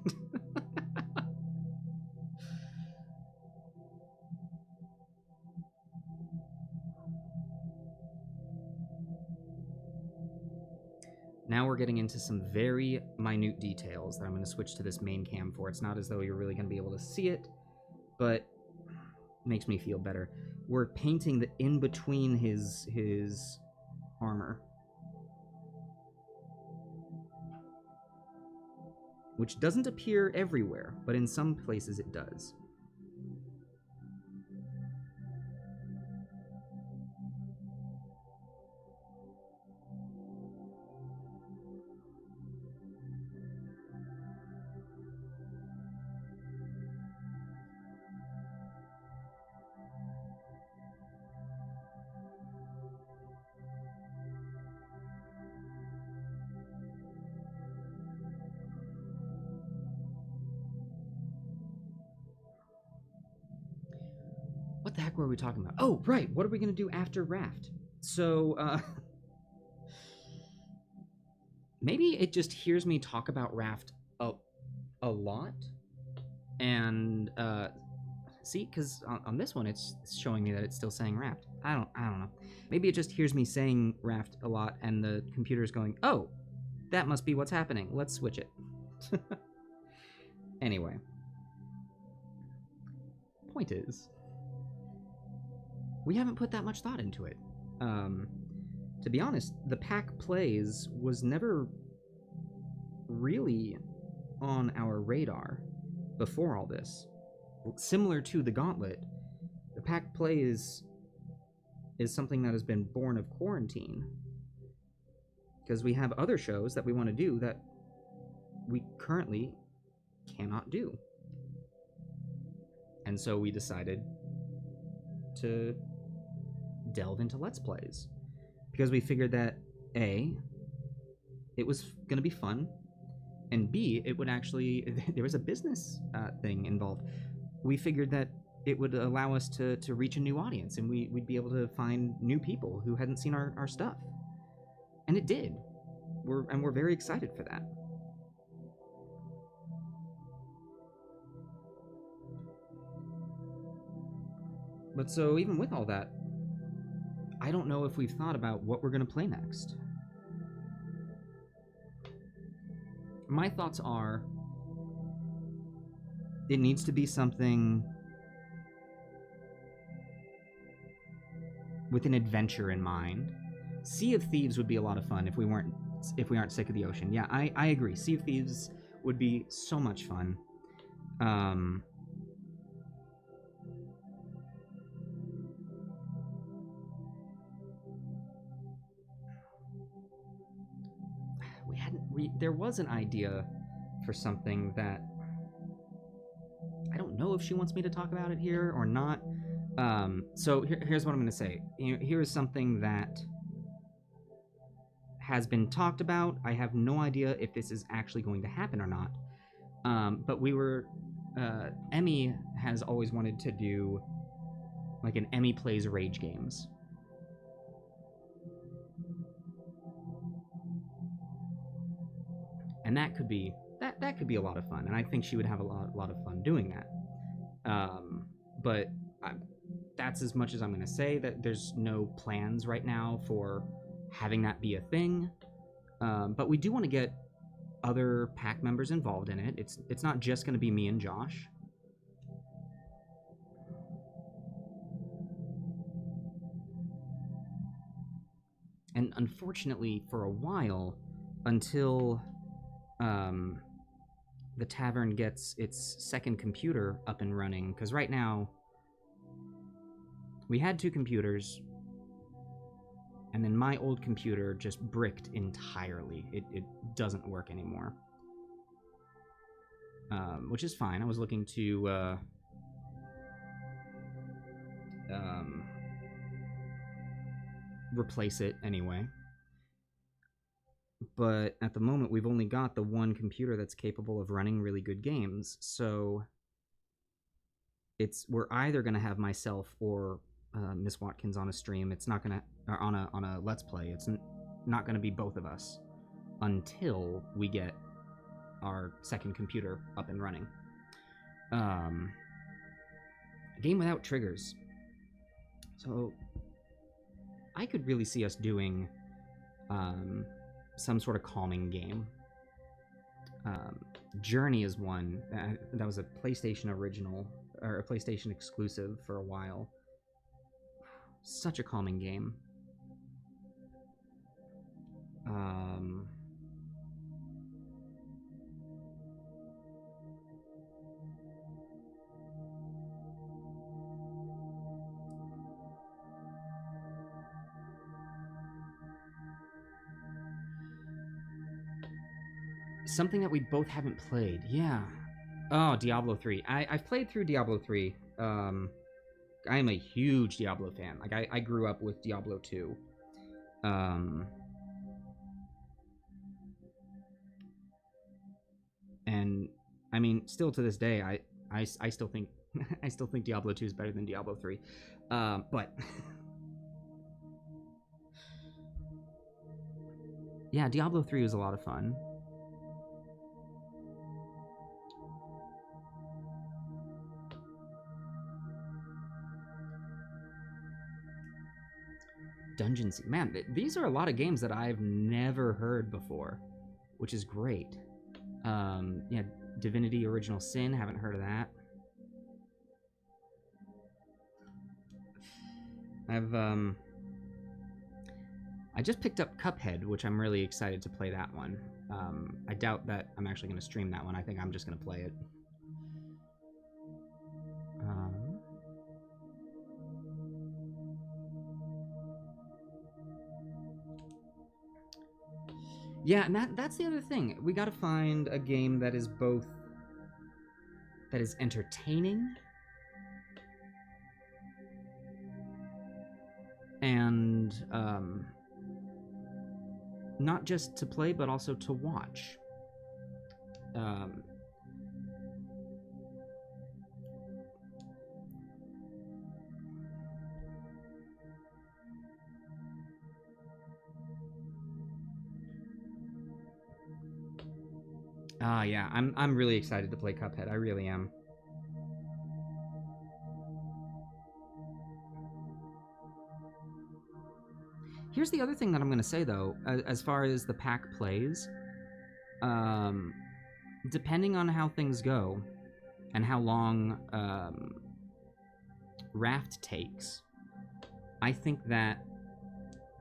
Now we're getting into some very minute details that I'm going to switch to this main cam for. It's not as though you're really going to be able to see it, but it makes me feel better. We're painting the in-between his armor, which doesn't appear everywhere, but in some places it does. What the heck were we talking about? Oh, right. What are we going to do after Raft? So, maybe it just hears me talk about Raft a lot. And, see, because on this one, it's showing me that it's still saying Raft. I don't know. Maybe it just hears me saying Raft a lot, and the computer's going, oh, that must be what's happening. Let's switch it. Anyway. Point is, we haven't put that much thought into it. To be honest, the pack plays was never really on our radar before all this. Similar to the Gauntlet, the pack plays is something that has been born of quarantine. Because we have other shows that we want to do that we currently cannot do. And so we decided to delve into Let's Plays. Because we figured that, A, it was going to be fun, and B, it would actually, there was a business thing involved. We figured that it would allow us to reach a new audience, and we'd be able to find new people who hadn't seen our stuff. And it did. We're very excited for that. But so even with all that, I don't know if we've thought about what we're going to play next. My thoughts are, it needs to be something with an adventure in mind. Sea of Thieves would be a lot of fun if we aren't sick of the ocean. Yeah, I agree. Sea of Thieves would be so much fun. There was an idea for something that I don't know if she wants me to talk about it here or not. So here's what I'm going to say. Here is something that has been talked about. I have no idea if this is actually going to happen or not. But Emmy has always wanted to do like an Emmy Plays Rage Games. And that could be a lot of fun, and I think she would have a lot of fun doing that. But that's as much as I'm going to say. That there's no plans right now for having that be a thing. But we do want to get other pack members involved in it. It's not just going to be me and Josh. And unfortunately, for a while, until the tavern gets its second computer up and running, because right now we had 2 computers, and then my old computer just bricked entirely. It doesn't work anymore, which is fine. I was looking to replace it anyway. But at the moment, we've only got the one computer that's capable of running really good games. So we're either going to have myself or Miss Watkins on a stream. It's not going to on a Let's Play. It's not going to be both of us until we get our second computer up and running. A game without triggers. So I could really see us doing some sort of calming game. Journey is one that was a PlayStation original, or a PlayStation exclusive for a while. Such a calming game. Something that we both haven't played. Yeah. Oh, Diablo 3. I've played through Diablo 3. I am a huge Diablo fan. Like, I grew up with Diablo 2. And, I mean, still to this day, I still think I still think Diablo 2 is better than Diablo 3. But yeah, Diablo 3 was a lot of fun. Dungeon Siege. Man, these are a lot of games that I've never heard before, which is great. Yeah, Divinity Original Sin, haven't heard of that. I just picked up Cuphead, which I'm really excited to play that one. I doubt that I'm actually going to stream that one. I think I'm just going to play it. Yeah, and that's the other thing. We got to find a game that is both entertaining and not just to play, but also to watch. Yeah, I'm really excited to play Cuphead. I really am. Here's the other thing that I'm going to say, though, as far as the pack plays. Depending on how things go and how long Raft takes, I think that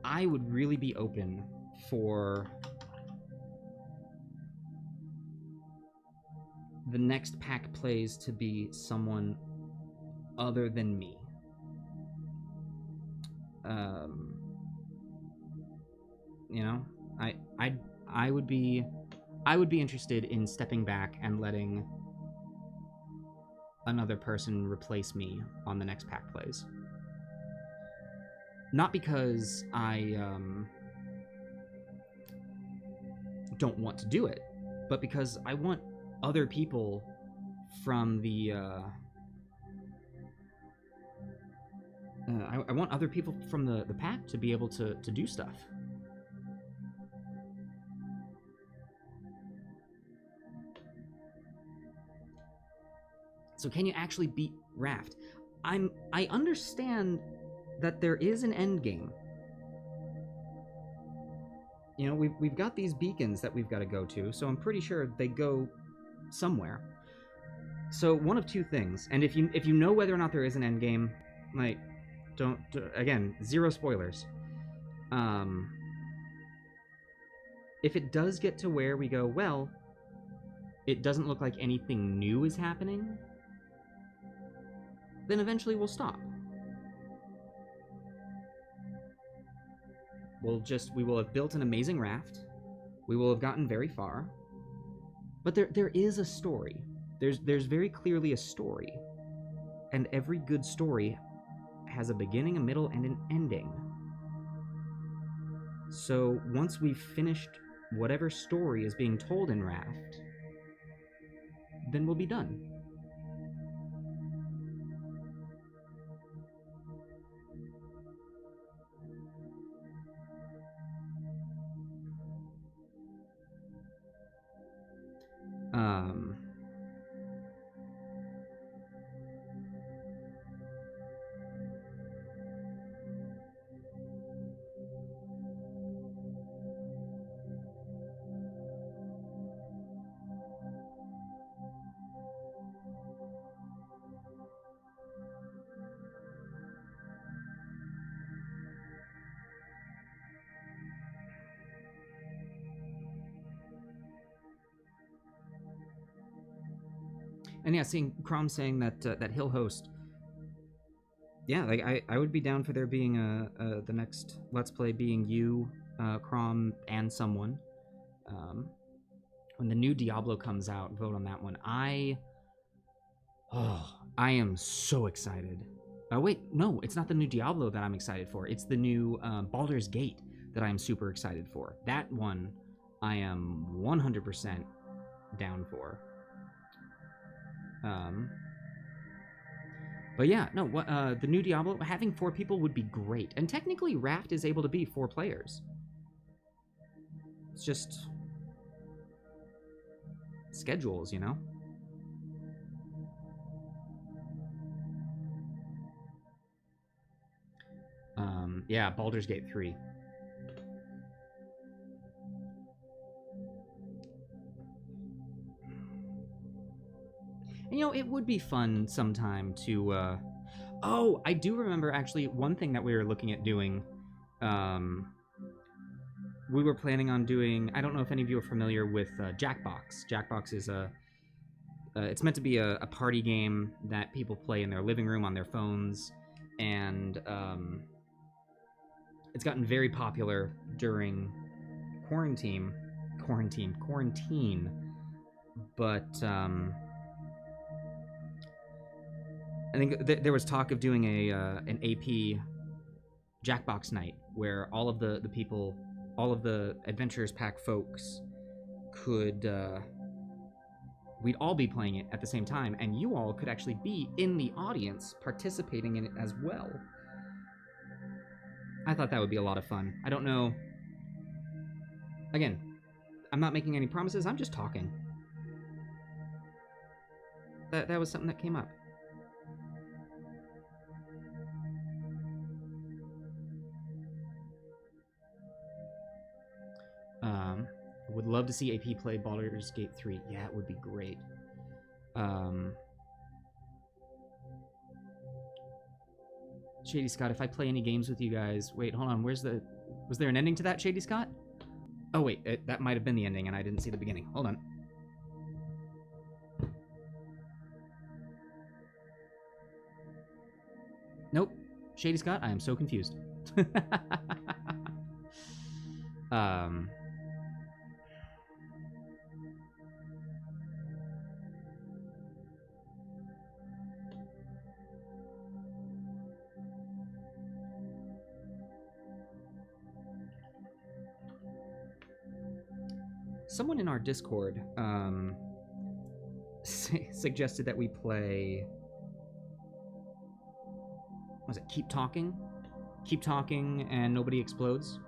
I would really be open for the next pack plays to be someone other than me. You know, I would be interested in stepping back and letting another person replace me on the next pack plays. Not because I don't want to do it, but because I want other people from the I want other people from the pack to be able to do stuff. So can you actually beat Raft? I understand that there is an end game. You know, we've got these beacons that we've got to go to, so I'm pretty sure they go somewhere. So one of two things, and if you know whether or not there is an end game, like, don't again, zero spoilers. If it does get to where we go, well, it doesn't look like anything new is happening, then eventually we'll stop. We will have built an amazing raft. We will have gotten very far. But there is a story. There's very clearly a story. And every good story has a beginning, a middle, and an ending. So once we've finished whatever story is being told in Raft, then we'll be done. And yeah, seeing Crom saying that that he'll host. Yeah, like I would be down for there being the next Let's Play being you, Crom, and someone. When the new Diablo comes out, vote on that one. I am so excited. Wait, no, it's not the new Diablo that I'm excited for. It's the new Baldur's Gate that I'm super excited for. That one I am 100% down for. Um, but yeah, no, the new Diablo, having 4 people would be great. And technically, Raft is able to be 4 players. It's just schedules, you know? Yeah, Baldur's Gate 3. And, you know, it would be fun sometime to, oh, I do remember actually one thing that we were looking at doing. We were planning on doing, I don't know if any of you are familiar with Jackbox. Jackbox is it's meant to be a party game that people play in their living room on their phones. And it's gotten very popular during quarantine. But I think there was talk of doing an AP Jackbox night where all of the people, all of the Adventurers Pack folks could, we'd all be playing it at the same time, and you all could actually be in the audience participating in it as well. I thought that would be a lot of fun. I don't know. Again, I'm not making any promises, I'm just talking. That was something that came up. Would love to see AP play Baldur's Gate 3. Yeah, it would be great. Shady Scott, if I play any games with you guys... Wait, hold on, where's the... Was there an ending to that, Shady Scott? Oh, wait, that might have been the ending, and I didn't see the beginning. Hold on. Nope. Shady Scott, I am so confused. Someone in our Discord suggested that we play... Was it Keep Talking? Keep Talking and Nobody Explodes?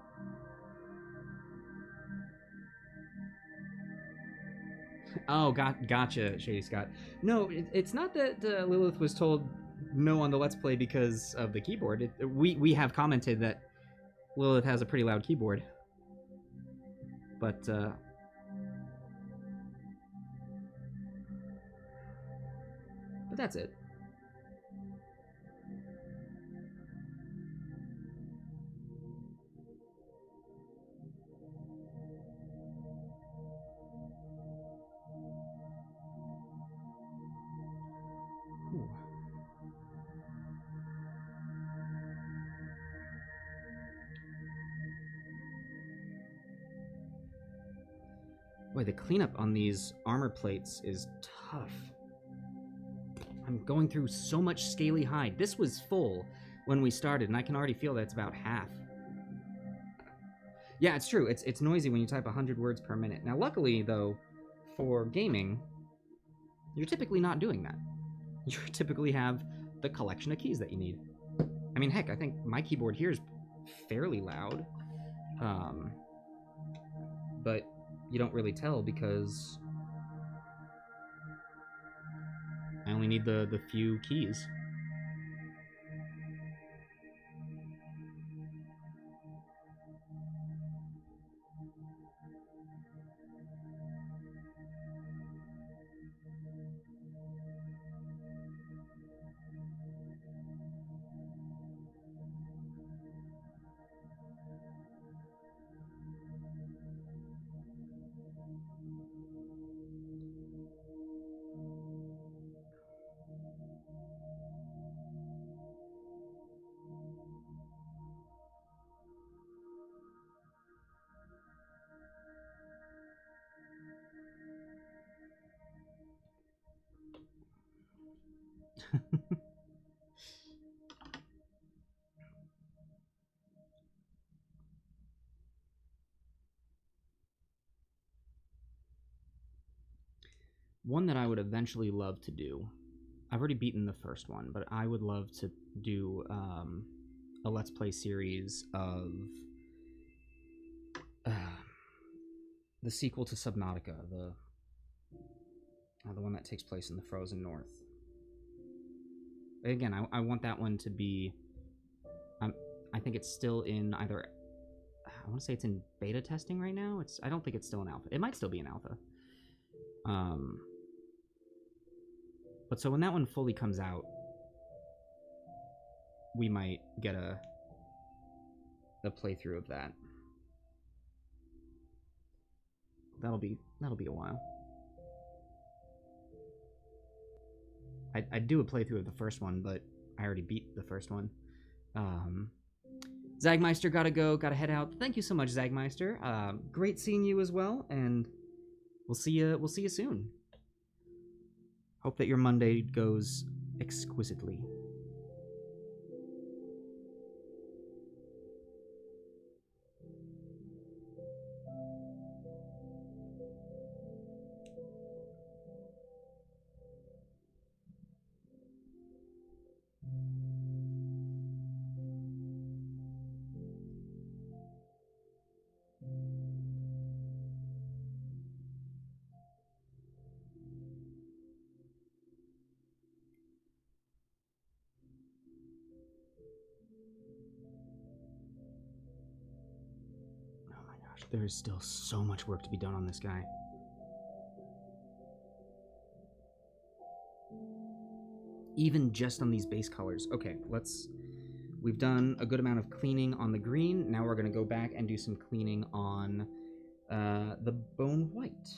Oh, gotcha, Shady Scott. No, it's not that Lilith was told no on the Let's Play because of the keyboard. We have commented that Lilith has a pretty loud keyboard. But that's it. Ooh. Boy, the cleanup on these armor plates is tough. I'm going through so much scaly hide. This was full when we started, and I can already feel that it's about half. Yeah, it's true. It's noisy when you type 100 words per minute. Now, luckily, though, for gaming, you're typically not doing that. You typically have the collection of keys that you need. I mean, heck, I think my keyboard here is fairly loud. But you don't really tell because I only need the few keys. one that I would eventually love to do. I've already beaten the first one, but I would love to do a Let's Play series of the sequel to Subnautica, the one that takes place in the frozen north. Again, I want that one to be... I think it's still in either... I want to say it's in beta testing right now. I don't think it's still in alpha. It might still be in alpha. But so when that one fully comes out, we might get a playthrough of that. That'll be a while. I'd do a playthrough of the first one, but I already beat the first one. Zagmeister gotta head out. Thank you so much, Zagmeister. Great seeing you as well, and we'll see you soon. Hope that your Monday goes exquisitely. There is still so much work to be done on this guy. Even just on these base colors. Okay, we've done a good amount of cleaning on the green. Now we're going to go back and do some cleaning on the bone white.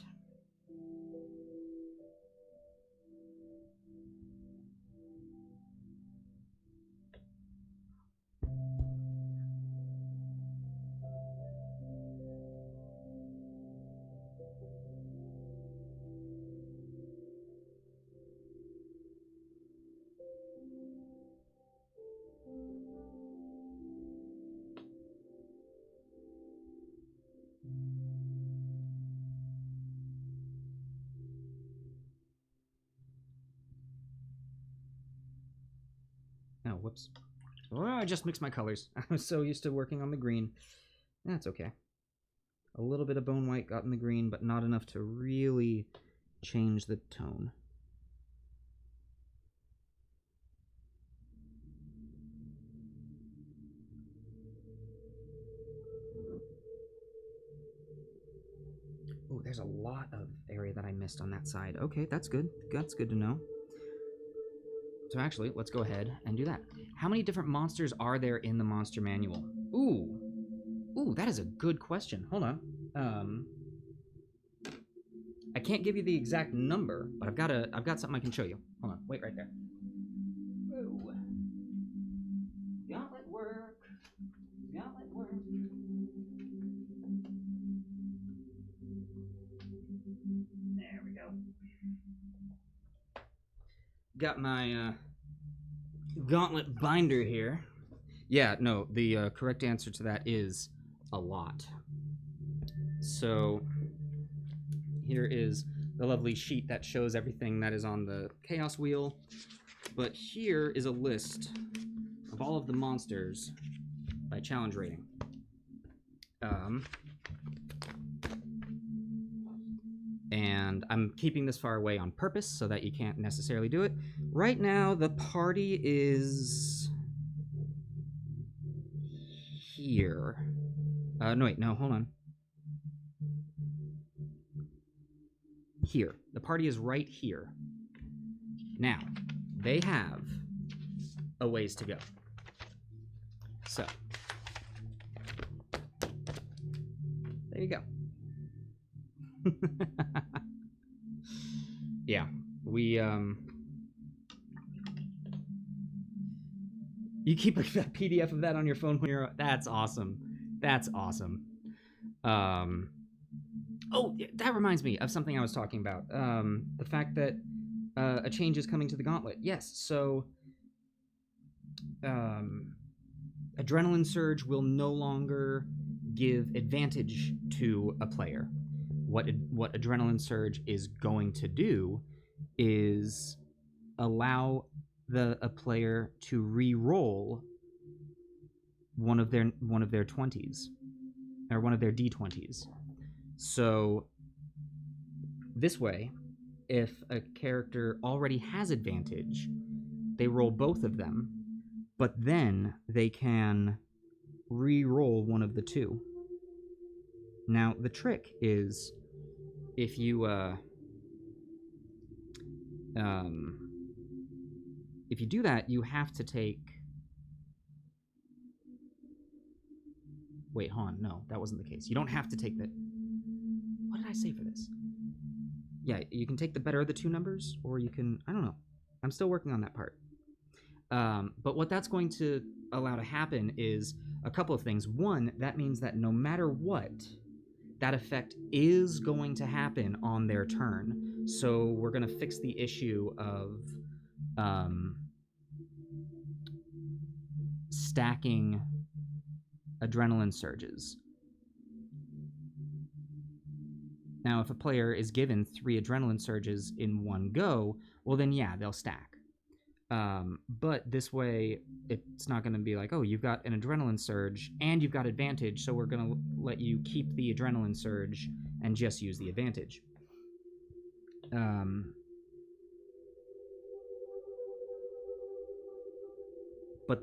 Oh, whoops. Oh, I just mixed my colors. I was so used to working on the green. That's okay. A little bit of bone white got in the green, but not enough to really change the tone. Oh, there's a lot of area that I missed on that side. Okay, that's good. That's good to know. So actually, let's go ahead and do that. How many different monsters are there in the monster manual? Ooh, that is a good question. Hold on. I can't give you the exact number, but I've got something I can show you. Hold on, wait right there. Whoa. Gauntlet work. Gauntlet work. There we go. Got my gauntlet binder here. Yeah, no, the correct answer to that is a lot. So here is the lovely sheet that shows everything that is on the Chaos Wheel. But here is a list of all of the monsters by challenge rating. And I'm keeping this far away on purpose so that you can't necessarily do it. Right now, the party is here. No, wait, no, hold on. Here. The party is right here. Now, they have a ways to go. So, there you go. Yeah, we, you keep a PDF of that on your phone when you're, that's awesome. That's awesome. Oh, that reminds me of something I was talking about. The fact that a change is coming to the gauntlet. Yes, so Adrenaline Surge will no longer give advantage to a player. what Adrenaline Surge is going to do is allow a player to re-roll one of their 20s, or one of their d20s. So this way, if a character already has advantage, they roll both of them, but then they can re-roll one of the two. Now, the trick is, if you do that, you have to take... Wait, hold on. No, that wasn't the case. You don't have to take the... What did I say for this? Yeah, you can take the better of the two numbers, or you can... I don't know. I'm still working on that part. But what that's going to allow to happen is a couple of things. One, that means that no matter what, that effect is going to happen on their turn. So we're going to fix the issue of stacking adrenaline surges. Now, if a player is given 3 adrenaline surges in one go, well then yeah, they'll stack. But this way, it's not going to be like, oh, you've got an adrenaline surge and you've got advantage, so we're going to let you keep the adrenaline surge and just use the advantage. But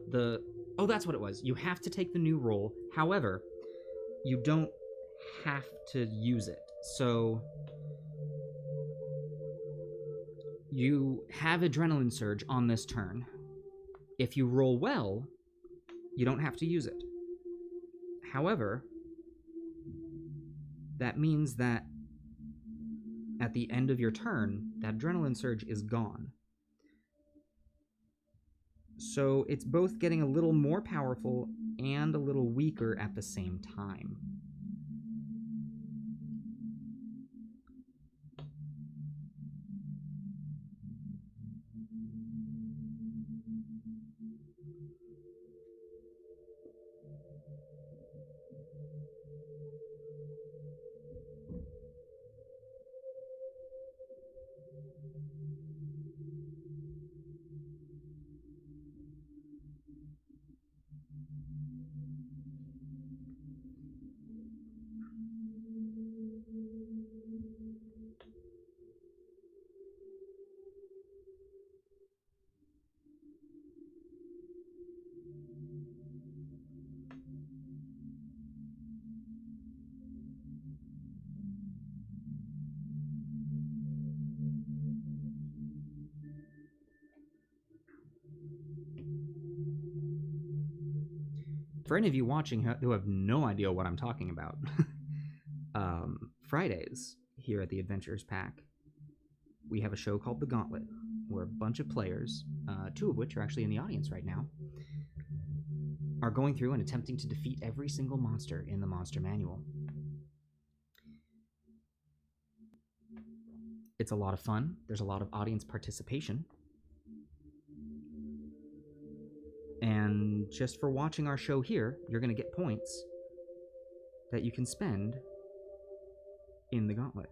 oh, that's what it was. You have to take the new roll. However, you don't have to use it. So you have adrenaline surge on this turn. If you roll well, you don't have to use it. However, that means that at the end of your turn, that adrenaline surge is gone. So it's both getting a little more powerful and a little weaker at the same time. For any of you watching who have no idea what I'm talking about, Fridays here at the Adventures Pack, we have a show called The Gauntlet, where a bunch of players, 2 of which are actually in the audience right now, are going through and attempting to defeat every single monster in the Monster Manual. It's a lot of fun. There's a lot of audience participation. And just for watching our show here, you're going to get points that you can spend in the Gauntlet.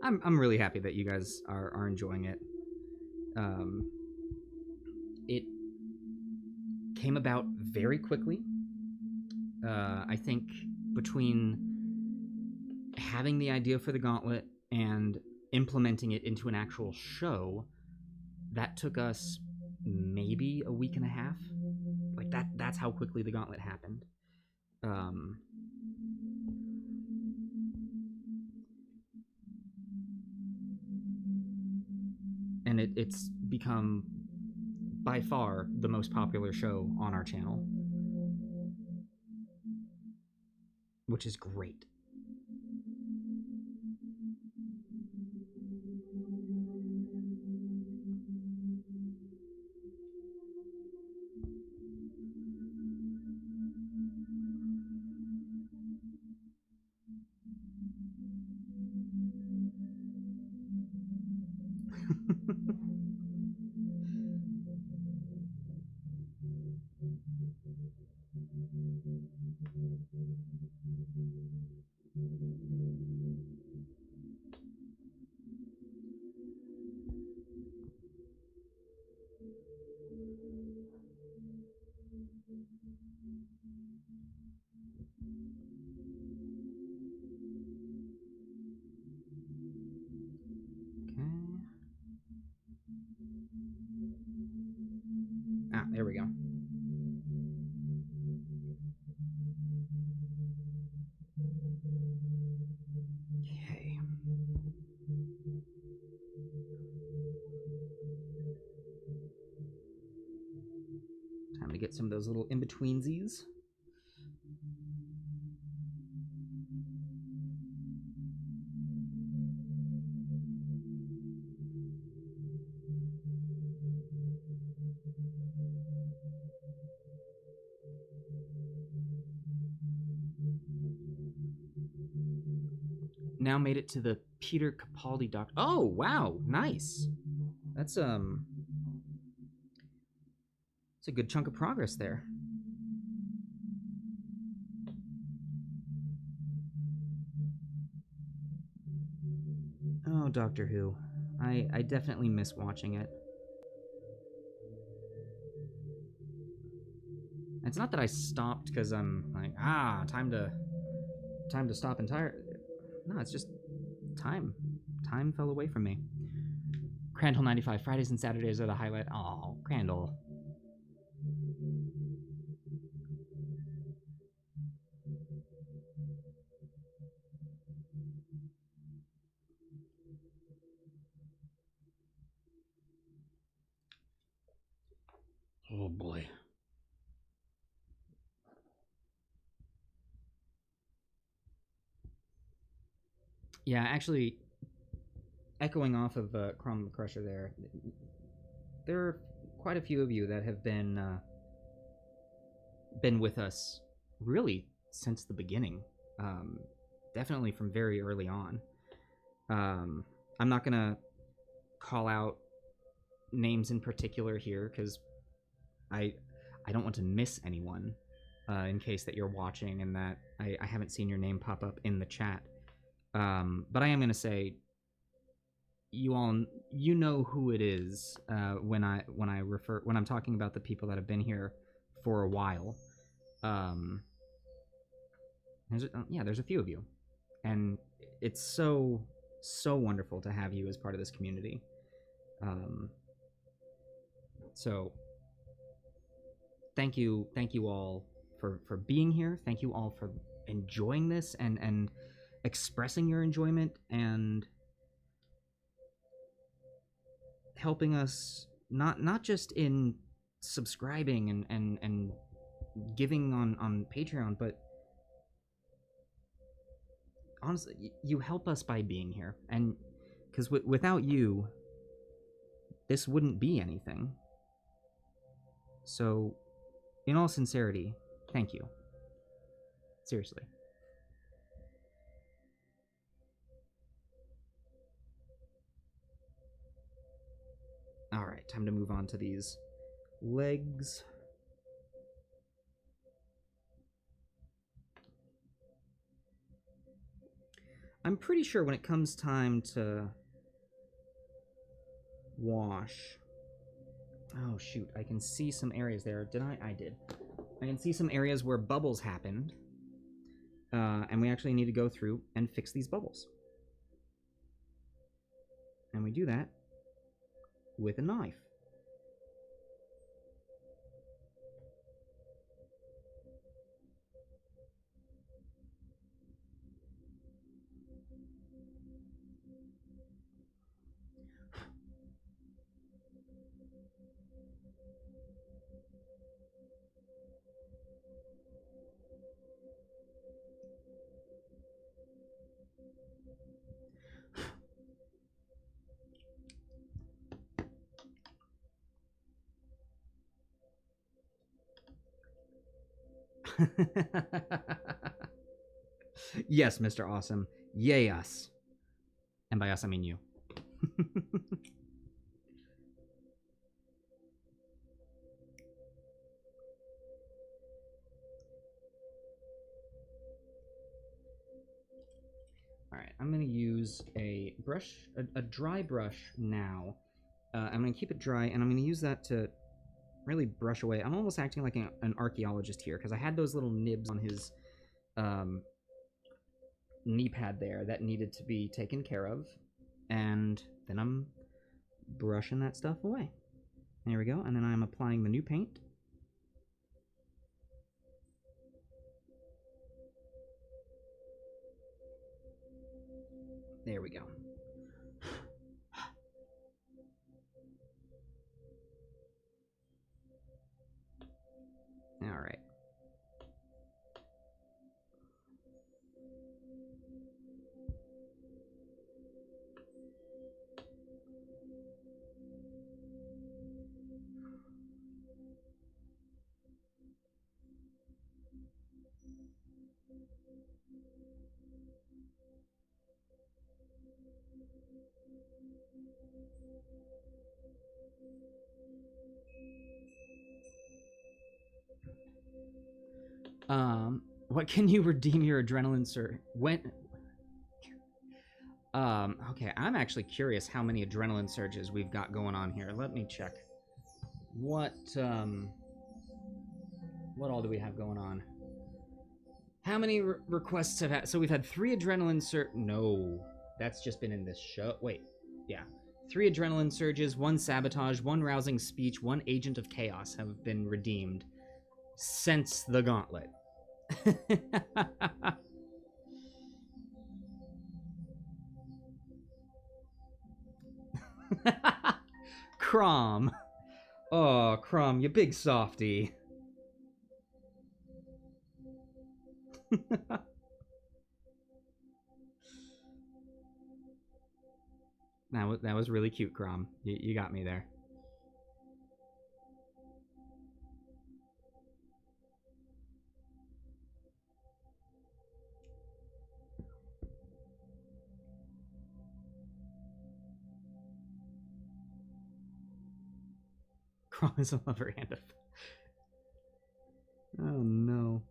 I'm really happy that you guys are enjoying it. It came about very quickly. I think between having the idea for the gauntlet and implementing it into an actual show, that took us maybe a week and a half. Like that's how quickly the gauntlet happened. And it's become by far the most popular show on our channel, which is great. There we go. Okay. Time to get some of those little in-betweensies. Now made it to the Peter Capaldi doc. Oh, wow, nice. That's it's a good chunk of progress there. Oh, Doctor Who. I definitely miss watching it. It's not that I stopped because I'm like, time to stop entirely. No, it's just time. Time fell away from me. Crandall 95. Fridays and Saturdays are the highlight. Oh, Crandall. Oh boy. Yeah, actually, echoing off of Crom the Crusher there are quite a few of you that have been with us really since the beginning. Definitely from very early on. I'm not gonna call out names in particular here because I don't want to miss anyone in case that you're watching and that I haven't seen your name pop up in the chat. But I am gonna say you know who it is when I'm talking about the people that have been here for a while. There's a few of you, and it's so wonderful to have you as part of this community. So thank you all for being here. Thank you all for enjoying this and expressing your enjoyment and helping us not just in subscribing and giving on Patreon, but honestly, you help us by being here, and because without you, this wouldn't be anything. So, in all sincerity, thank you. Seriously. All right, time to move on to these legs. I'm pretty sure when it comes time to wash. Oh shoot, I can see some areas there. Did I? I did. I can see some areas where bubbles happened. And we actually need to go through and fix these bubbles. And we do that with a knife. Yes, Mr. Awesome. Yay us. And by us, I mean you. Alright, I'm going to use a brush, a dry brush now. I'm going to keep it dry, and I'm going to use that to really brush away. I'm almost acting like an archaeologist here, because I had those little nibs on his knee pad there that needed to be taken care of, and then I'm brushing that stuff away. There we go, and then I'm applying the new paint. There we go. All right. What can you redeem your adrenaline, sir? When? Okay, I'm actually curious how many adrenaline surges we've got going on here. Let me check. What all do we have going on? How many requests have had? So we've had 3 adrenaline No, that's just been in this show. Wait, yeah. 3 adrenaline surges, 1 sabotage, 1 rousing speech, 1 agent of chaos have been redeemed since the gauntlet. Crom. Oh, Crom, you big softy. That was really cute, Crom. You got me there. Crom is a lover and a... Oh, no.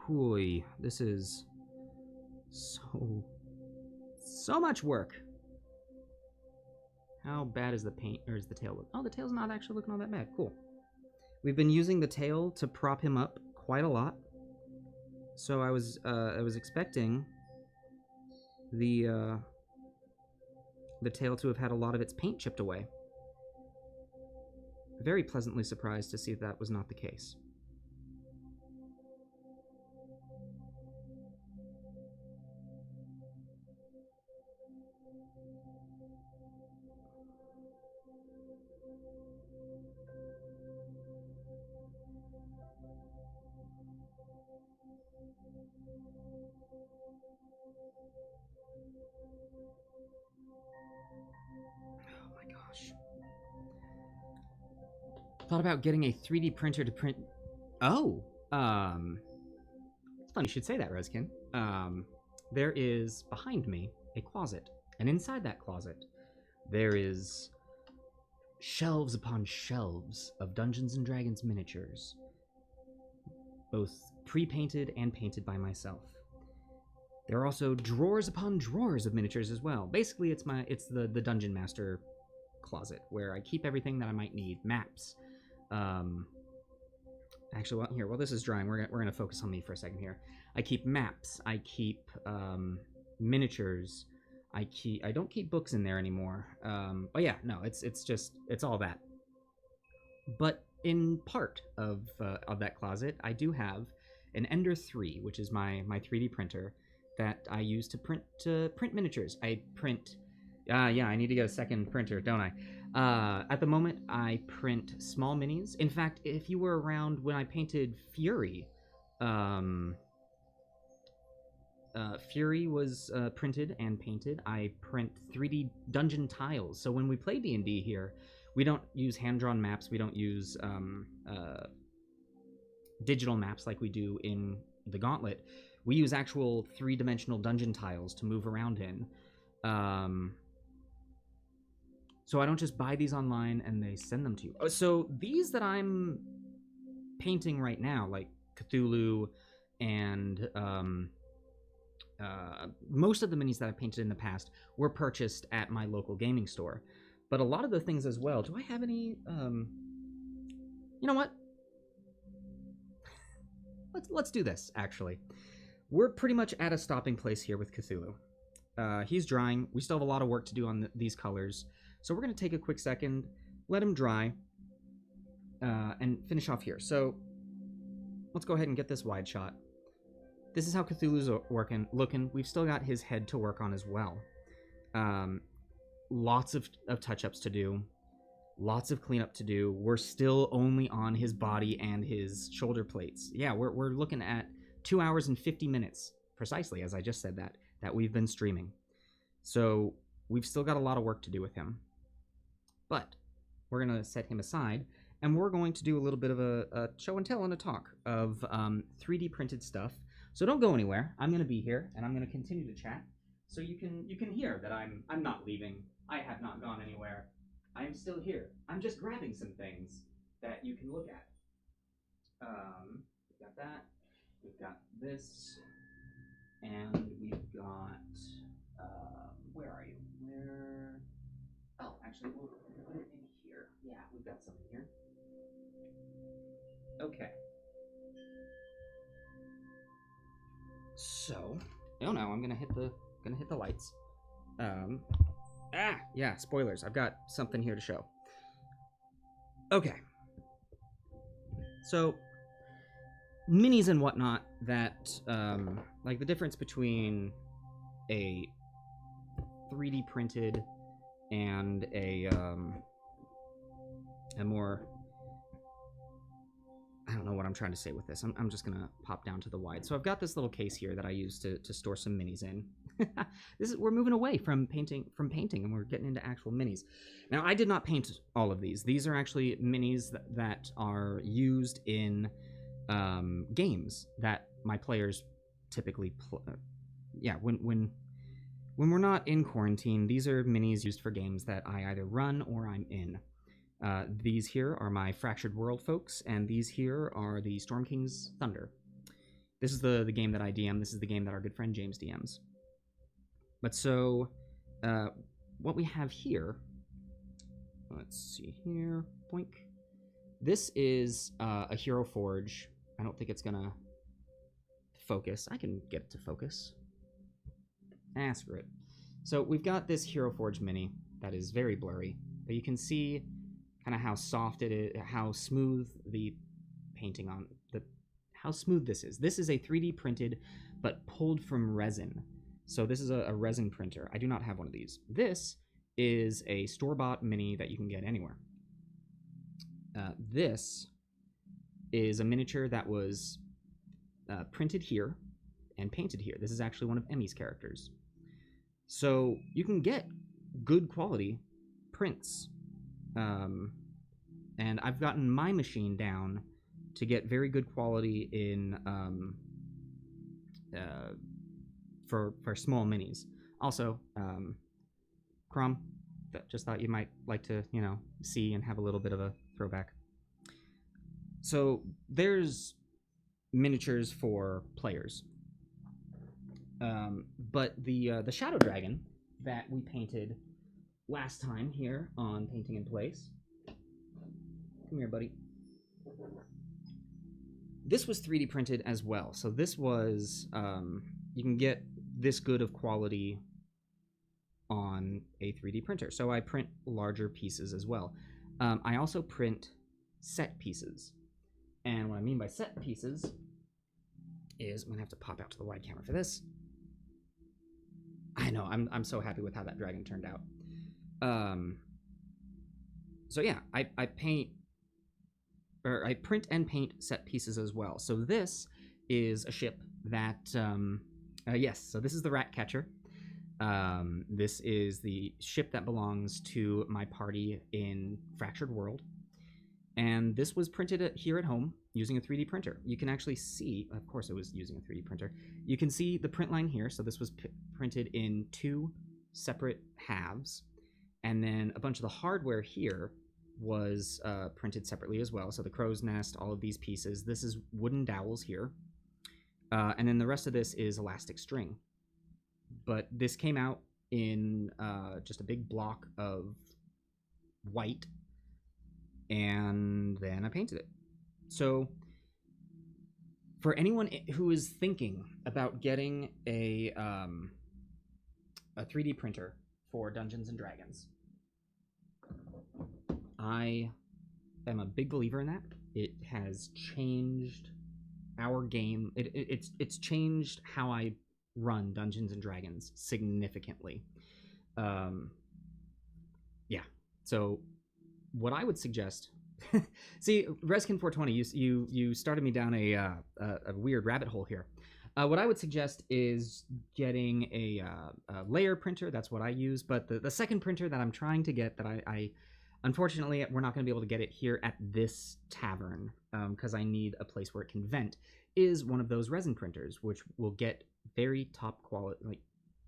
Hooey, this is so much work. How bad is the paint, or is the tail look? Oh, the tail's not actually looking all that bad. Cool. We've been using the tail to prop him up quite a lot. So I was expecting the tail to have had a lot of its paint chipped away. Very pleasantly surprised to see that was not the case. Oh my gosh. Thought about getting a 3D printer to print. Oh, it's funny you should say that, Reskin. There is behind me a closet, and inside that closet, there is shelves upon shelves of Dungeons and Dragons miniatures, both pre-painted and painted by myself. There are also drawers upon drawers of miniatures as well. Basically, it's the Dungeon Master closet where I keep everything that I might need. Maps. Actually, while this is drying, we're gonna focus on me for a second here. I keep maps. I keep miniatures. I don't keep books in there anymore. But yeah, no, it's all that. But in part of that closet, I do have an Ender 3, which is my 3D printer that I use to print miniatures. I print. Yeah, I need to get a second printer, don't I? At the moment, I print small minis. In fact, if you were around when I painted Fury, Fury was printed and painted. I print 3D dungeon tiles. So when we play D&D here, we don't use hand-drawn maps. We don't use digital maps like we do in the Gauntlet. We use actual three-dimensional dungeon tiles to move around in. So I don't just buy these online and they send them to you. So these that I'm painting right now, like Cthulhu and most of the minis that I've painted in the past were purchased at my local gaming store. But a lot of the things as well. Do I have any? You know what? Let's do this. Actually, we're pretty much at a stopping place here with Cthulhu. He's drying. We still have a lot of work to do on these colors. So we're going to take a quick second, let him dry, and finish off here. So let's go ahead and get this wide shot. This is how Cthulhu's looking. We've still got his head to work on as well. Lots of touch-ups to do. Lots of cleanup to do. We're still only on his body and his shoulder plates. Yeah, we're looking at 2 hours and 50 minutes, precisely, as I just said that we've been streaming. So we've still got a lot of work to do with him. But we're going to set him aside, and we're going to do a little bit of a show and tell and a talk of 3D printed stuff. So don't go anywhere. I'm going to be here, and I'm going to continue to chat, so you can hear that I'm not leaving. I have not gone anywhere. I am still here. I'm just grabbing some things that you can look at. We've got that. We've got this, and we've got. Where are you? Where? Oh, actually, we'll put it in here. Yeah, we've got some in here. Okay. So, oh no, I'm gonna hit the lights. Yeah, spoilers. I've got something here to show. Okay. So, minis and whatnot that, like the difference between a 3D printed and a more, I don't know what I'm trying to say with this. I'm just gonna pop down to the wide. So I've got this little case here that I use to store some minis in. We're moving away from painting, and we're getting into actual minis. Now, I did not paint all of these. These are actually minis that are used in games that my players typically play. Yeah, when we're not in quarantine, these are minis used for games that I either run or I'm in. These here are my Fractured World folks, and these here are the Storm King's Thunder. This is the game that I DM. This is the game that our good friend James DMs. But so, what we have here, let's see here, boink. This is a Hero Forge. I don't think it's gonna focus. I can get it to focus. Screw it. So we've got this Hero Forge mini that is very blurry, but you can see kind of how soft it is, how smooth the painting on how smooth this is. This is a 3D printed, but pulled from resin. So this is a resin printer. I do not have one of these. This is a store-bought mini that you can get anywhere. This is a miniature that was printed here and painted here. This is actually one of Emmy's characters. So you can get good quality prints and I've gotten my machine down to get very good quality in for small minis. Also, Crom, just thought you might like to, see and have a little bit of a throwback. So there's miniatures for players, but the Shadow Dragon that we painted last time here on Painting in Place. Come here, buddy. This was 3D printed as well. So this was, you can get this good of quality on a 3D printer. So I print larger pieces as well. I also print set pieces. And what I mean by set pieces is, I'm gonna have to pop out to the wide camera for this. I know, I'm so happy with how that dragon turned out. So yeah, I print and paint set pieces as well. So this is a ship that, yes, so this is the Rat Catcher. This is the ship that belongs to my party in Fractured World. And this was printed here at home using a 3D printer. You can actually see, of course it was using a 3D printer. You can see the print line here. So this was printed in 2 separate halves. And then a bunch of the hardware here was printed separately as well. So the crow's nest, all of these pieces. This is wooden dowels here. And then the rest of this is elastic string. But this came out in just a big block of white, and then I painted it. So for anyone who is thinking about getting a 3D printer for Dungeons and Dragons, I am a big believer in that. It has changed our game. It's changed how I run Dungeons and Dragons significantly. Yeah. So what I would suggest, see, Reskin 420, you started me down a weird rabbit hole here. What I would suggest is getting a layer printer. That's what I use. But the second printer that I'm trying to get, that I unfortunately, we're not going to be able to get it here at this tavern because I need a place where it can vent, is one of those resin printers, which will get very top quality, like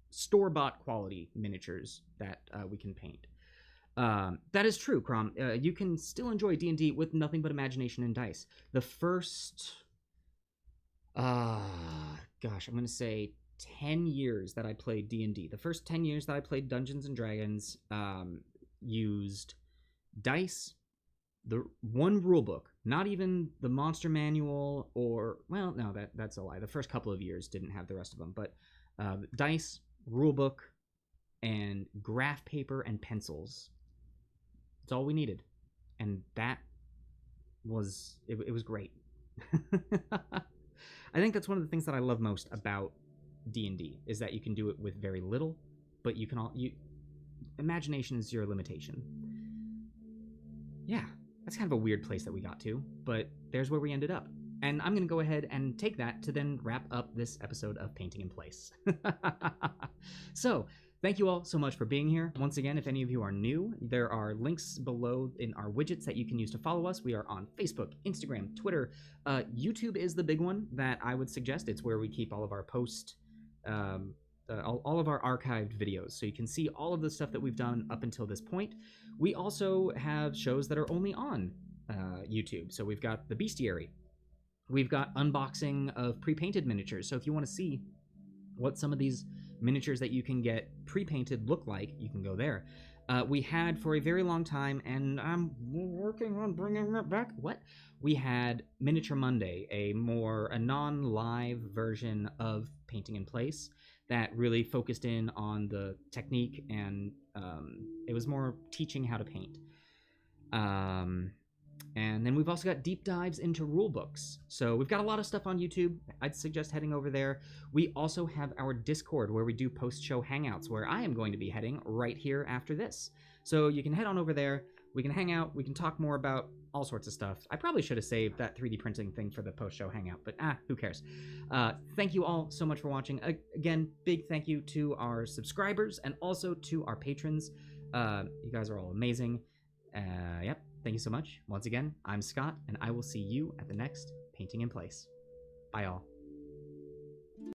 store-bought quality miniatures that we can paint. That is true, Crom. You can still enjoy D&D with nothing but imagination and dice. The first, gosh, I'm going to say 10 years that I played D&D. The first 10 years that I played Dungeons & Dragons used dice, the one rule book, not even the monster manual, or, well, no, that's a lie. The first couple of years didn't have the rest of them, but dice, rule book, and graph paper and pencils. That's all we needed, and that was it was great. I think that's one of the things that I love most about D&D, is that you can do it with very little, but imagination is your limitation. Yeah, that's kind of a weird place that we got to, but there's where we ended up. And I'm going to go ahead and take that to then wrap up this episode of Painting in Place. So, thank you all so much for being here. Once again, if any of you are new, there are links below in our widgets that you can use to follow us. We are on Facebook, Instagram, Twitter. YouTube is the big one that I would suggest. It's where we keep all of our all of our archived videos, so you can see all of the stuff that we've done up until this point. We also have shows that are only on YouTube. So we've got The Bestiary. We've got unboxing of pre-painted miniatures. So if you want to see what some of these miniatures that you can get pre-painted look like, you can go there. We had for a very long time, and I'm working on bringing that back. We had Miniature Monday, a non-live version of Painting in Place that really focused in on the technique, and it was more teaching how to paint. And then we've also got deep dives into rule books. So we've got a lot of stuff on YouTube. I'd suggest heading over there. We also have our Discord where we do post-show hangouts, where I am going to be heading right here after this. So you can head on over there. We can hang out. We can talk more about all sorts of stuff. I probably should have saved that 3D printing thing for the post-show hangout, but who cares? Thank you all so much for watching. Again, big thank you to our subscribers and also to our patrons. You guys are all amazing. Yep. Thank you so much. Once again, I'm Scott, and I will see you at the next Painting in Place. Bye, all.